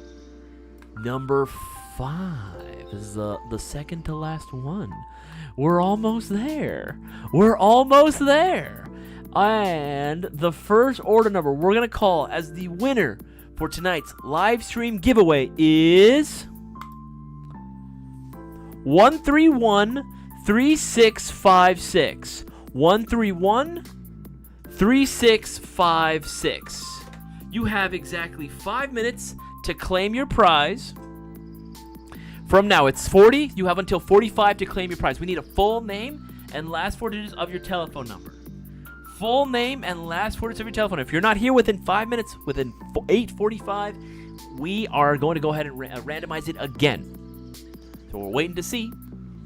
Number 5 is the second to last one. We're almost there. We're almost there. And the first order number we're going to call as the winner for tonight's live stream giveaway is 1313656. 1313656. You have exactly 5 minutes to claim your prize. From now, it's 40. You have until 45 to claim your prize. We need a full name and last 4 digits of your telephone number. Full name and last 4 digits of your telephone number. If you're not here within 5 minutes, within 8:45, we are going to go ahead and randomize it again. So we're waiting to see.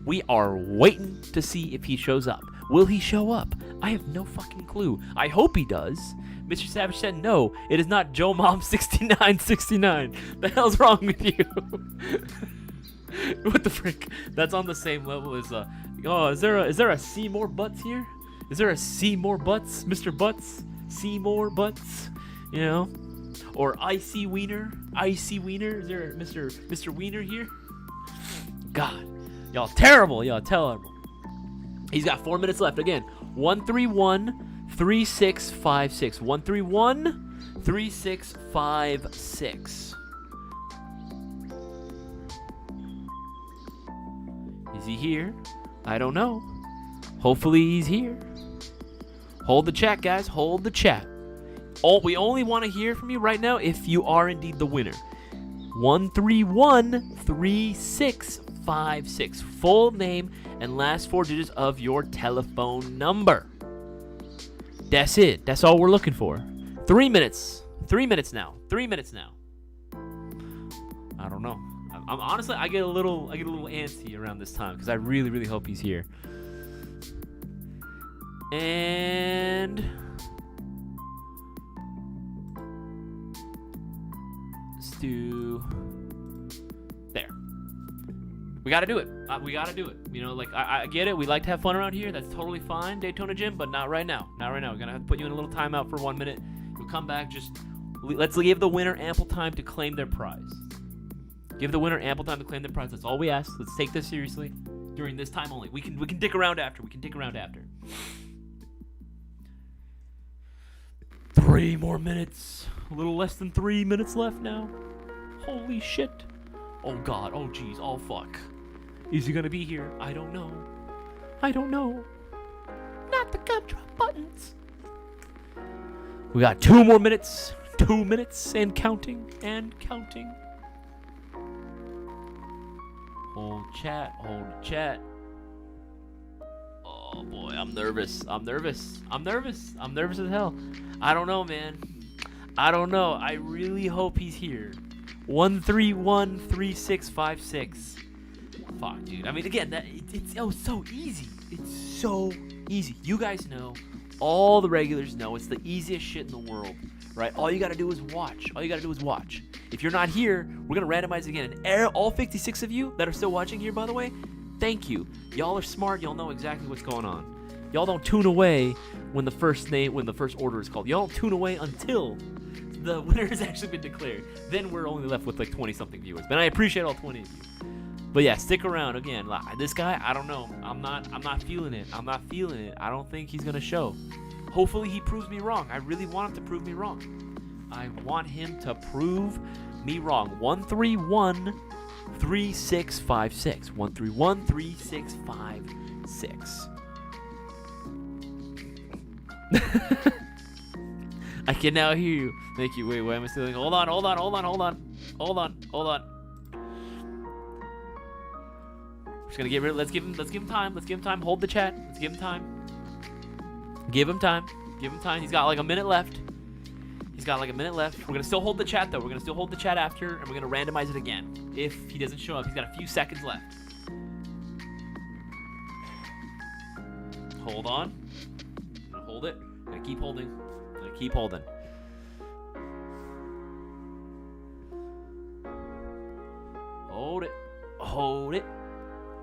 We are waiting to see if he shows up. Will he show up? I have no fucking clue. I hope he does. Mr. Savage said no. It is not Joe Mom 6969. The hell's wrong with you? What the frick? That's on the same level as is there a Seymour Butts here? Is there a Seymour Butts, Mr. Butts, Seymour Butts? You know, or Icy Wiener, Icy Wiener? Is there a Mr. Wiener here? God, y'all terrible, y'all terrible. He's got 4 minutes left. Again, 1313656. 1313656. Is he here? I don't know. Hopefully he's here. Hold the chat, guys. Hold the chat. We only want to hear from you right now if you are indeed the winner. 1313656. Full name and last 4 digits of your telephone number. That's it. That's all we're looking for. 3 minutes. 3 minutes now. 3 minutes now. I don't know. I'm honestly, I get a little antsy around this time because I really, really hope he's here. And let's do there. We gotta do it. We gotta do it. You know, like I get it. We like to have fun around here. That's totally fine, Daytona Jim, but not right now. Not right now. We're gonna have to put you in a little timeout for 1 minute. You'll come back. Just let's give the winner ample time to claim their prize. Give the winner ample time to claim their prize. That's all we ask. Let's take this seriously during this time only. We can dick around after. 3 more minutes. A little less than 3 minutes left now. Holy shit. Oh god. Oh jeez. Oh fuck. Is he gonna be here? I don't know. Not the gumdrop buttons. We got 2 more minutes. 2 minutes and counting. Hold chat. Oh boy, I'm nervous as hell. I don't know, man. I don't know. I really hope he's here. 1313656. Fuck, dude. I mean, again, it's so easy. It's so easy. You guys know. All the regulars know it's the easiest shit in the world, right? All you gotta do is watch. If you're not here, we're gonna randomize again. And all 56 of you that are still watching here, by the way, thank you. Y'all are smart. Y'all know exactly what's going on. Y'all don't tune away when the first order is called. Y'all don't tune away until the winner has actually been declared. Then we're only left with like 20-something viewers. But I appreciate all 20 of you. But yeah, stick around. Again, this guy, I don't know. I'm not feeling it. I don't think he's gonna show. Hopefully he proves me wrong. I really want him to prove me wrong. 1313656. 1313656. I can now hear you. Thank you. Wait, am I still? Hold on. Just gonna get rid. Let's give him time. Hold the chat. Let's give him time. Give him time. He's got like a minute left. We're gonna still hold the chat though. We're gonna still hold the chat after, and we're gonna randomize it again. If he doesn't show up, he's got a few seconds left. Hold on. I'm gonna hold it. I'm gonna keep holding.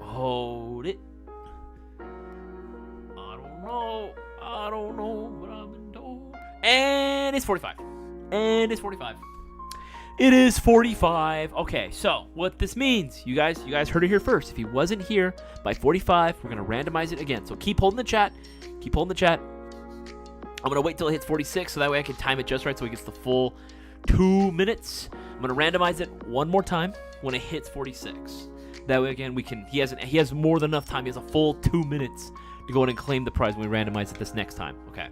Hold it. I don't know. And it's 45. And it's 45. It is 45. Okay, so what this means, you guys heard it here first. If he wasn't here by 45, we're going to randomize it again. So keep holding the chat. Keep holding the chat. I'm going to wait till it hits 46 so that way I can time it just right so he gets the full 2 minutes. I'm going to randomize it one more time when it hits 46. That way, again, he has more than enough time. He has a full 2 minutes to go in and claim the prize when we randomize it this next time. Okay.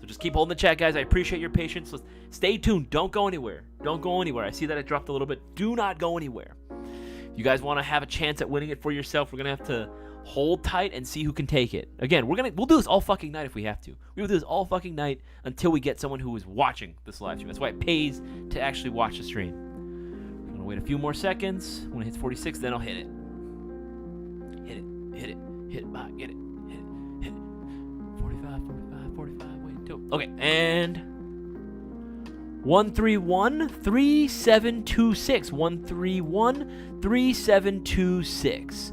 So just keep holding the chat, guys. I appreciate your patience. Stay tuned. Don't go anywhere. Don't go anywhere. I see that it dropped a little bit. Do not go anywhere. If you guys want to have a chance at winning it for yourself, we're going to have to hold tight and see who can take it. Again, we'll do this all fucking night if we have to. We will do this all fucking night until we get someone who is watching this live stream. That's why it pays to actually watch the stream. I'm going to wait a few more seconds. When it hits 46, then I'll hit it. Hit it. Hit it. Hit it. Bye. Get it. Hit it. Hit it. 45. Wait till. Okay, and 131-3726. 131-3726.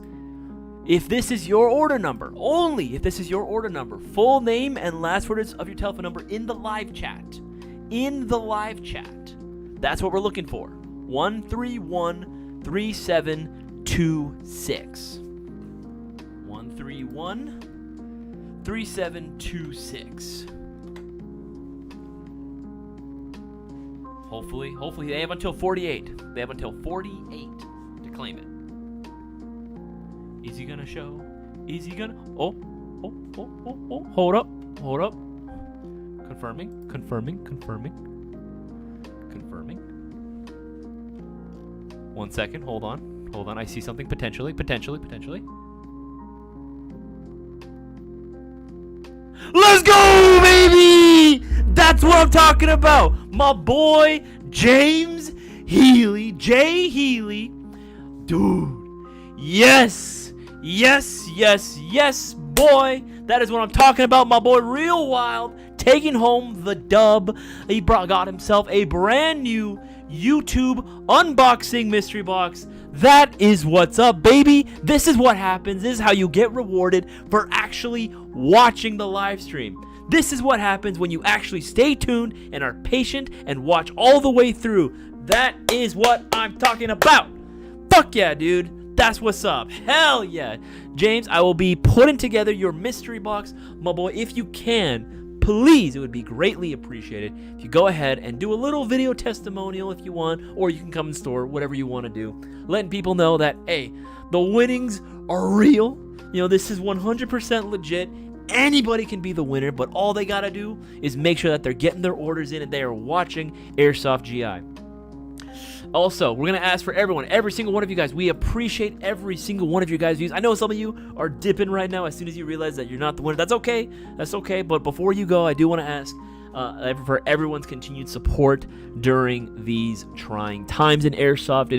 If this is your order number, only if this is your order number, full name and last words of your telephone number in the live chat. In the live chat. That's what we're looking for. 131-3726. 131-3726. Hopefully they have until 48. They have until 48 to claim it. Is he gonna show? Is he gonna? Oh. Hold up. Confirming. 1 second. Hold on. I see something potentially. Let's go, baby! That's what I'm talking about. My boy, James Healy. Jay Healy. Dude. Yes, boy. That is what I'm talking about. My boy, Real Wild, taking home the dub. He got himself a brand new YouTube unboxing mystery box. That is what's up, baby. This is what happens. This is how you get rewarded for actually watching the live stream. This is what happens when you actually stay tuned and are patient and watch all the way through. That is what I'm talking about. Fuck yeah, dude. That's what's up. Hell yeah. James, I will be putting together your mystery box. My boy, if you can, please, it would be greatly appreciated if you go ahead and do a little video testimonial if you want, or you can come in store, whatever you want to do. Letting people know that, hey, the winnings are real. You know, this is 100% legit. Anybody can be the winner, but all they got to do is make sure that they're getting their orders in and they are watching Airsoft GI. Also, we're going to ask for everyone, every single one of you guys. We appreciate every single one of your guys' views. I know some of you are dipping right now as soon as you realize that you're not the winner. That's okay. But before you go, I do want to ask for everyone's continued support during these trying times in Airsoft.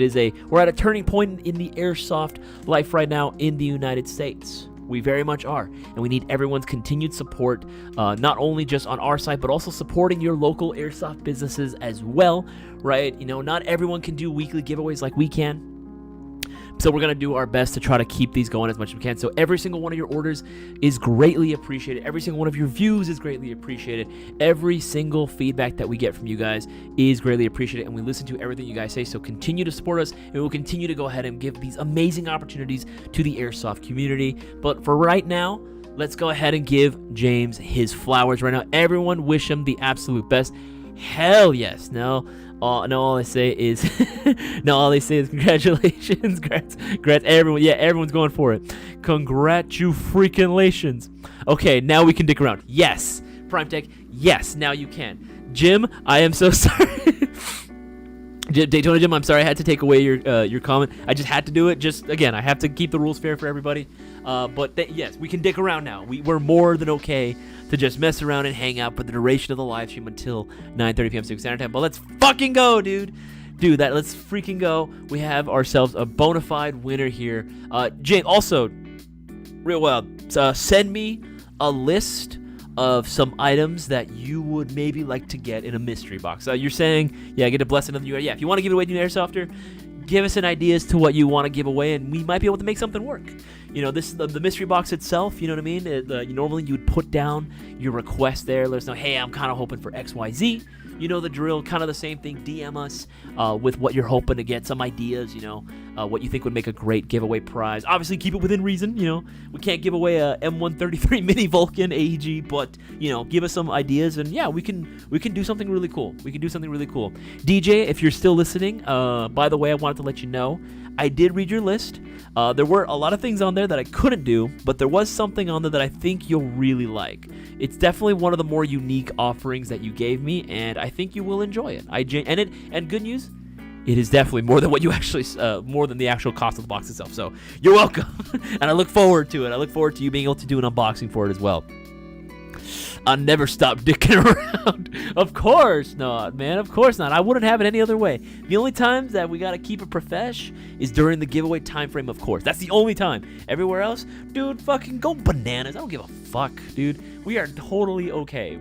We're at a turning point in the Airsoft life right now in the United States. We very much are, and we need everyone's continued support, not only just on our side, but also supporting your local Airsoft businesses as well, right? You know, not everyone can do weekly giveaways like we can, so we're going to do our best to try to keep these going as much as we can. So every single one of your orders is greatly appreciated. Every single one of your views is greatly appreciated. Every single feedback that we get from you guys is greatly appreciated, and we listen to everything you guys say. So continue to support us, and we'll continue to go ahead and give these amazing opportunities to the Airsoft community. But for right now, let's go ahead and give James his flowers right now. Everyone wish him the absolute best. Hell yes. No, all I say is congratulations. Congrats everyone. Yeah, everyone's going for it. Congratulations. Okay, now we can dick around. Yes. Prime Tech. Yes, now you can. Jim, I am so sorry. Daytona Jim, I'm sorry I had to take away your comment. I just had to do it. Just again, I have to keep the rules fair for everybody. Yes, we can dick around now. We're more than okay to just mess around and hang out for the duration of the live stream until 9:30 p.m. Pacific Standard Time. But let's fucking go, dude. Let's freaking go. We have ourselves a bona fide winner here. Jane, also, real wild. Send me a list of some items that you would maybe like to get in a mystery box. You're saying, yeah, get a blessing of the new. Yeah, if you want to give it away to an Airsofter, give us an idea as to what you want to give away, and we might be able to make something work. The mystery box itself, you know what I mean? Normally you would put down your request there, let us know, hey, I'm kind of hoping for XYZ. You know the drill, kind of the same thing. DM us with what you're hoping to get, some ideas, what you think would make a great giveaway prize. Obviously, keep it within reason, We can't give away a M133 Mini Vulcan AEG, but, give us some ideas, and yeah, we can do something really cool. DJ, if you're still listening, by the way, I wanted to let you know, I did read your list. There were a lot of things on there that I couldn't do, but there was something on there that I think you'll really like. It's definitely one of the more unique offerings that you gave me, and I think you will enjoy it. And good news, it is definitely more than what you actually, more than the actual cost of the box itself. So you're welcome, and I look forward to it. I look forward to you being able to do an unboxing for it as well. I'll never stop dicking around. Of course not, man. Of course not. I wouldn't have it any other way. The only times that we gotta keep it profesh is during the giveaway time frame, of course. That's the only time. Everywhere else, dude, fucking go bananas. I don't give a fuck, dude. We are totally okay.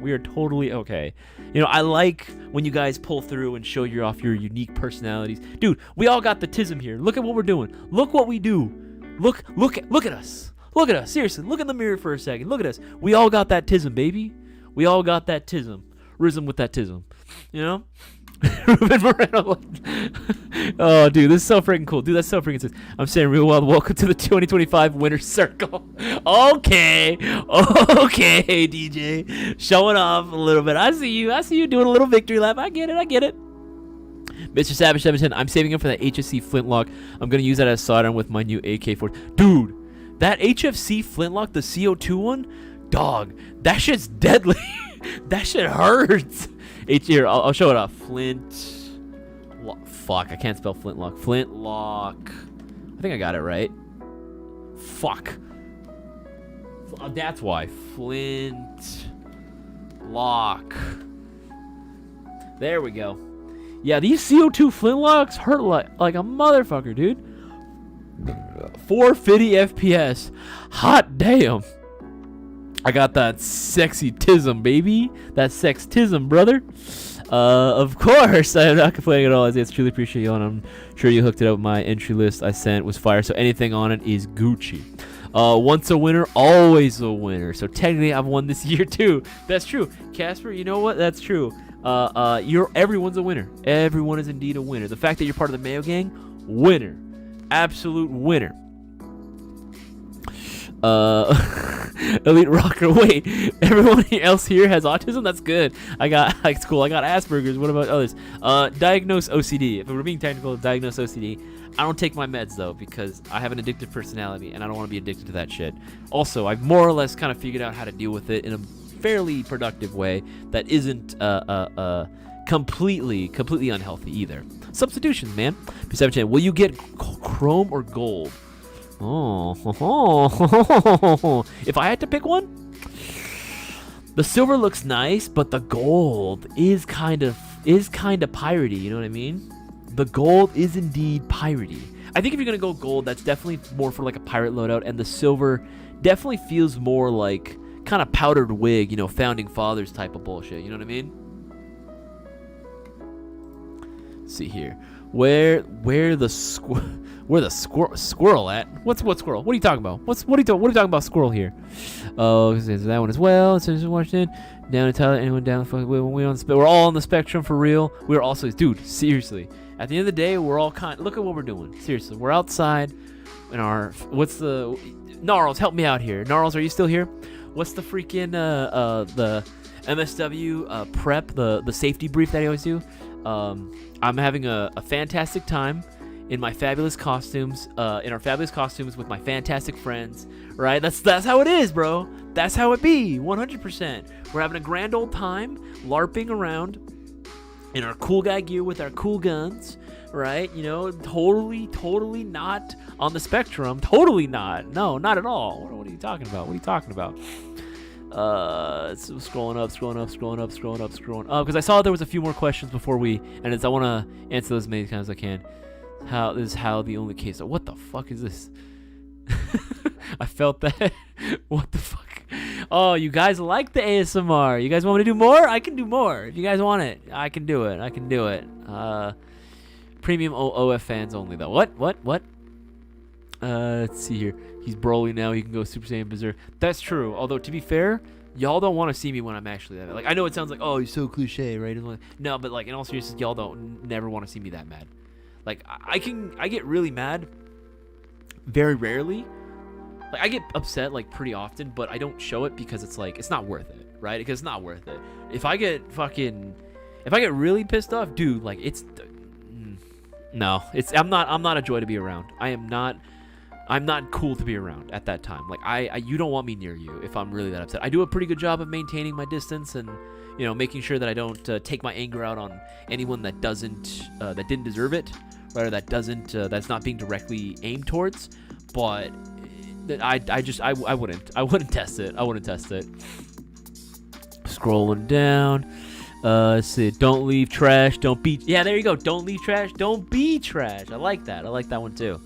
I like when you guys pull through and show off your unique personalities. Dude, we all got the tism here. Look at what we're doing. Look what we do. Look at us. Look at us. Seriously, look in the mirror for a second. Look at us. We all got that tism, baby. We all got that tism. Rhythm with that tism. Ruben Moreno. Oh, dude, this is so freaking cool. Dude, that's so freaking sick. I'm saying real well, welcome to the 2025 Winner's Circle. Okay, DJ. Showing off a little bit. I see you doing a little victory lap. I get it. Mr. Savage 710, I'm saving him for that HSC flintlock. I'm going to use that as solder with my new AK-4. Dude. That HFC flintlock, the CO2 one, dog, that shit's deadly. That shit hurts. Here, I'll show it off. Fuck, I can't spell flintlock. Flintlock. I think I got it right. Fuck. That's why. Flintlock. There we go. Yeah, these CO2 flintlocks hurt like a motherfucker, dude. 450 FPS. Hot damn. I got that sexy tism, baby. That sextism, brother. Of course, I'm not complaining at all. Isaias, truly appreciate you, and I'm sure you hooked it up. My entry list I sent was fire, so anything on it is Gucci. Once a winner, always a winner. So technically, I've won this year too. That's true, Casper. You know what? That's true. Everyone's a winner. Everyone is indeed a winner. The fact that you're part of the Mayo Gang, winner. Absolute winner. Elite Rocker. Wait, everyone else here has autism? That's good. It's cool. I got Asperger's. What about others? Diagnose OCD. If we're being technical, diagnose OCD. I don't take my meds though because I have an addictive personality and I don't want to be addicted to that shit. Also, I've more or less kind of figured out how to deal with it in a fairly productive way that isn't completely unhealthy either. Substitutions, man. P17, will you get chrome or gold? If I had to pick one, the silver looks nice, but the gold is kind of piratey. You know what I mean? The gold is indeed piratey. I think if you're gonna go gold, that's definitely more for like a pirate loadout, and the silver definitely feels more like kind of powdered wig, founding fathers type of bullshit. You know what I mean? Let's see here, where the squirrel at? What squirrel? What are you talking about? What are you talking about squirrel here? Oh, there's that one as well. So just Washington, down in Tyler, anyone down? We're all on the spectrum for real. We're also, dude, seriously. At the end of the day, we're all look at what we're doing. Seriously, we're outside in our Gnarls, help me out here. Gnarls, are you still here? What's the freaking the MSW prep, the safety brief that I always do? I'm having a fantastic time in my fabulous costumes, in our fabulous costumes with my fantastic friends, right? That's how it is, bro. That's how it be, 100%. We're having a grand old time, LARPing around in our cool guy gear with our cool guns, right? Totally not on the spectrum. Totally not. No, not at all. What are you talking about? Scrolling up, because I saw there was a few more questions before I want to answer those as many times as I can. How the only case. What the fuck is this? I felt that. What the fuck? Oh, you guys like the ASMR. You guys want me to do more? I can do more. If you guys want it, I can do it. Premium OF fans only, though. What? Let's see here. He's Broly now. He can go Super Saiyan Berserk. That's true. Although, to be fair, y'all don't want to see me when I'm actually that mad. Like, I know it sounds like, oh, he's so cliche, right? No, but, like, in all seriousness, y'all don't never want to see me that mad. Like, I get really mad very rarely. Like, I get upset, like, pretty often, but I don't show it because it's, like, it's not worth it, right? Because it's not worth it. If I get really pissed off, dude, like, no, I'm not a joy to be around. I'm not cool to be around at that time. Like, you don't want me near you if I'm really that upset. I do a pretty good job of maintaining my distance and, you know, making sure that I don't take my anger out on anyone that didn't deserve it, or that's not being directly aimed towards. But I wouldn't test it. I wouldn't test it. Scrolling down. Let's see. Don't leave trash. Don't be. Yeah, there you go. Don't leave trash. Don't be trash. I like that. I like that one too.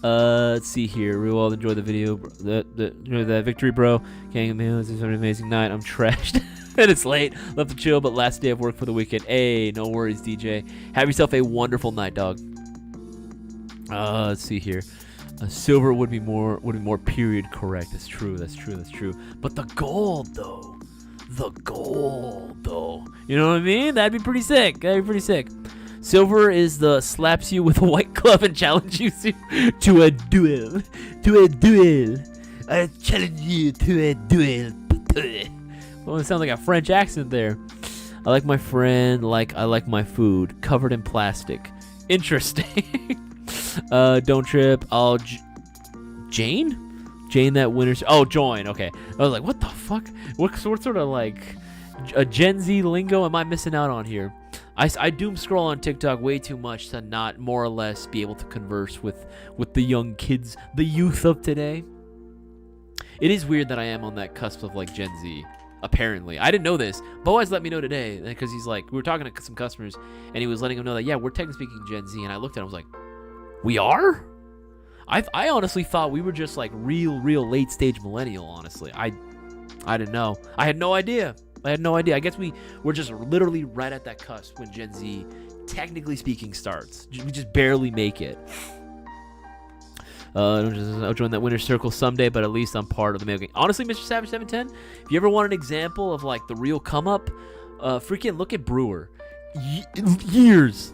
Let's see here. We all enjoy the video. The victory, bro. Gang this is an amazing night. I'm trashed. And it's late. Left to chill, but last day of work for the weekend. Hey, no worries, DJ. Have yourself a wonderful night, dog. Let's see here. Silver would be more period correct. That's true. But the gold though. You know what I mean? That'd be pretty sick. Silver is the slaps you with a white glove and challenge you to a duel. I challenge you to a duel. Well, it sounds like a French accent there. I like my friend like I like my food, covered in plastic. Interesting. Don't trip. Jane, that winner's. Oh, join. Okay. I was like, what the fuck? What sort of like a Gen Z lingo am I missing out on here? I doom scroll on TikTok way too much to not more or less be able to converse with the young kids, the youth of today. It is weird that I am on that cusp of like Gen Z. Apparently, I didn't know this. Boaz let me know today because he's like, we were talking to some customers and he was letting them know that, yeah, we're technically speaking Gen Z. And I looked at him, I was like, we are? I honestly thought we were just like real late stage millennial. Honestly, I didn't know. I had no idea. I guess we're just literally right at that cusp when Gen Z, technically speaking, starts. We just barely make it. I'll join that winner's circle someday, but at least I'm part of the mail game. Honestly, Mr. Savage 710, if you ever want an example of like the real come up, freaking look at Brewer. Years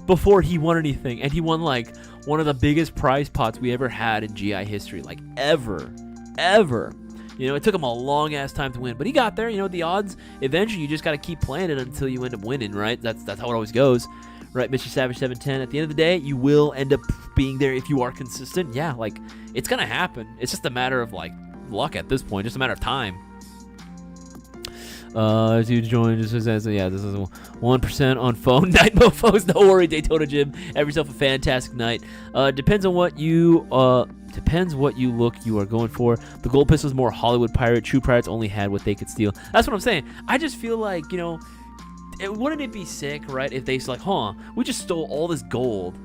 before he won anything, and he won like one of the biggest prize pots we ever had in GI history, like ever. You know, it took him a long ass time to win, but he got there. You know, the odds. Eventually, you just got to keep playing it until you end up winning, right? That's how it always goes, right, Mr. Savage 710. At the end of the day, you will end up being there if you are consistent. Yeah, like it's gonna happen. It's just a matter of like luck at this point, just a matter of time. As you join, this is 1% on phone night mofos. No worry, Daytona Jim. Have yourself a fantastic night. Depends what you look you are going for. The gold pistol is more Hollywood pirate. True pirates only had what they could steal. That's what I'm saying. I just feel like, you know, wouldn't it be sick, right, if they like, we just stole all this gold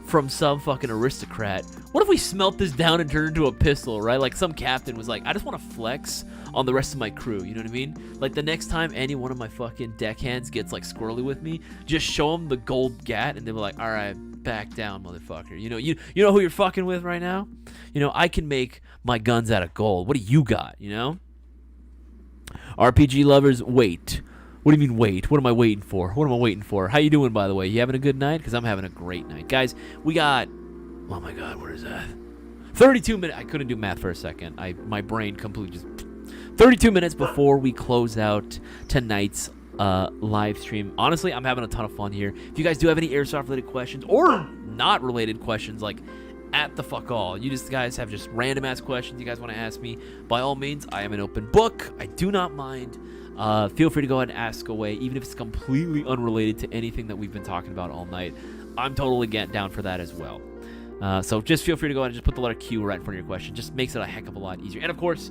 from some fucking aristocrat. What if we smelt this down and turned it into a pistol, right? Like some captain was like, I just want to flex on the rest of my crew, you know what I mean? Like the next time any one of my fucking deckhands gets like squirrely with me, just show them the gold gat and they'll be like, all right, back down, motherfucker. You know who you're fucking with right now? You know, I can make my guns out of gold. What do you got, you know? RPG lovers, wait. What do you mean wait? What am I waiting for? How you doing, by the way? You having a good night? Because I'm having a great night. Guys, we got... Oh, my God. What is that? 32 minutes. I couldn't do math for a second. My brain completely just... 32 minutes before we close out tonight's live stream. Honestly, I'm having a ton of fun here. If you guys do have any Airsoft-related questions or not related questions, like... at the fuck all. You just guys have just random ass questions you guys want to ask me. By all means, I am an open book. I do not mind. Feel free to go ahead and ask away, even if it's completely unrelated to anything that we've been talking about all night. I'm totally down for that as well. So just feel free to go ahead and just put the letter Q right in front of your question. Just makes it a heck of a lot easier. And of course,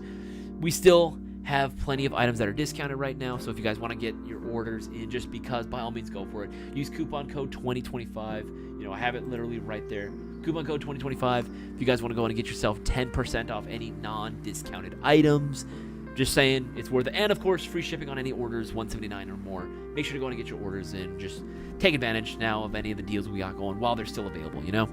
we still have plenty of items that are discounted right now. So if you guys want to get your orders in just because, by all means, go for it. Use coupon code 2025. You know, I have it literally right there. Coupon code 2025. If you guys want to go in and get yourself 10% off any non-discounted items, Just saying, it's worth it. And of course, free shipping on any orders $179 or more. Make sure to go and get your orders in. Just take advantage now of any of the deals we got going while they're still available, you know?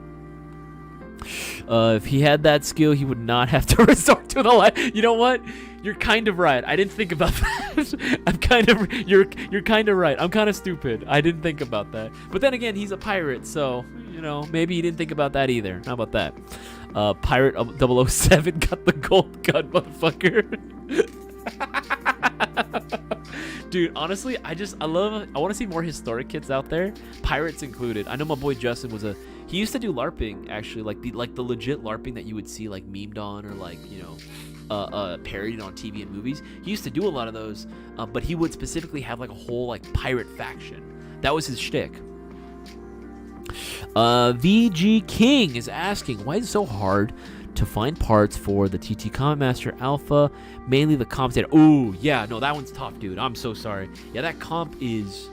If he had that skill, he would not have to resort to the light. You know what? You're kind of right. I didn't think about that. You're kind of right. I'm kind of stupid. I didn't think about that. But then again, he's a pirate, so, you know, maybe he didn't think about that either. How about that? Pirate 007 got the gold gun, motherfucker. Dude, honestly, I want to see more historic kits out there, pirates included. I know my boy Justin he used to do LARPing, actually, like the legit LARPing that you would see like memed on or like, you know, parodied on TV and movies. He used to do a lot of those, but he would specifically have like a whole like pirate faction. That was his shtick. VG King is asking, why is it so hard to find parts for the TT Combat Master Alpha, mainly the comp data? Oh, yeah, no, that one's tough, dude. I'm so sorry. Yeah, that comp is...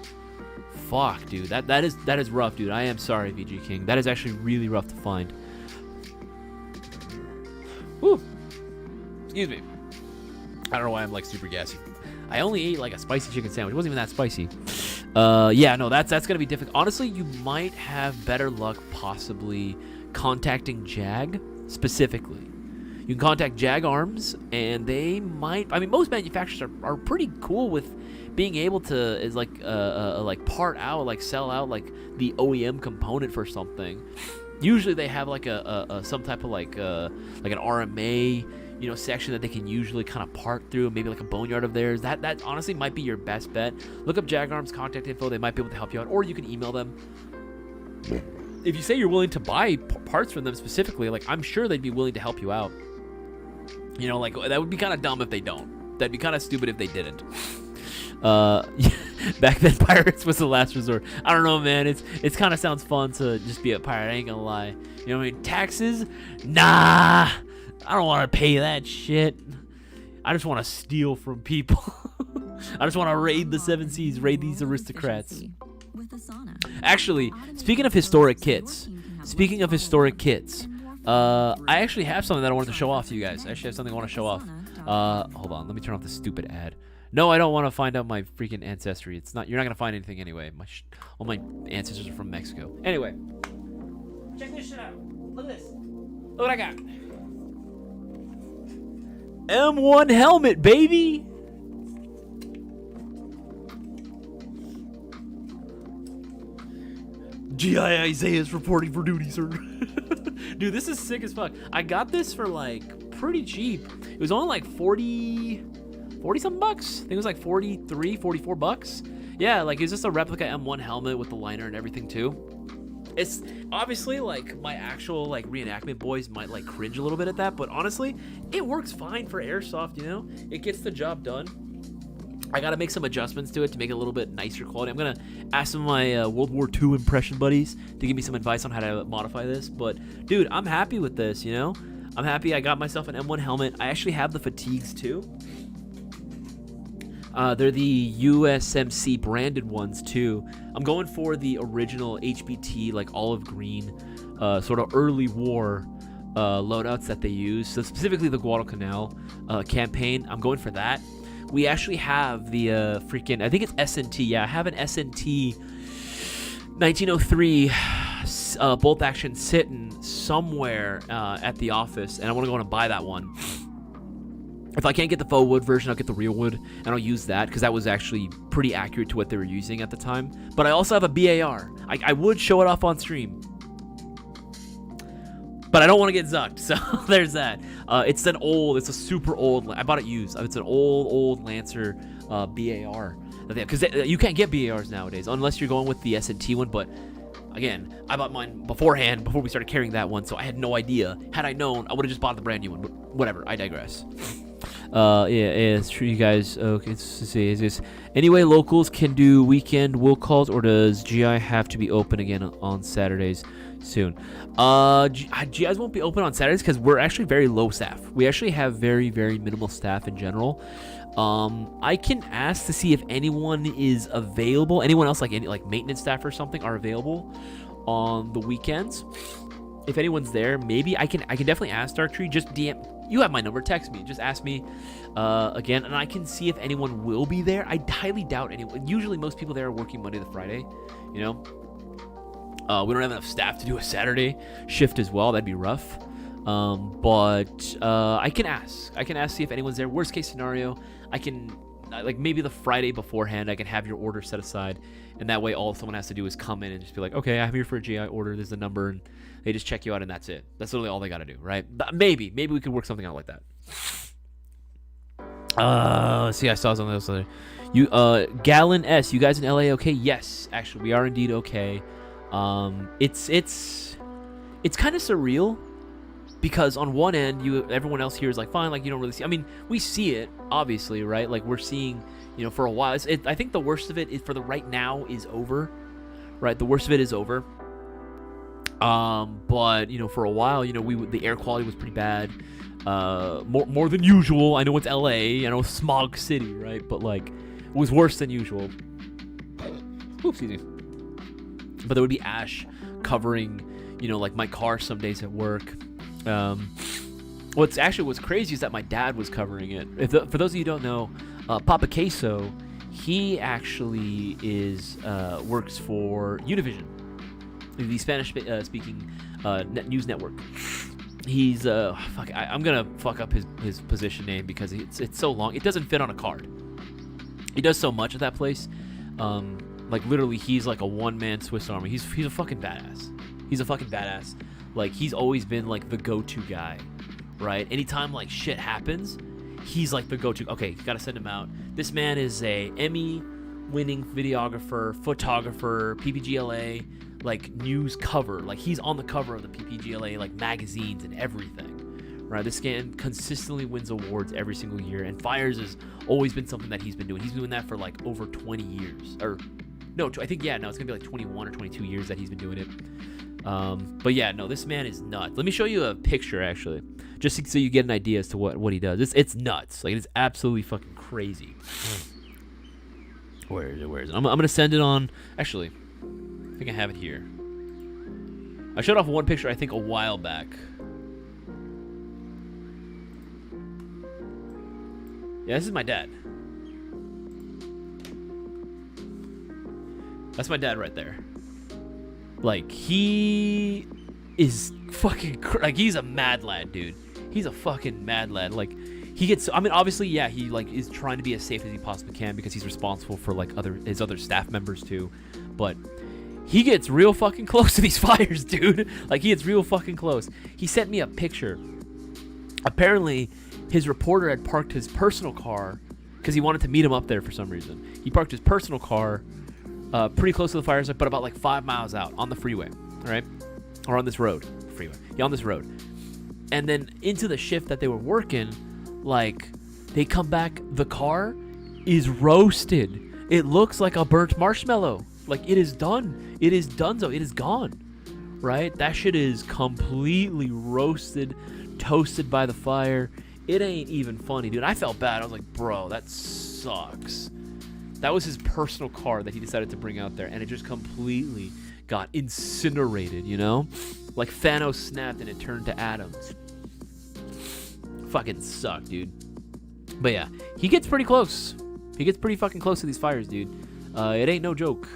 Fuck, dude. That is rough, dude. I am sorry, VG King. That is actually really rough to find. Whew. Excuse me. I don't know why I'm, like, super gassy. I only ate, like, a spicy chicken sandwich. It wasn't even that spicy. Yeah, no, that's gonna be difficult. Honestly, you might have better luck possibly contacting Jag specifically. You can contact Jag Arms, and they might... I mean, most manufacturers are pretty cool with being able to like part out, like sell out like the OEM component for something. Usually they have like some type of like an RMA, you know, section that they can usually kind of part through, maybe like a boneyard of theirs. That honestly might be your best bet. Look up Jag Arms contact info. They might be able to help you out, or you can email them. If you say you're willing to buy parts from them specifically, like I'm sure they'd be willing to help you out. You know, like that would be kind of dumb if they don't. That'd be kind of stupid if they didn't. Back then pirates was the last resort. I don't know, man. It's kind of sounds fun to just be a pirate. I ain't gonna lie. You know what I mean? Taxes? Nah. I don't want to pay that shit. I just want to steal from people. I just want to raid the 7 seas, raid these aristocrats. Actually, speaking of historic kits, I actually have something that I wanted to show off to you guys. I actually have something I want to show off. Hold on. Let me turn off this stupid ad. No, I don't want to find out my freaking ancestry. You're not gonna find anything anyway. All my ancestors are from Mexico. Anyway, check this shit out. Look at this. Look what I got. M1 helmet, baby. GI Isaias reporting for duty, sir. Dude, this is sick as fuck. I got this for like pretty cheap. It was only like 40 something bucks. I think it was like 43, 44 bucks. Yeah, like it's just a replica M1 helmet with the liner and everything too. It's obviously like my actual like reenactment boys might like cringe a little bit at that, but honestly, it works fine for airsoft, you know? It gets the job done. I gotta make some adjustments to it to make it a little bit nicer quality. I'm gonna ask some of my World War II impression buddies to give me some advice on how to modify this, but dude, I'm happy with this, you know? I'm happy I got myself an M1 helmet. I actually have the fatigues too. They're the USMC branded ones too. I'm going for the original HBT, like olive green, sort of early war loadouts that they use. So specifically the Guadalcanal campaign. I'm going for that. We actually have the I think it's SNT. Yeah, I have an SNT 1903 bolt action sitting somewhere at the office, and I want to go and buy that one. If I can't get the faux wood version, I'll get the real wood, and I'll use that, because that was actually pretty accurate to what they were using at the time. But I also have a BAR. I would show it off on stream, but I don't want to get zucked, so there's that. It's a super old, I bought it used. It's an old Lancer BAR. Because you can't get BARs nowadays, unless you're going with the S&T one, but again, I bought mine beforehand, before we started carrying that one, so I had no idea. Had I known, I would have just bought the brand new one, but whatever, I digress. Yeah, it's true, you guys. Okay, let's see. Is this anyway? Locals can do weekend will calls, or does GI have to be open again on Saturdays soon? GIs won't be open on Saturdays because we're actually very low staff. We actually have very minimal staff in general. I can ask to see if anyone is available. Anyone else, like any maintenance staff or something, are available on the weekends. if anyone's there, maybe I can definitely ask Dark Tree. Just DM. You have my number. Text me. Just ask me again, and I can see if anyone will be there. I highly doubt anyone. Usually, most people there are working Monday to Friday. You know, we don't have enough staff to do a Saturday shift as well. That'd be rough. But I can ask. See if anyone's there. Worst case scenario, I can like maybe the Friday beforehand. I can have your order set aside, and that way all someone has to do is come in and just be like, okay, I'm here for a GI order. There's the number, and they just check you out, and that's it. That's literally all they got to do, right? But maybe we could work something out like that. See, I saw something else there. You, Gallon S, you guys in LA okay? Yes, actually, we are indeed okay. It's kind of surreal because on one end, everyone else here is like, fine, like you don't really see. I mean, we see it obviously, right? Like we're seeing, you know, for a while. I think the worst of it is for the right now is over, right? The worst of it is over. But you know, for a while, you know, the air quality was pretty bad, more than usual. I know it's LA, I know it's smog city, right? But like, it was worse than usual. Oops, excuse me. But there would be ash covering, you know, like my car some days at work. What's crazy is that my dad was covering it. For those of you who don't know, Papa Queso, he actually works for Univision, the Spanish-speaking news network. He's I'm gonna fuck up his position name because it's so long. It doesn't fit on a card. He does so much at that place. Like literally, he's like a one-man Swiss Army. He's a fucking badass. He's a fucking badass. Like he's always been like the go-to guy, right? Anytime like shit happens, he's like the go-to. Okay, you gotta send him out. This man is a Emmy-winning videographer, photographer, PPGLA. Like news cover, like he's on the cover of the PPGLA like magazines and everything, right? This man consistently wins awards every single year, and fires has always been something that he's been doing. He's been doing that for like over 20 years, or no, I think it's gonna be like 21 or 22 years that he's been doing it. But yeah, no, this man is nuts. Let me show you a picture actually, just so you get an idea as to what he does. It's nuts, like it's absolutely fucking crazy. Where is it? I'm gonna send it on. Actually, I think I have it here. I showed off one picture, I think, a while back. Yeah, this is my dad. That's my dad right there. Like, he is fucking... like, he's a mad lad, dude. He's a fucking mad lad. Like, he gets... I mean, obviously, yeah, he, like, is trying to be as safe as he possibly can because he's responsible for, like, his other staff members, too. But... he gets real fucking close to these fires, dude. Like, he gets real fucking close. He sent me a picture. Apparently, his reporter had parked his personal car because he wanted to meet him up there for some reason. He parked his personal car pretty close to the fires, but about like 5 miles out on the freeway, right? Or on this road. Freeway. Yeah, on this road. And then into the shift that they were working, like, they come back, the car is roasted. It looks like a burnt marshmallow. Like, it is done. It is donezo. It is gone. Right? That shit is completely roasted, toasted by the fire. It ain't even funny, dude. I felt bad. I was like, bro, that sucks. That was his personal car that he decided to bring out there, and it just completely got incinerated, you know? Like Thanos snapped and it turned to atoms. Fucking sucked, dude. But yeah, he gets pretty close. He gets pretty fucking close to these fires, dude. It ain't no joke.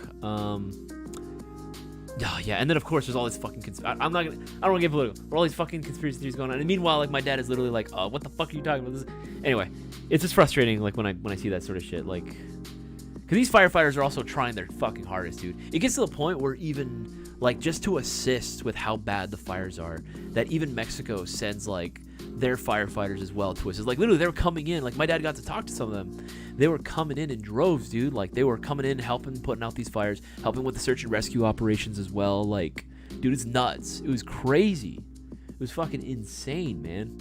Oh, yeah, and then of course there's all this fucking I don't want to get political. All these fucking conspiracy theories going on, and meanwhile, like, my dad is literally like, what the fuck are you talking about? This anyway, it's just frustrating, like, when I see that sort of shit, like, because these firefighters are also trying their fucking hardest, dude. It gets to the point where even, like, just to assist with how bad the fires are, that even Mexico sends, like, their firefighters as well to us. It's like, literally, they were coming in. Like, my dad got to talk to some of them. They were coming in droves, dude. Like, they were coming in, helping, putting out these fires, helping with the search and rescue operations as well. Like, dude, it's nuts. It was crazy. It was fucking insane, man.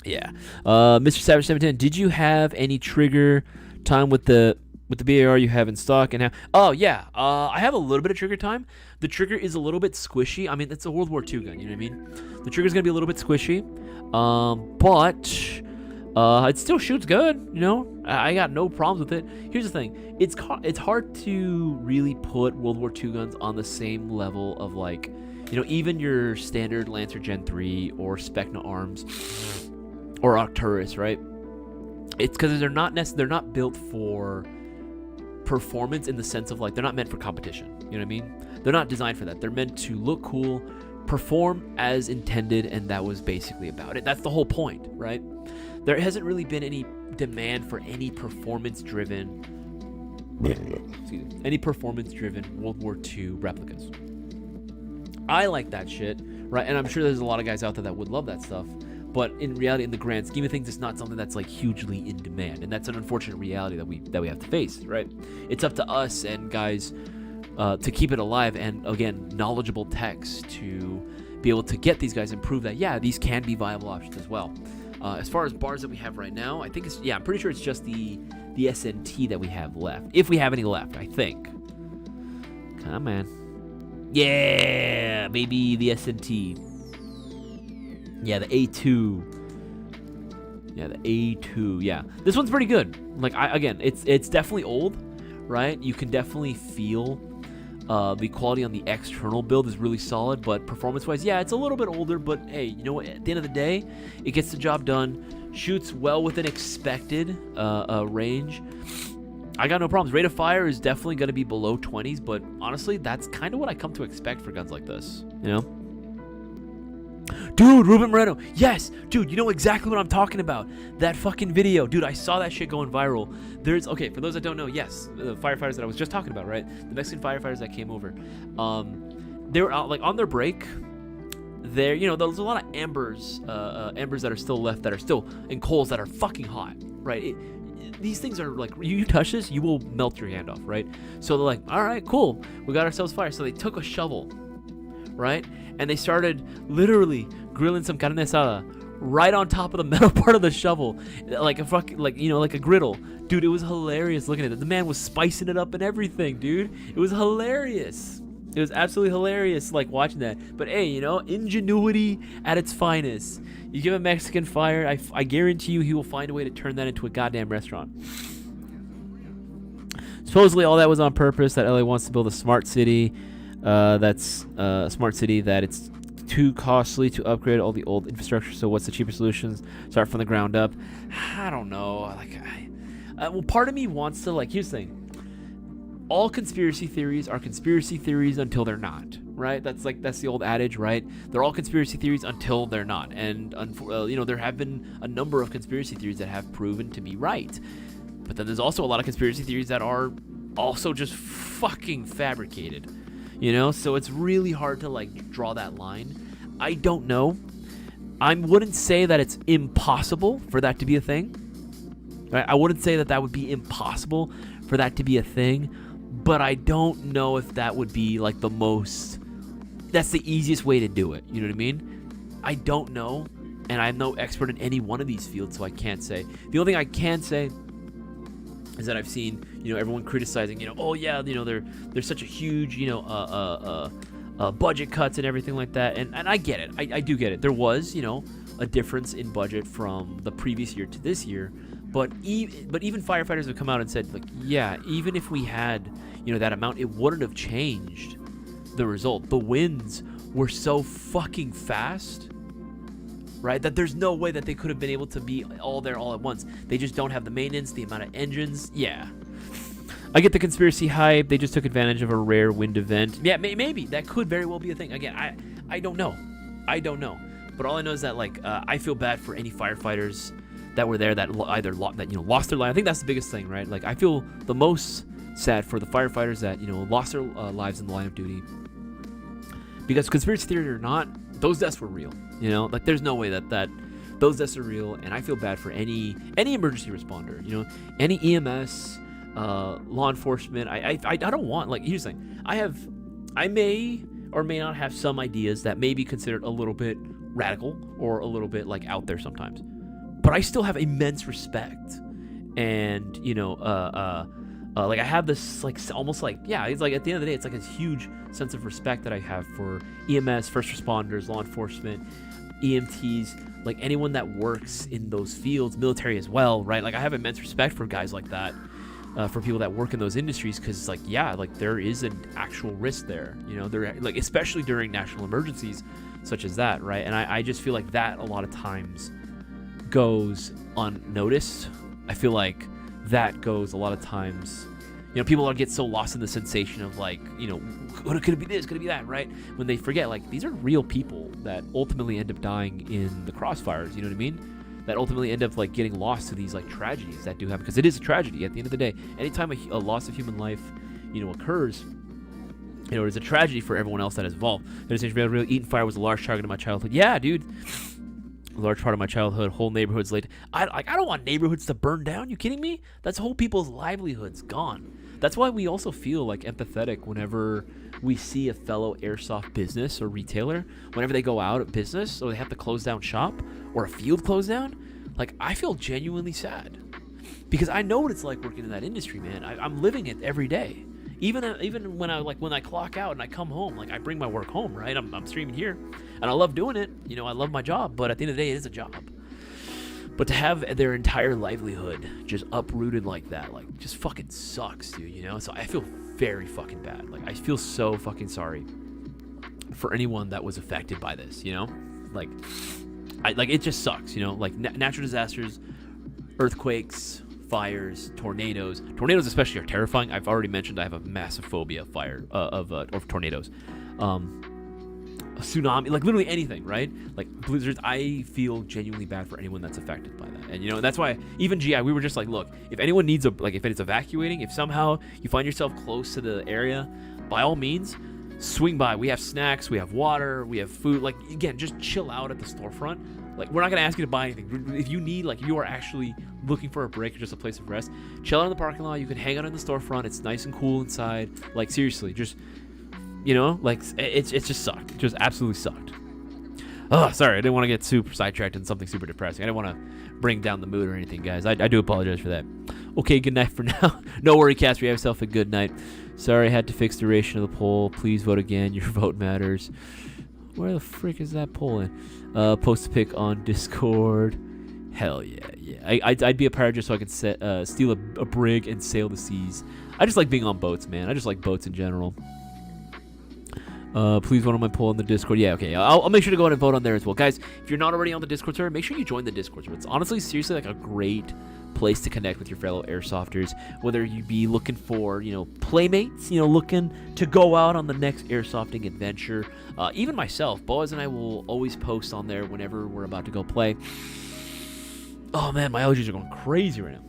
Yeah. Mr. Savage 710, did you have any trigger time with the BAR you have in stock? And oh, yeah. I have a little bit of trigger time. The trigger is a little bit squishy. I mean, it's a World War II gun, you know what I mean? The trigger's going to be a little bit squishy. But it still shoots good, you know? I got no problems with it. Here's the thing. It's hard to really put World War II guns on the same level of, like, even your standard Lancer Gen 3 or Specna Arms or Arcturus, right? It's because they're not built for performance in the sense of like they're not meant for competition. You know what I mean? They're not designed for that. They're meant to look cool, perform as intended, and that was basically about it. That's the whole point, right? There hasn't really been any demand for any performance-driven World War II replicas. I like that shit, right? And I'm sure there's a lot of guys out there that would love that stuff. But in reality, in the grand scheme of things, it's not something that's like hugely in demand, and that's an unfortunate reality that we have to face, right? It's up to us and guys to keep it alive, and again, knowledgeable techs to be able to get these guys and prove that these can be viable options as well. As far as bars that we have right now, I think I'm pretty sure it's just the SNT that we have left, if we have any left. I think. Come on, yeah, maybe the SNT. Yeah, the A2. Yeah, the A2. Yeah, this one's pretty good. Like, it's definitely old, right? You can definitely feel the quality on the external build is really solid, but performance-wise, it's a little bit older. But hey, you know what? At the end of the day, it gets the job done. Shoots well within expected range. I got no problems. Rate of fire is definitely going to be below 20s, but honestly, that's kind of what I come to expect for guns like this. You know. Dude, Ruben Moreno. Yes, dude, you know exactly what I'm talking about. That fucking video. Dude, I saw that shit going viral. For those that don't know, yes, the firefighters that I was just talking about, right? The Mexican firefighters that came over. They were out, like, on their break. There's a lot of embers that are still left, that are still in coals that are fucking hot, right? These things are like, you touch this, you will melt your hand off, right? So they're like, all right, cool. We got ourselves fire. So they took a shovel, right? And they started literally grilling some carne asada right on top of the metal part of the shovel, like a griddle. Dude, it was hilarious looking at it. The man was spicing it up and everything, dude. It was hilarious. It was absolutely hilarious, like, watching that. But hey, ingenuity at its finest. You give a Mexican fire, I guarantee you he will find a way to turn that into a goddamn restaurant. Supposedly all that was on purpose, that LA wants to build a smart city. That's a smart city that it's too costly to upgrade all the old infrastructure. So what's the cheaper solutions? Start from the ground up. I don't know. Well, part of me wants to, like, here's the thing. All conspiracy theories are conspiracy theories until they're not, right? That's the old adage, right? They're all conspiracy theories until they're not. And there have been a number of conspiracy theories that have proven to be right. But then there's also a lot of conspiracy theories that are also just fucking fabricated. So it's really hard to, like, draw that line. I don't know. I wouldn't say that it's impossible for that to be a thing. Right? I wouldn't say that would be impossible for that to be a thing, but I don't know if that would be, like, that's the easiest way to do it. You know what I mean? I don't know, and I'm no expert in any one of these fields, so I can't say. The only thing I can say is that I've seen, everyone criticizing, there's such a huge, budget cuts and everything like that. And I get it. I do get it. There was, a difference in budget from the previous year to this year. But even firefighters have come out and said, like, even if we had, that amount, it wouldn't have changed the result. The wins were so fucking fast, right, that there's no way that they could have been able to be all there all at once. They just don't have the maintenance, the amount of engines. I get the conspiracy hype. They just took advantage of a rare wind event. Maybe that could very well be a thing. Again, I don't know. But all I know is that, like, I feel bad for any firefighters that were there that either lost their life. I think that's the biggest thing, right? Like, I feel the most sad for the firefighters that lost their lives in the line of duty, because conspiracy theory or not, those deaths were real. Like, there's no way that those deaths are real, and I feel bad for any emergency responder. Any EMS, law enforcement. I don't want, like, here's the thing. I may or may not have some ideas that may be considered a little bit radical or a little bit, like, out there sometimes, but I still have immense respect, and like, I have this, like, almost like, it's like, at the end of the day, it's like this huge sense of respect that I have for EMS, first responders, law enforcement, EMTs, like, anyone that works in those fields, military as well, right? Like, I have immense respect for guys like that. for people that work in those industries, because like, yeah, like there is an actual risk there, you know, there, like, especially during national emergencies such as that, right? And I just feel like that a lot of times goes unnoticed. I feel like that goes a lot of times, you know, people get so lost in the sensation of like, you know, could it be this, could it be that, right? When they forget, like, these are real people that ultimately end up dying in the crossfires, you know what I mean? That ultimately end up like getting lost to these like tragedies that do happen, because it is a tragedy at the end of the day. Anytime a loss of human life, you know, occurs, you know, it's a tragedy for everyone else that is involved. Really, eating fire was a large target of my childhood. Yeah, dude, a large part of my childhood. Whole neighborhoods laid. I don't want neighborhoods to burn down. You kidding me? That's whole people's livelihoods gone. That's why we also feel like empathetic whenever we see a fellow airsoft business or retailer, whenever they go out of business or they have to close down shop or a field close down. Like, I feel genuinely sad because I know what it's like working in that industry, man. I'm living it every day. Even when I clock out and I come home, like, I bring my work home, right? I'm streaming here and I love doing it. You know, I love my job, but at the end of the day, it is a job. But to have their entire livelihood just uprooted like that, like, just fucking sucks, dude, you know? So I feel very fucking bad. Like, I feel so fucking sorry for anyone that was affected by this, you know? Like, it just sucks, you know? Like, natural disasters, earthquakes, fires, tornadoes. Tornadoes especially are terrifying. I've already mentioned I have a massive phobia of tornadoes. A tsunami, like literally anything, right? Like blizzards. I feel genuinely bad for anyone that's affected by that. And you know, that's why even GI, we were just like, look, if anyone needs if it's evacuating, if somehow you find yourself close to the area, by all means, swing by. We have snacks, we have water, we have food. Like, again, just chill out at the storefront. Like, we're not gonna ask you to buy anything. If you need, like, you are actually looking for a break or just a place of rest, chill out in the parking lot. You can hang out in the storefront. It's nice and cool inside. Like, seriously, just, you know, like, it just sucked. It just absolutely sucked. Oh, sorry, I didn't want to get super sidetracked into something super depressing. I didn't want to bring down the mood or anything, guys. I do apologize for that. Okay, good night for now. No worry, Casper. You have yourself a good night. Sorry, I had to fix the duration of the poll. Please vote again. Your vote matters. Where the frick is that poll in? Post a pic on Discord. Hell yeah. I'd be a pirate just so I could steal a brig and sail the seas. I just like being on boats, man. I just like boats in general. Please vote on my poll on the Discord. Yeah, okay. I'll make sure to go ahead and vote on there as well. Guys, if you're not already on the Discord server, make sure you join the Discord server. It's honestly, seriously, like a great place to connect with your fellow airsofters, whether you be looking for, you know, playmates, you know, looking to go out on the next airsofting adventure. Even myself, Boaz and I will always post on there whenever we're about to go play. Oh man, my allergies are going crazy right now.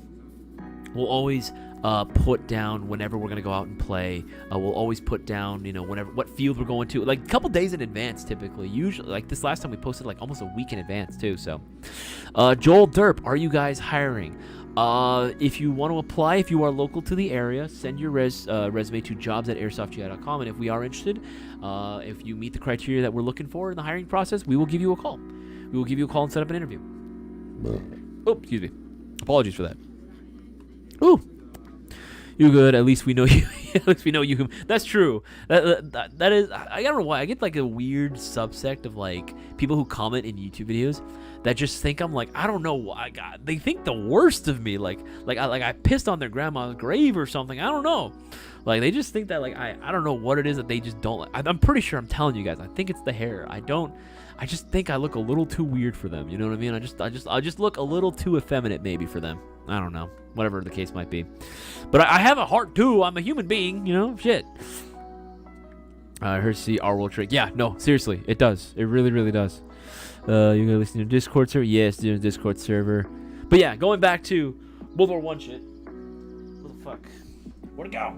We'll always put down whenever we're gonna go out and play. We'll always put down, you know, what field we're going to, like a couple days in advance typically. Usually, like this last time we posted like almost a week in advance too. So Joel Derp, are you guys hiring? If you want to apply, if you are local to the area, send your resume to jobs@airsoftgi.com, and if we are interested, if you meet the criteria that we're looking for in the hiring process, we will give you a call. We will give you a call and set up an interview. Oh, excuse me. Apologies for that. Ooh. You good? At least we know you. At least we know you. That's true. That is. I don't know why. I get like a weird subsect of like people who comment in YouTube videos that just think I'm like, I don't know why. God, they think the worst of me. Like I pissed on their grandma's grave or something. I don't know. Like they just think that like I don't know what it is that they just don't like. I'm pretty sure I'm telling you guys. I think it's the hair. I just think I look a little too weird for them. You know what I mean? I just look a little too effeminate maybe for them. I don't know. Whatever the case might be. But I have a heart too. I'm a human being, you know? Shit. Here's the our world trick. Yeah, no, seriously. It does. It really, really does. You gonna listen to Discord server? Yes, doing Discord server. But yeah, going back to World War I shit. What the fuck? Where'd it go?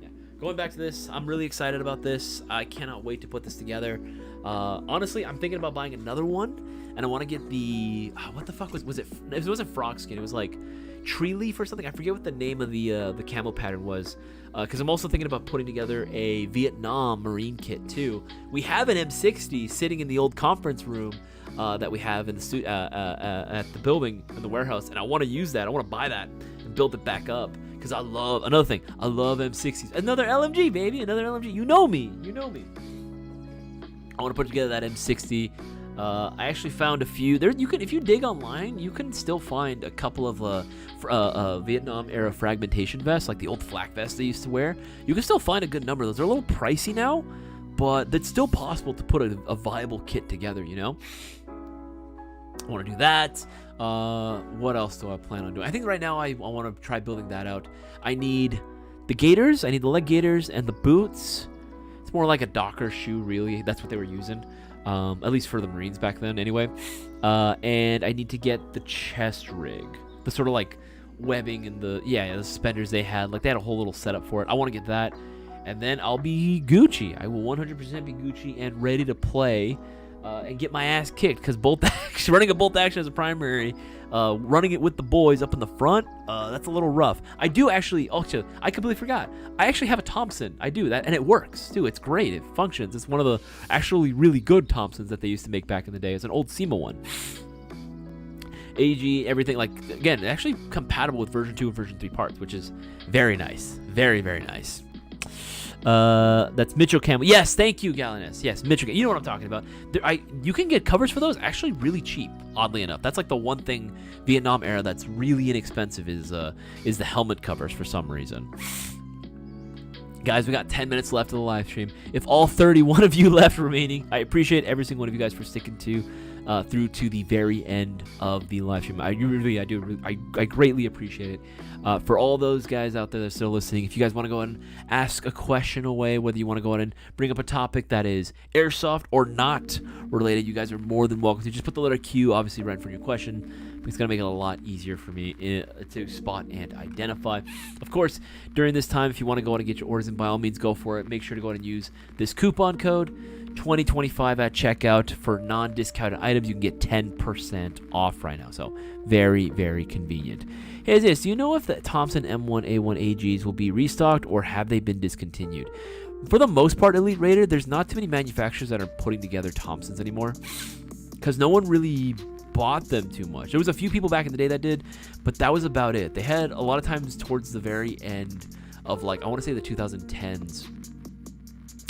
Yeah. Going back to this, I'm really excited about this. I cannot wait to put this together. Honestly, I'm thinking about buying another one. And I want to get the what the fuck was it? It wasn't frog skin. It was like tree leaf or something. I forget what the name of the camo pattern was. Because I'm also thinking about putting together a Vietnam Marine kit too. We have an M60 sitting in the old conference room that we have in the at the building in the warehouse, and I want to use that. I want to buy that and build it back up because I love M60s. Another LMG, baby. Another LMG. You know me. I want to put together that M60. I actually found a few. There, you can, if you dig online, you can still find a couple of Vietnam era fragmentation vests, like the old flak vests they used to wear. You can still find a good number of those. They're a little pricey now, but it's still possible to put a viable kit together. You know, I want to do that. What else do I plan on doing? I think right now I want to try building that out. I need the gaiters. I need the leg gaiters and the boots. It's more like a Docker shoe, really. That's what they were using. At least for the Marines back then, anyway. And I need to get the chest rig, the sort of like webbing and the suspenders they had. Like they had a whole little setup for it. I want to get that, and then I'll be Gucci. I will 100% be Gucci and ready to play and get my ass kicked. Because running a bolt action as a primary, running it with the boys up in the front, that's a little rough. I do actually. Also, I completely forgot. I actually have a Thompson. I do that, and it works too. It's great. It functions. It's one of the actually really good Thompsons that they used to make back in the day. It's an old SEMA one. AG, everything, like, again, actually compatible with version 2 and version 3 parts, which is very nice. Very, very nice. That's Mitchell Campbell. Yes, thank you, Galenus. Yes, Mitchell. You know what I'm talking about. You can get covers for those actually really cheap, oddly enough. That's like the one thing Vietnam era that's really inexpensive is the helmet covers for some reason. Guys, we got 10 minutes left of the live stream. If all 31 of you left remaining, I appreciate every single one of you guys for sticking through to the very end of the live stream. I greatly appreciate it. For all those guys out there that are still listening, if you guys want to go ahead and ask a question away, whether you want to go ahead and bring up a topic that is airsoft or not related, you guys are more than welcome to. Just put the letter Q, obviously, right for your question. It's going to make it a lot easier for me to spot and identify. Of course, during this time, if you want to go ahead and get your orders in, by all means, go for it. Make sure to go ahead and use this coupon code 2025 at checkout. For non-discounted items, you can get 10% off right now. So very, very convenient. Hey, Isaias, do you know if the Thompson M1A1 AGs will be restocked or have they been discontinued? For the most part, Elite Raider, there's not too many manufacturers that are putting together Thompsons anymore because no one really bought them too much. There was a few people back in the day that did, but that was about it. They had a lot of times towards the very end of, like, I want to say the 2010s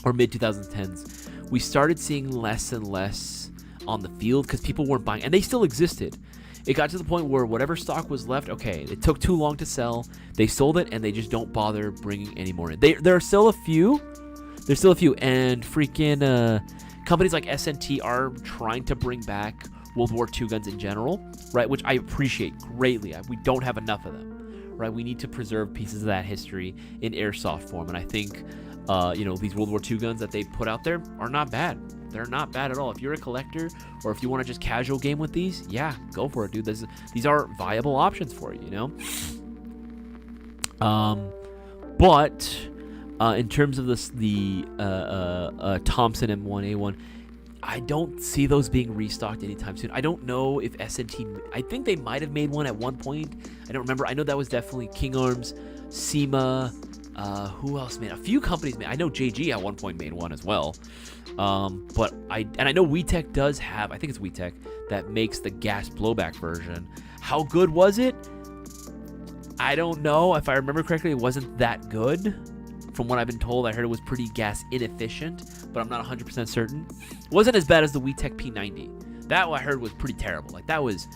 or mid 2010s, we started seeing less and less on the field because people weren't buying, and they still existed. It got to the point where whatever stock was left, okay, it took too long to sell. They sold it, and they just don't bother bringing any more in. There are still a few. There's still a few, and freaking companies like SNT are trying to bring back World War II guns in general, right? Which I appreciate greatly. We don't have enough of them, right? We need to preserve pieces of that history in airsoft form, and I think, these World War II guns that they put out there are not bad. They're not bad at all. If you're a collector or if you want to just casual game with these, yeah, go for it, dude. These are viable options for you, you know? But in terms of the Thompson M1A1, I don't see those being restocked anytime soon. I don't know if SNT, I think they might have made one at one point. I don't remember. I know that was definitely King Arms, SEMA, who else made? A few companies made. I know JG at one point made one as well. But I know WeTech does have, I think it's WeTech, that makes the gas blowback version. How good was it? I don't know. If I remember correctly, it wasn't that good. From what I've been told, I heard it was pretty gas inefficient, but I'm not 100% certain. It wasn't as bad as the WeTech P90. That I heard was pretty terrible. Like that was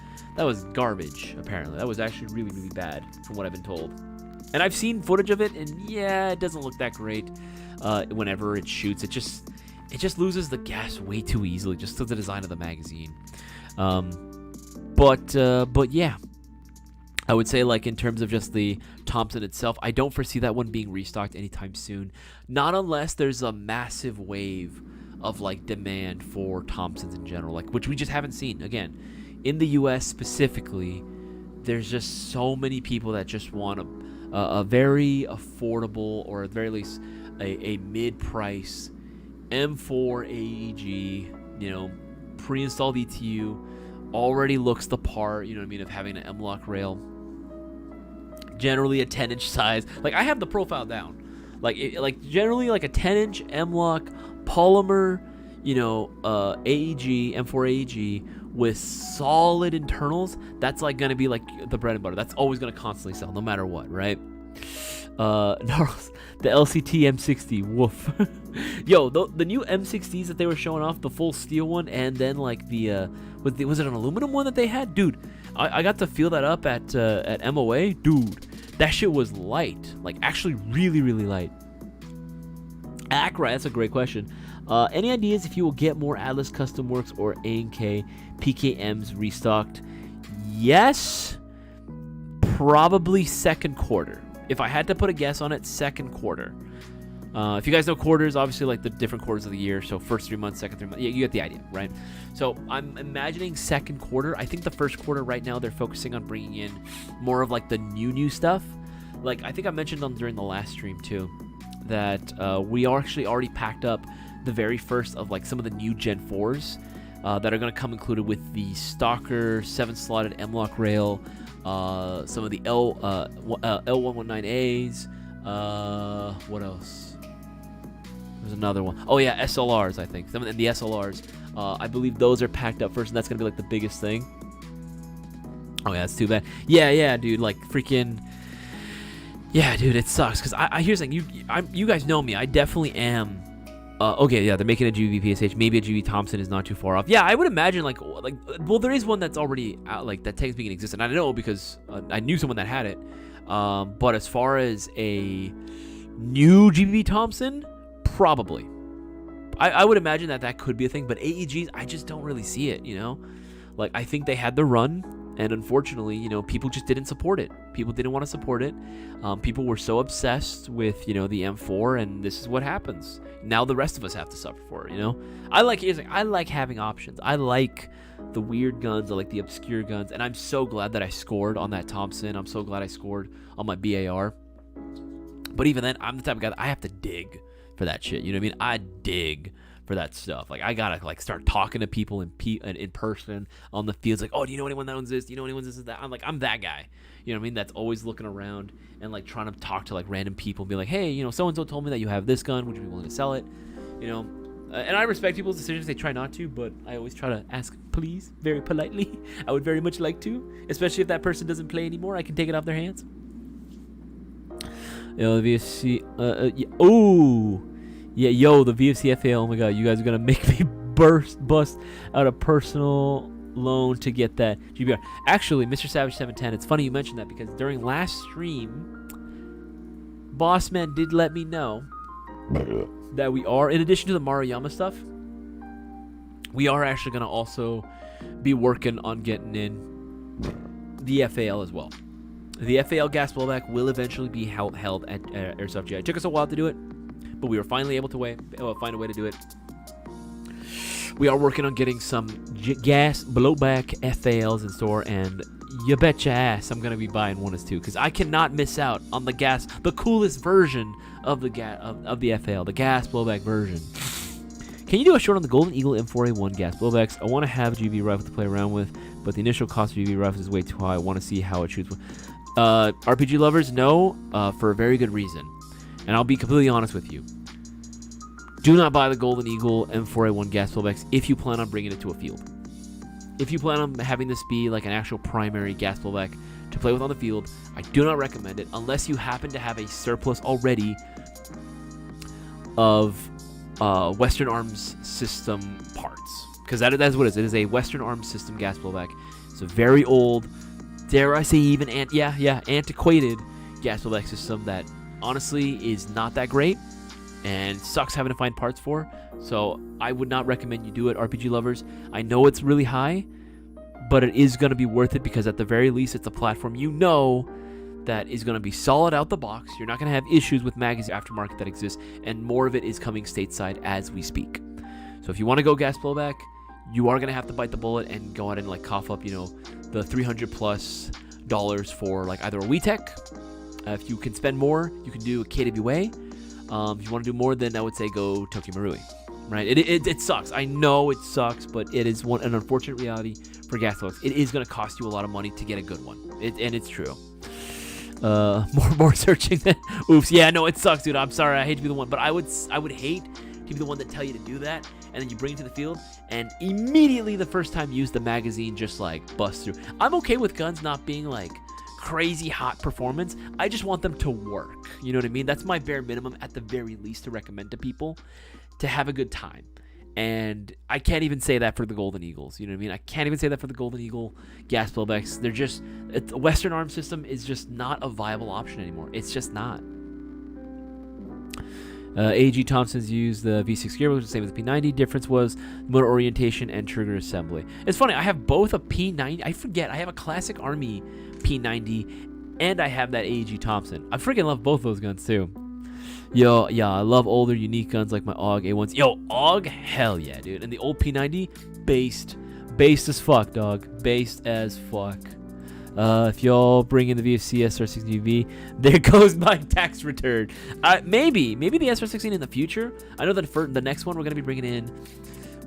garbage, apparently. That was actually really, really bad from what I've been told. And I've seen footage of it, and yeah, it doesn't look that great whenever it shoots. It just loses the gas way too easily, just to the design of the magazine. But yeah, I would say, like, in terms of just the Thompson itself, I don't foresee that one being restocked anytime soon. Not unless there's a massive wave of, like, demand for Thompsons in general, like, which we just haven't seen. Again, in the U.S. specifically, there's just so many people that just want a very affordable, or at the very least a mid-price M4 AEG, pre-installed ETU, already looks the part, you know what I mean, of having an M-LOK rail. Generally a 10-inch size. Like, I have the profile down. Like generally like a 10-inch M-LOK polymer, AEG, M4 AEG with solid internals. That's like gonna be like the bread and butter. That's always gonna constantly sell, no matter what, right? Gnarls, the LCT M60, woof. Yo, the new M60s that they were showing off, the full steel one, and then like was it an aluminum one that they had? Dude, I got to feel that up at MOA. Dude, that shit was light. Like, actually really, really light. Akra, that's a great question. Any ideas if you will get more Atlas Custom Works or A&K PKMs restocked? Yes, probably second quarter. If I had to put a guess on it, second quarter. If you guys know quarters, obviously like the different quarters of the year, so first 3 months, second 3 months, you get the idea, right? So I'm imagining second quarter. I think the first quarter right now they're focusing on bringing in more of like the new stuff. Like I think I mentioned during the last stream too, that we are actually already packed up the very first of like some of the new Gen 4s that are going to come included with the Stalker 7-slotted M-Lock rail, some of the L119As, what else? There's another one. Oh yeah, SLRs, I think. Some of the SLRs. I believe those are packed up first, and that's going to be like the biggest thing. Oh yeah, that's too bad. Yeah, dude, like freaking... Yeah, dude, it sucks, because here's the thing, you guys know me, I definitely am... okay, yeah, they're making a GV PSH. Maybe a GV Thompson is not too far off. Yeah, I would imagine, well, there is one that's already out, like, that technically can exist, and I know because I knew someone that had it. But as far as a new GV Thompson, probably. I would imagine that could be a thing, but AEGs, I just don't really see it, you know? Like, I think they had the run, and unfortunately, you know, people just didn't support it. People didn't want to support it. People were so obsessed with, you know, the M4, and this is what happens. Now the rest of us have to suffer for it, you know? I like having options. I like the weird guns. I like the obscure guns, and I'm so glad that I scored on that Thompson. I'm so glad I scored on my BAR. But even then, I'm the type of guy that I have to dig for that shit. You know what I mean? I dig for that stuff. Like, I gotta like start talking to people in person on the fields. Like, oh, do you know anyone that owns this? Do you know anyone that owns that? I'm that guy. You know what I mean? That's always looking around and like trying to talk to like random people and be like, hey, you know, so and so told me that you have this gun. Would you be willing to sell it? You know. And I respect people's decisions. They try not to, but I always try to ask, please, very politely. I would very much like to, especially if that person doesn't play anymore. I can take it off their hands. Yo, the VFC. Yo, the VFC FAL. Oh my god, you guys are gonna make me bust out a personal loan to get that GBR. Actually, Mr. Savage 710. It's funny you mentioned that because during last stream, Bossman did let me know that we are, in addition to the Maruyama stuff, we are actually going to also be working on getting in the FAL as well. The FAL gas blowback will eventually be held at Airsoft GI. It took us a while to do it, but we were finally able to find a way to do it. We are working on getting some gas blowback FALs in store, and you bet your ass I'm going to be buying one as two, because I cannot miss out on the coolest version of the FAL, the gas blowback version. Can you do a short on the Golden Eagle M4A1 gas blowbacks? I want to have a GV rifle to play around with, but the initial cost of GV rifles is way too high. I want to see how it shoots. RPG lovers, no, for a very good reason. And I'll be completely honest with you. Do not buy the Golden Eagle M4A1 gas blowbacks if you plan on bringing it to a field. If you plan on having this be like an actual primary gas blowback to play with on the field, I do not recommend it unless you happen to have a surplus already of Western Arms system parts. Because that's what it is. It is a Western Arms system gas blowback. It's a very old, dare I say even, antiquated gas blowback system that honestly is not that great and sucks having to find parts for. So I would not recommend you do it, RPG lovers. I know it's really high, but it is going to be worth it because at the very least it's a platform you know that is going to be solid out the box. You're not going to have issues with magazine aftermarket that exists, and more of it is coming stateside as we speak. So if you want to go gas blowback, you are going to have to bite the bullet and go out and like cough up, you know, the $300+ for like either a WeTech. If you can spend more, you can do a KWA. If you want to do more, then I would say go Tokyo Marui. Right? It sucks. I know it sucks, but it is an unfortunate reality for gas blowbacks. It is going to cost you a lot of money to get a good one. And it's true. More searching than oops. Yeah, no, it sucks, dude. I'm sorry. I hate to be the one, but I would hate to be the one that tell you to do that, and then you bring it to the field, and immediately the first time you use the magazine just like busts through. I'm okay with guns not being like crazy hot performance. I just want them to work. You know what I mean? That's my bare minimum at the very least to recommend to people to have a good time. And I can't even say that for the Golden Eagles. You know what I mean? I can't even say that for the Golden Eagle gas blowbacks. They're just, a Western arm system is just not a viable option anymore. It's just not. AG Thompson's used the V6 gear, which was the same as the P90. Difference was motor orientation and trigger assembly. It's funny, I have both a P90. I forget, I have a classic Army P90, and I have that AG Thompson. I freaking love both those guns too. Yo, yeah, I love older unique guns like my AUG A1s. Yo, AUG, hell yeah, dude. And the old P90, based as fuck, dog. Based as fuck. If y'all bring in the VFC SR16V, there goes my tax return. Maybe the SR16 in the future. I know that for the next one we're going to be bringing in,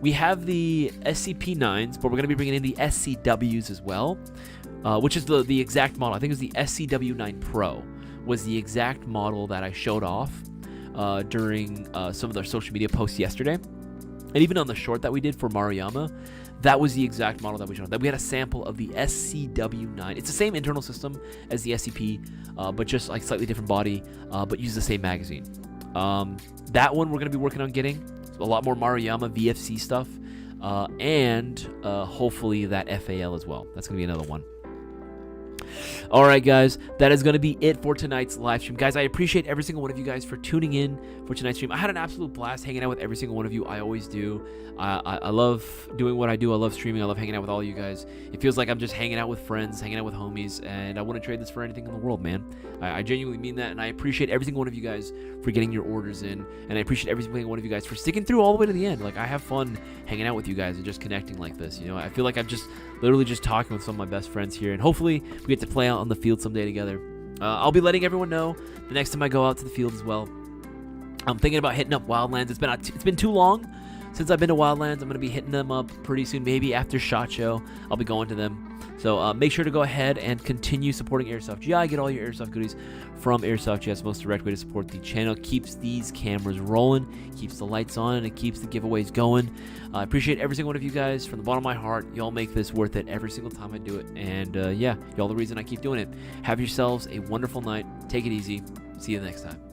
we have the SCP-9s, but we're going to be bringing in the SCWs as well, which is the exact model. I think it was the SCW9 Pro was the exact model that I showed off during some of their social media posts yesterday. And even on the short that we did for Maruyama, that was the exact model that we showed. That we had a sample of the SCW9. It's the same internal system as the SCP, but just like slightly different body, but uses the same magazine. That one we're going to be working on getting. A lot more Maruyama VFC stuff, and hopefully that FAL as well. That's going to be another one. All right, guys, that is going to be it for tonight's live stream. Guys, I appreciate every single one of you guys for tuning in for tonight's stream. I had an absolute blast hanging out with every single one of you. I always do. I love doing what I do. I love streaming. I love hanging out with all you guys. It feels like I'm just hanging out with friends, hanging out with homies, and I wouldn't trade this for anything in the world, man. I genuinely mean that, and I appreciate every single one of you guys for getting your orders in, and I appreciate every single one of you guys for sticking through all the way to the end. Like, I have fun hanging out with you guys and just connecting like this. You know, I feel like I'm just literally just talking with some of my best friends here, and hopefully we get to play out on the field someday together. I'll be letting everyone know the next time I go out to the field as well. I'm thinking about hitting up Wildlands. It's been too long since I've been to Wildlands. I'm going to be hitting them up pretty soon. Maybe after SHOT Show, I'll be going to them. So make sure to go ahead and continue supporting Airsoft GI. Get all your Airsoft goodies from Airsoft GI. It's the most direct way to support the channel. Keeps these cameras rolling, keeps the lights on, and it keeps the giveaways going. I appreciate every single one of you guys from the bottom of my heart. Y'all make this worth it every single time I do it. And yeah, y'all the reason I keep doing it. Have yourselves a wonderful night. Take it easy. See you next time.